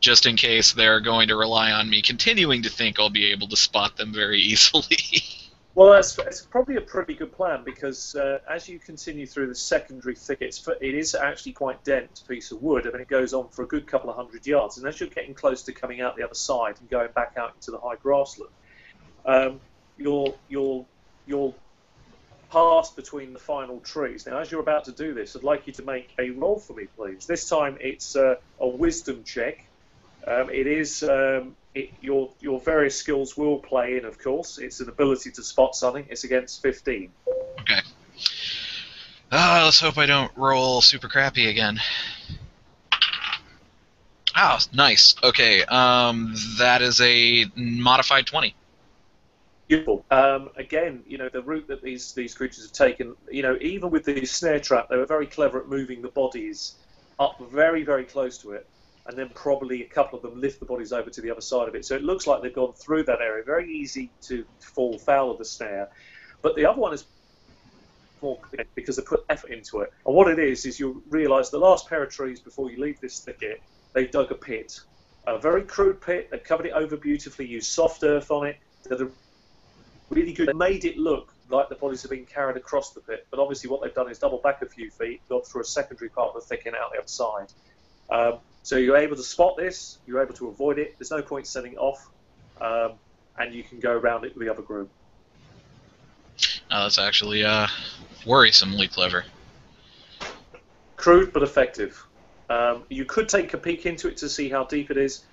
C: just in case they're going to rely on me continuing to think I'll be able to spot them very easily.
B: Well, that's probably a pretty good plan, because as you continue through the secondary thickets, it is actually quite dense piece of wood. I mean, it goes on for a good couple of 100 yards, and as you're getting close to coming out the other side and going back out into the high grassland, you'll pass between the final trees. Now, as you're about to do this, I'd like you to make a roll for me, please. This time it's a wisdom check. It is your various skills will play in, of course. It's an ability to spot something. It's against 15.
C: Okay. Let's hope I don't roll super crappy again. Ah, nice. Okay, that is a modified 20.
B: Beautiful. Again, the route that these creatures have taken, even with the snare trap, they were very clever at moving the bodies up very, very close to it, and then probably a couple of them lift the bodies over to the other side of it. So it looks like they've gone through that area. Very easy to fall foul of the snare. But the other one is more because they put effort into it. And what it is you'll realise the last pair of trees before you leave this thicket, they've dug a pit. A very crude pit. They've covered it over beautifully, used soft earth on it. They're really good. They made it look like the bodies have been carried across the pit. But obviously what they've done is double back a few feet, gone through a secondary part of the thicket out the other side. So you're able to spot this, you're able to avoid it, there's no point sending it off, and you can go around it with the other group.
C: That's actually worrisomely clever.
B: Crude but effective. You could take a peek into it to see how deep it is.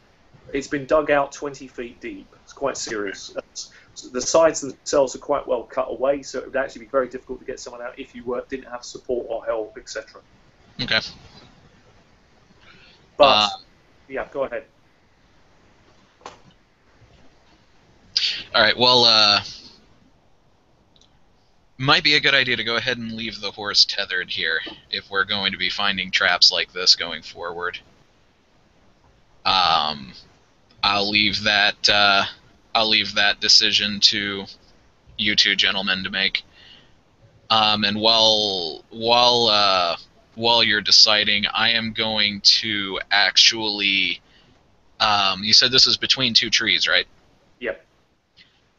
B: It's been dug out 20 feet deep. It's quite serious. The sides themselves are quite well cut away, so it would actually be very difficult to get someone out if you didn't have support or help, etc.
C: Okay.
B: But, yeah, go ahead.
C: Alright, well, might be a good idea to go ahead and leave the horse tethered here, if we're going to be finding traps like this going forward. I'll leave that decision to you two gentlemen to make. And while you're deciding, I am going to actually. You said this is between two trees, right?
B: Yep.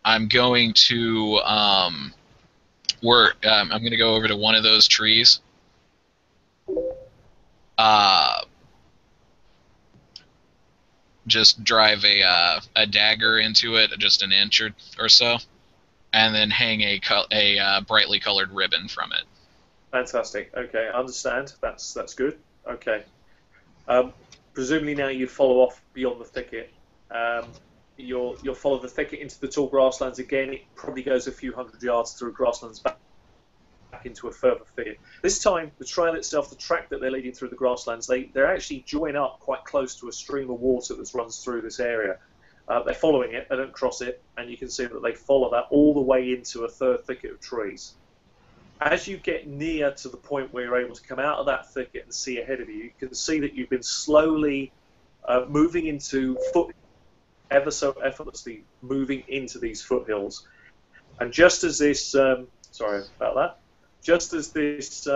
C: I'm going to I'm going to go over to one of those trees. Just drive a dagger into it, just an inch or so, and then hang a brightly colored ribbon from it.
B: Fantastic. Okay, I understand. That's good. Okay. Presumably now you follow off beyond the thicket. You'll follow the thicket into the tall grasslands again. It probably goes a few hundred yards through grasslands back into a further thicket. This time, the trail itself, the track that they're leading through the grasslands, they're actually join up quite close to a stream of water that runs through this area. They're following it, they don't cross it, and you can see that they follow that all the way into a third thicket of trees. as you get near to the point where you're able to come out of that thicket and see ahead of you, you can see that you've been slowly moving into ever so effortlessly moving into these foothills. And just as this, sorry about that, just as this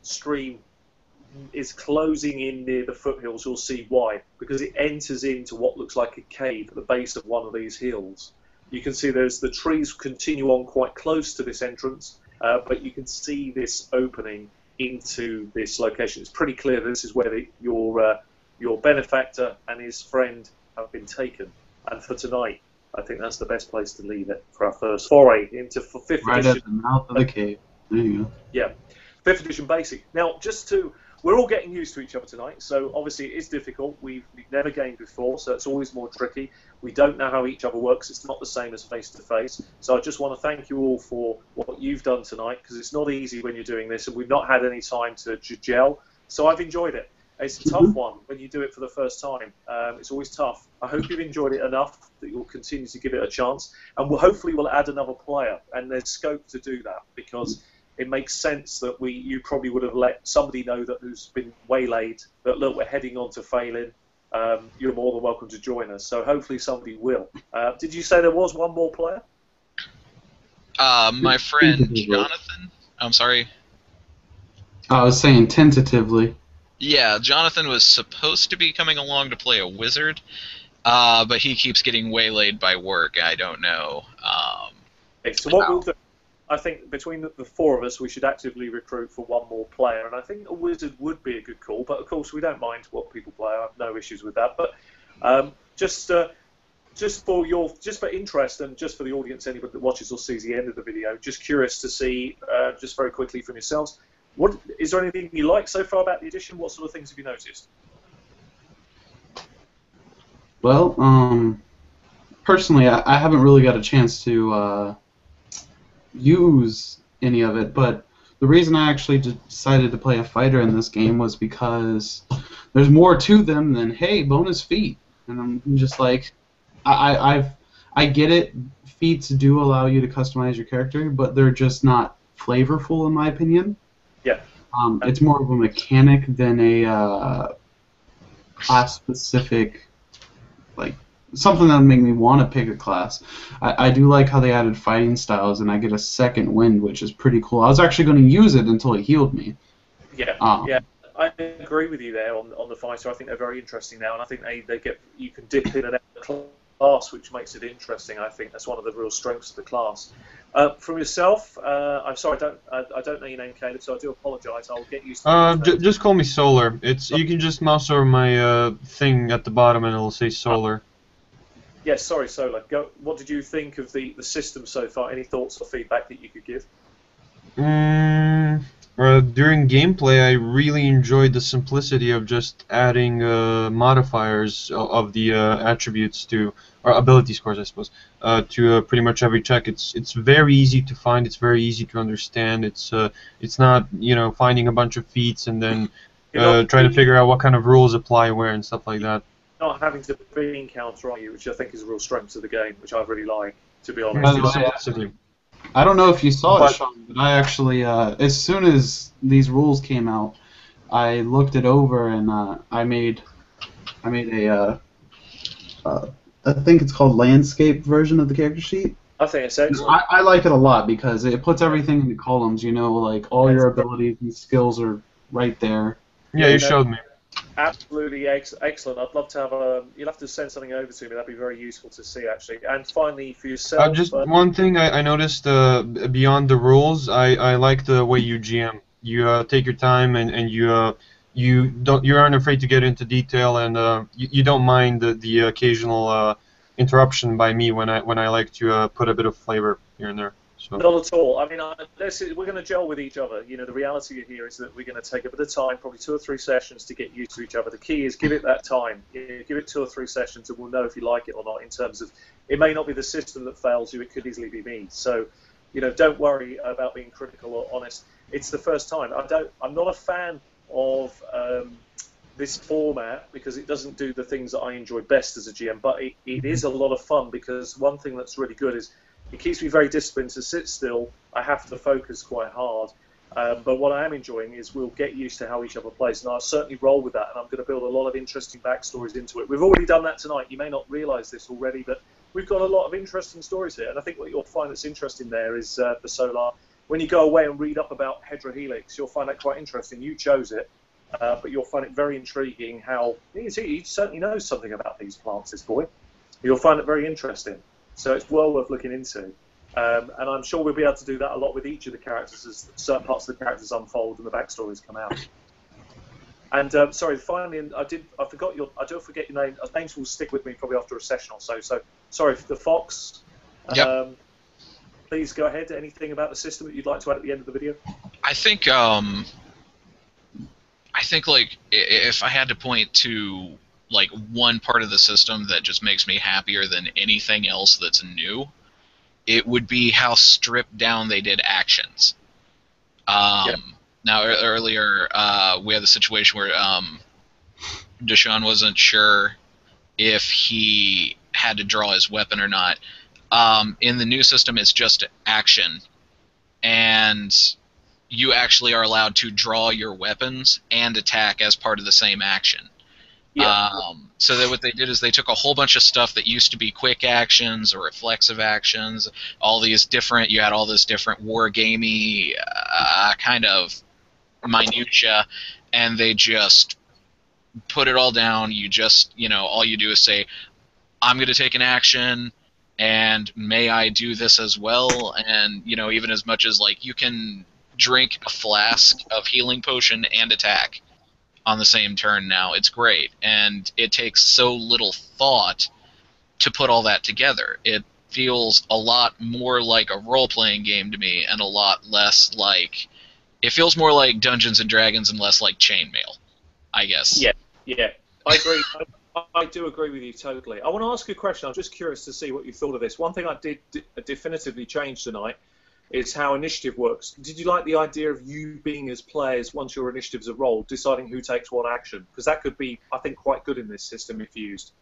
B: stream is closing in near the foothills, you'll see why, because it enters into what looks like a cave at the base of one of these hills. You can see the trees continue on quite close to this entrance, but you can see this opening into this location. It's pretty clear this is where your benefactor and his friend have been taken. And for tonight, I think that's the best place to leave it for our first foray into 5th edition.
E: Right at the mouth of the cave. There you go.
B: Yeah, 5th edition basic. Now, we're all getting used to each other tonight, so obviously it is difficult. We've never gamed before, so it's always more tricky. We don't know how each other works. It's not the same as face-to-face. So I just want to thank you all for what you've done tonight, because it's not easy when you're doing this, and we've not had any time to gel. So I've enjoyed it. It's a tough one when you do it for the first time. It's always tough. I hope you've enjoyed it enough that you'll continue to give it a chance, and hopefully we'll add another player, and there's scope to do that, because it makes sense that you probably would have let somebody know that who's been waylaid that, look, we're heading on to Phelan. You're more than welcome to join us. So hopefully somebody will. Did you say there was one more player?
C: My friend Jonathan. I'm sorry.
E: I was saying tentatively.
C: Yeah, Jonathan was supposed to be coming along to play a wizard, but he keeps getting waylaid by work. I don't know.
B: Okay, so what we'll do, I think between the four of us, we should actively recruit for one more player, and I think a wizard would be a good call. But of course, we don't mind what people play. I have no issues with that. But just for interest and just for the audience, anybody that watches or sees the end of the video, just curious to see, just very quickly from yourselves, is there anything you like so far about the edition? What sort of things have you noticed?
E: Well, personally, I haven't really got a chance to use any of it, but the reason I actually decided to play a fighter in this game was because there's more to them than, hey, bonus feat. And I'm just like, I get it. Feats do allow you to customize your character, but they're just not flavorful in my opinion.
B: Yeah.
E: It's more of a mechanic than a class-specific, like, something that would make me want to pick a class. I do like how they added fighting styles, and I get a second wind, which is pretty cool. I was actually going to use it until it healed me.
B: Yeah, yeah. I agree with you there on the fighter. I think they're very interesting now, and I think you can dip in and out of the class, which makes it interesting. I think that's one of the real strengths of the class. From yourself, I'm sorry, I don't know your name, Caleb, so I do apologise. I'll get used to it.
D: Just call me Solar. You can just mouse over my thing at the bottom, and it'll say Solar.
B: Yes, sorry, Solar. What did you think of the system so far? Any thoughts or feedback that you could give?
D: During gameplay, I really enjoyed the simplicity of just adding modifiers of the attributes to, or ability scores, I suppose, to pretty much every check. It's very easy to find. It's very easy to understand. It's not finding a bunch of feats and then trying to figure out what kind of rules apply where and stuff like that.
B: Not having to bean counter on you, which I think is a real strength of the game, which I really like, to be honest.
E: I don't know if you saw it, Sean, but I actually, as soon as these rules came out, I looked it over and I made a, I think it's called landscape version of the character sheet.
B: I think it's excellent.
E: I like it a lot because it puts everything into columns. Like all your abilities and skills are right there.
D: Yeah, you showed me.
B: Absolutely excellent. I'd love to have you'll have to send something over to me. That'd be very useful to see, actually. And finally, for yourself,
D: just one thing I noticed beyond the rules, I like the way you GM. You take your time and you aren't afraid to get into detail, and you don't mind the occasional interruption by me when I like to put a bit of flavor here and there. So.
B: Not at all. I mean, we're going to gel with each other. The reality here is that we're going to take a bit of time, probably 2 or 3 sessions, to get used to each other. The key is give it that time. Give it 2 or 3 sessions, and we'll know if you like it or not. In terms of, it may not be the system that fails you; it could easily be me. So, don't worry about being critical or honest. It's the first time. I'm not a fan of this format because it doesn't do the things that I enjoy best as a GM. But it is a lot of fun because one thing that's really good is It keeps me very disciplined to sit still. I have to focus quite hard. But what I am enjoying is we'll get used to how each other plays, and I'll certainly roll with that, and I'm going to build a lot of interesting backstories into it. We've already done that tonight. You may not realise this already, but we've got a lot of interesting stories here, and I think what you'll find that's interesting there is for Solar, when you go away and read up about Hedra Helix, you'll find that quite interesting. You chose it, but you'll find it very intriguing how he certainly knows something about these plants, this boy. You'll find it very interesting. So it's well worth looking into. And I'm sure we'll be able to do that a lot with each of the characters as certain parts of the characters unfold and the backstories come out. And sorry, finally, I do forget your name. Names will stick with me probably after a session or so. So sorry, the Fox.
C: Yep.
B: Please go ahead. Anything about the system that you'd like to add at the end of the video?
C: I think like if I had to point to like one part of the system that just makes me happier than anything else that's new, it would be how stripped down they did actions. Now, earlier, we had the situation where Dusan wasn't sure if he had to draw his weapon or not. In the new system, it's just action, and you actually are allowed to draw your weapons and attack as part of the same action.
B: Yeah.
C: So that what they did is they took a whole bunch of stuff that used to be quick actions or reflexive actions, you had all this different war-gamey kind of minutia, and they just put it all down. You just, all you do is say, I'm going to take an action, and may I do this as well? And, even as much as, like, you can drink a flask of healing potion and attack on the same turn now. It's great, and it takes so little thought to put all that together. It feels a lot more like a role-playing game to me, and a lot less like... It feels more like Dungeons & Dragons and less like chainmail, I guess.
B: Yeah. I agree. I do agree with you totally. I want to ask you a question. I'm just curious to see what you thought of this. One thing I did definitively change tonight is how initiative works. Did you like the idea of you being as players, once your initiatives are rolled, deciding who takes what action? Because that could be, I think, quite good in this system if used.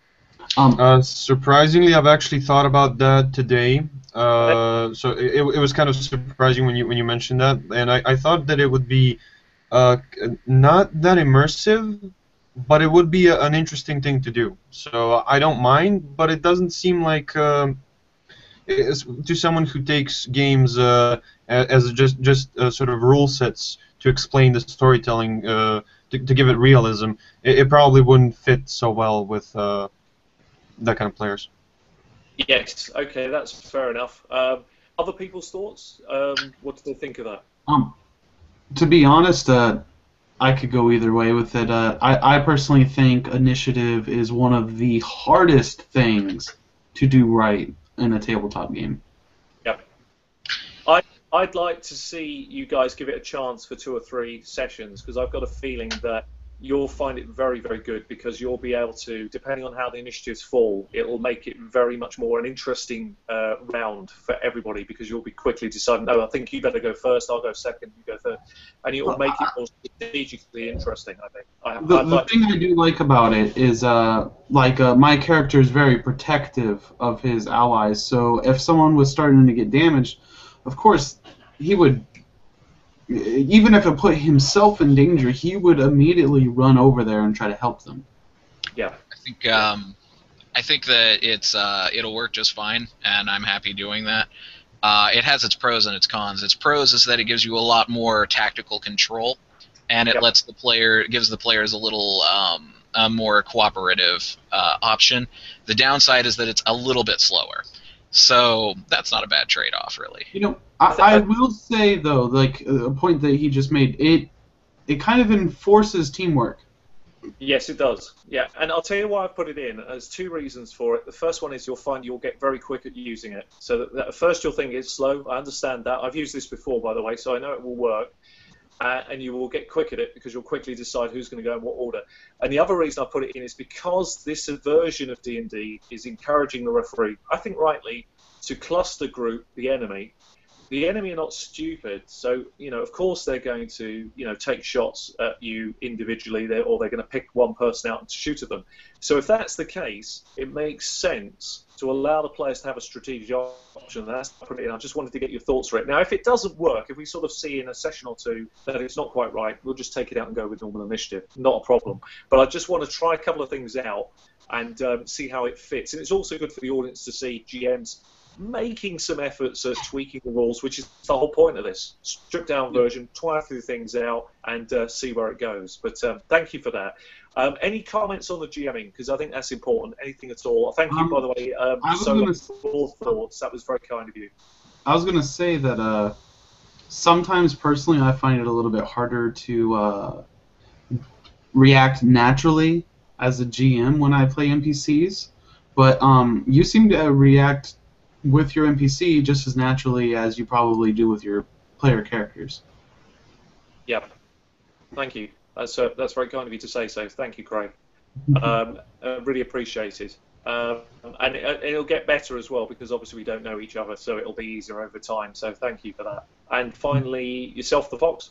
D: Surprisingly, I've actually thought about that today. So it was kind of surprising when you mentioned that, and I thought that it would be not that immersive, but it would be an interesting thing to do. So I don't mind, but it doesn't seem like to someone who takes games as just sort of rule sets to explain the storytelling, to give it realism. It probably wouldn't fit so well with that kind of players.
B: Yes, okay, that's fair enough. Other people's thoughts? What do they think of that?
E: To be honest, I could go either way with it. I personally think initiative is one of the hardest things to do right in a tabletop game.
B: Yep. I'd like to see you guys give it a chance for 2 or 3 sessions, because I've got a feeling that you'll find it very, very good, because you'll be able to, depending on how the initiatives fall, it'll make it very much more an interesting round for everybody, because you'll be quickly deciding, no, I think you better go first, I'll go second, you go third, and it will make it more strategically interesting, I think.
E: The thing I do like about it is, my character is very protective of his allies, so if someone was starting to get damaged, of course, he would... Even if it put himself in danger, he would immediately run over there and try to help them.
B: Yeah,
C: I think that it'll work just fine, and I'm happy doing that. It has its pros and its cons. Its pros is that it gives you a lot more tactical control, and it gives the players a little a more cooperative option. The downside is that it's a little bit slower. So that's not a bad trade-off, really.
E: I will say, though, like a point that he just made, it kind of enforces teamwork.
B: Yes, it does. Yeah, and I'll tell you why I've put it in. There's 2 reasons for it. The first one is you'll find you'll get very quick at using it. So that at first you'll think it's slow. I understand that. I've used this before, by the way, so I know it will work. And you will get quick at it, because you'll quickly decide who's going to go in what order. And the other reason I put it in is because this version of D&D is encouraging the referee, I think rightly, to cluster group the enemy the enemy are not stupid, so of course they're going to take shots at you individually, or they're going to pick one person out and shoot at them. So if that's the case, it makes sense to allow the players to have a strategic option. That's put it in. I just wanted to get your thoughts for it. Now, if it doesn't work, if we sort of see in a session or two that it's not quite right, we'll just take it out and go with normal initiative. Not a problem. But I just want to try a couple of things out and see how it fits. And it's also good for the audience to see GMs making some efforts at tweaking the rules, which is the whole point of this. Stripped down version, try a few things out, and see where it goes. But thank you for that. Any comments on the GMing? Because I think that's important. Anything at all? Thank you, by the way, Solo, for your thoughts. That was very kind of you.
E: I was going to say that sometimes, personally, I find it a little bit harder to react naturally as a GM when I play NPCs. But you seem to react with your NPC just as naturally as you probably do with your player characters.
B: Yep. Thank you. That's very kind of you to say so. Thank you, Craig. Really appreciate it. And it'll get better as well, because obviously we don't know each other, so it'll be easier over time. So thank you for that. And finally, yourself, the Fox.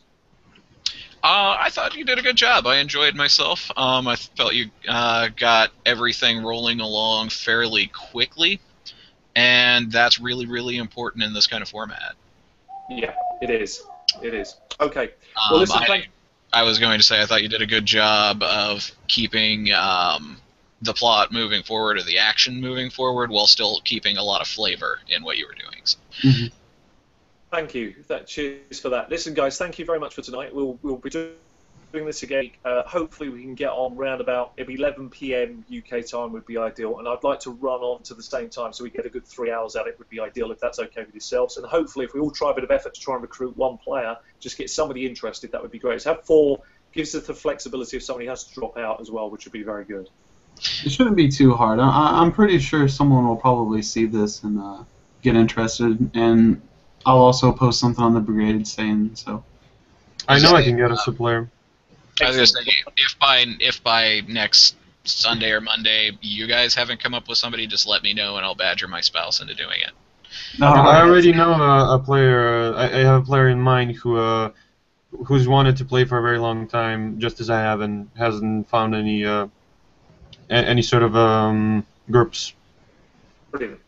C: I thought you did a good job. I enjoyed myself. I felt you got everything rolling along fairly quickly, and that's really, really important in this kind of format.
B: Yeah, it is. It is. Okay. Well, listen,
C: I was going to say I thought you did a good job of keeping the plot moving forward, or the action moving forward, while still keeping a lot of flavor in what you were doing. So.
E: Mm-hmm.
B: Thank you. Cheers for that. Listen, guys, thank you very much for tonight. We'll be doing this again. Hopefully we can get on round about 11 p.m. UK time would be ideal, and I'd like to run on to the same time so we get a good 3 hours at it would be ideal, if that's okay with yourselves. And hopefully if we all try a bit of effort to try and recruit one player, just get somebody interested, that would be great. So have 4 gives us the flexibility if somebody has to drop out as well, which would be very good.
E: It shouldn't be too hard. I'm pretty sure someone will probably see this and get interested, and I'll also post something on the Brigade saying so.
D: I know I can get us a player.
C: I was going to say, if by next Sunday or Monday you guys haven't come up with somebody, just let me know and I'll badger my spouse into doing it.
D: I already know a player. I have a player in mind who's wanted to play for a very long time, just as I have, and hasn't found any sort of groups.
B: Brilliant.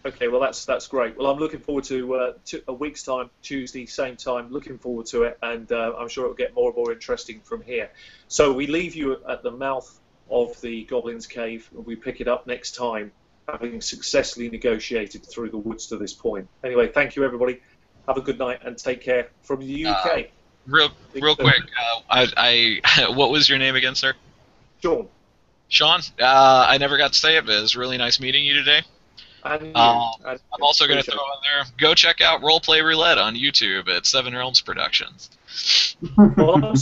B: Okay, well that's great. Well, I'm looking forward to a week's time, Tuesday, same time. Looking forward to it, and I'm sure it'll get more and more interesting from here. So we leave you at the mouth of the Goblin's Cave, and we pick it up next time, having successfully negotiated through the woods to this point. Anyway, thank you everybody. Have a good night and take care from the UK.
C: Real quick, what was your name again, sir?
B: Sean.
C: Sean, I never got to say it, but it was really nice meeting you today.
B: And
C: I'm also going to throw in there, go check out Roleplay Roulette on YouTube at Seven Realms Productions.
B: Well, I'm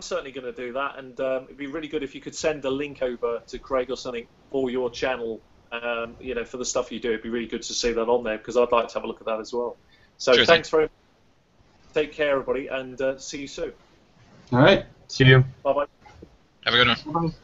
B: certainly going to do that, and it'd be really good if you could send a link over to Craig or something for your channel, for the stuff you do. It'd be really good to see that on there, because I'd like to have a look at that as well. So
C: sure,
B: thanks very much. Take care, everybody, and see you soon.
E: All right.
D: See you.
B: Bye-bye.
C: Have a good one.
E: Bye.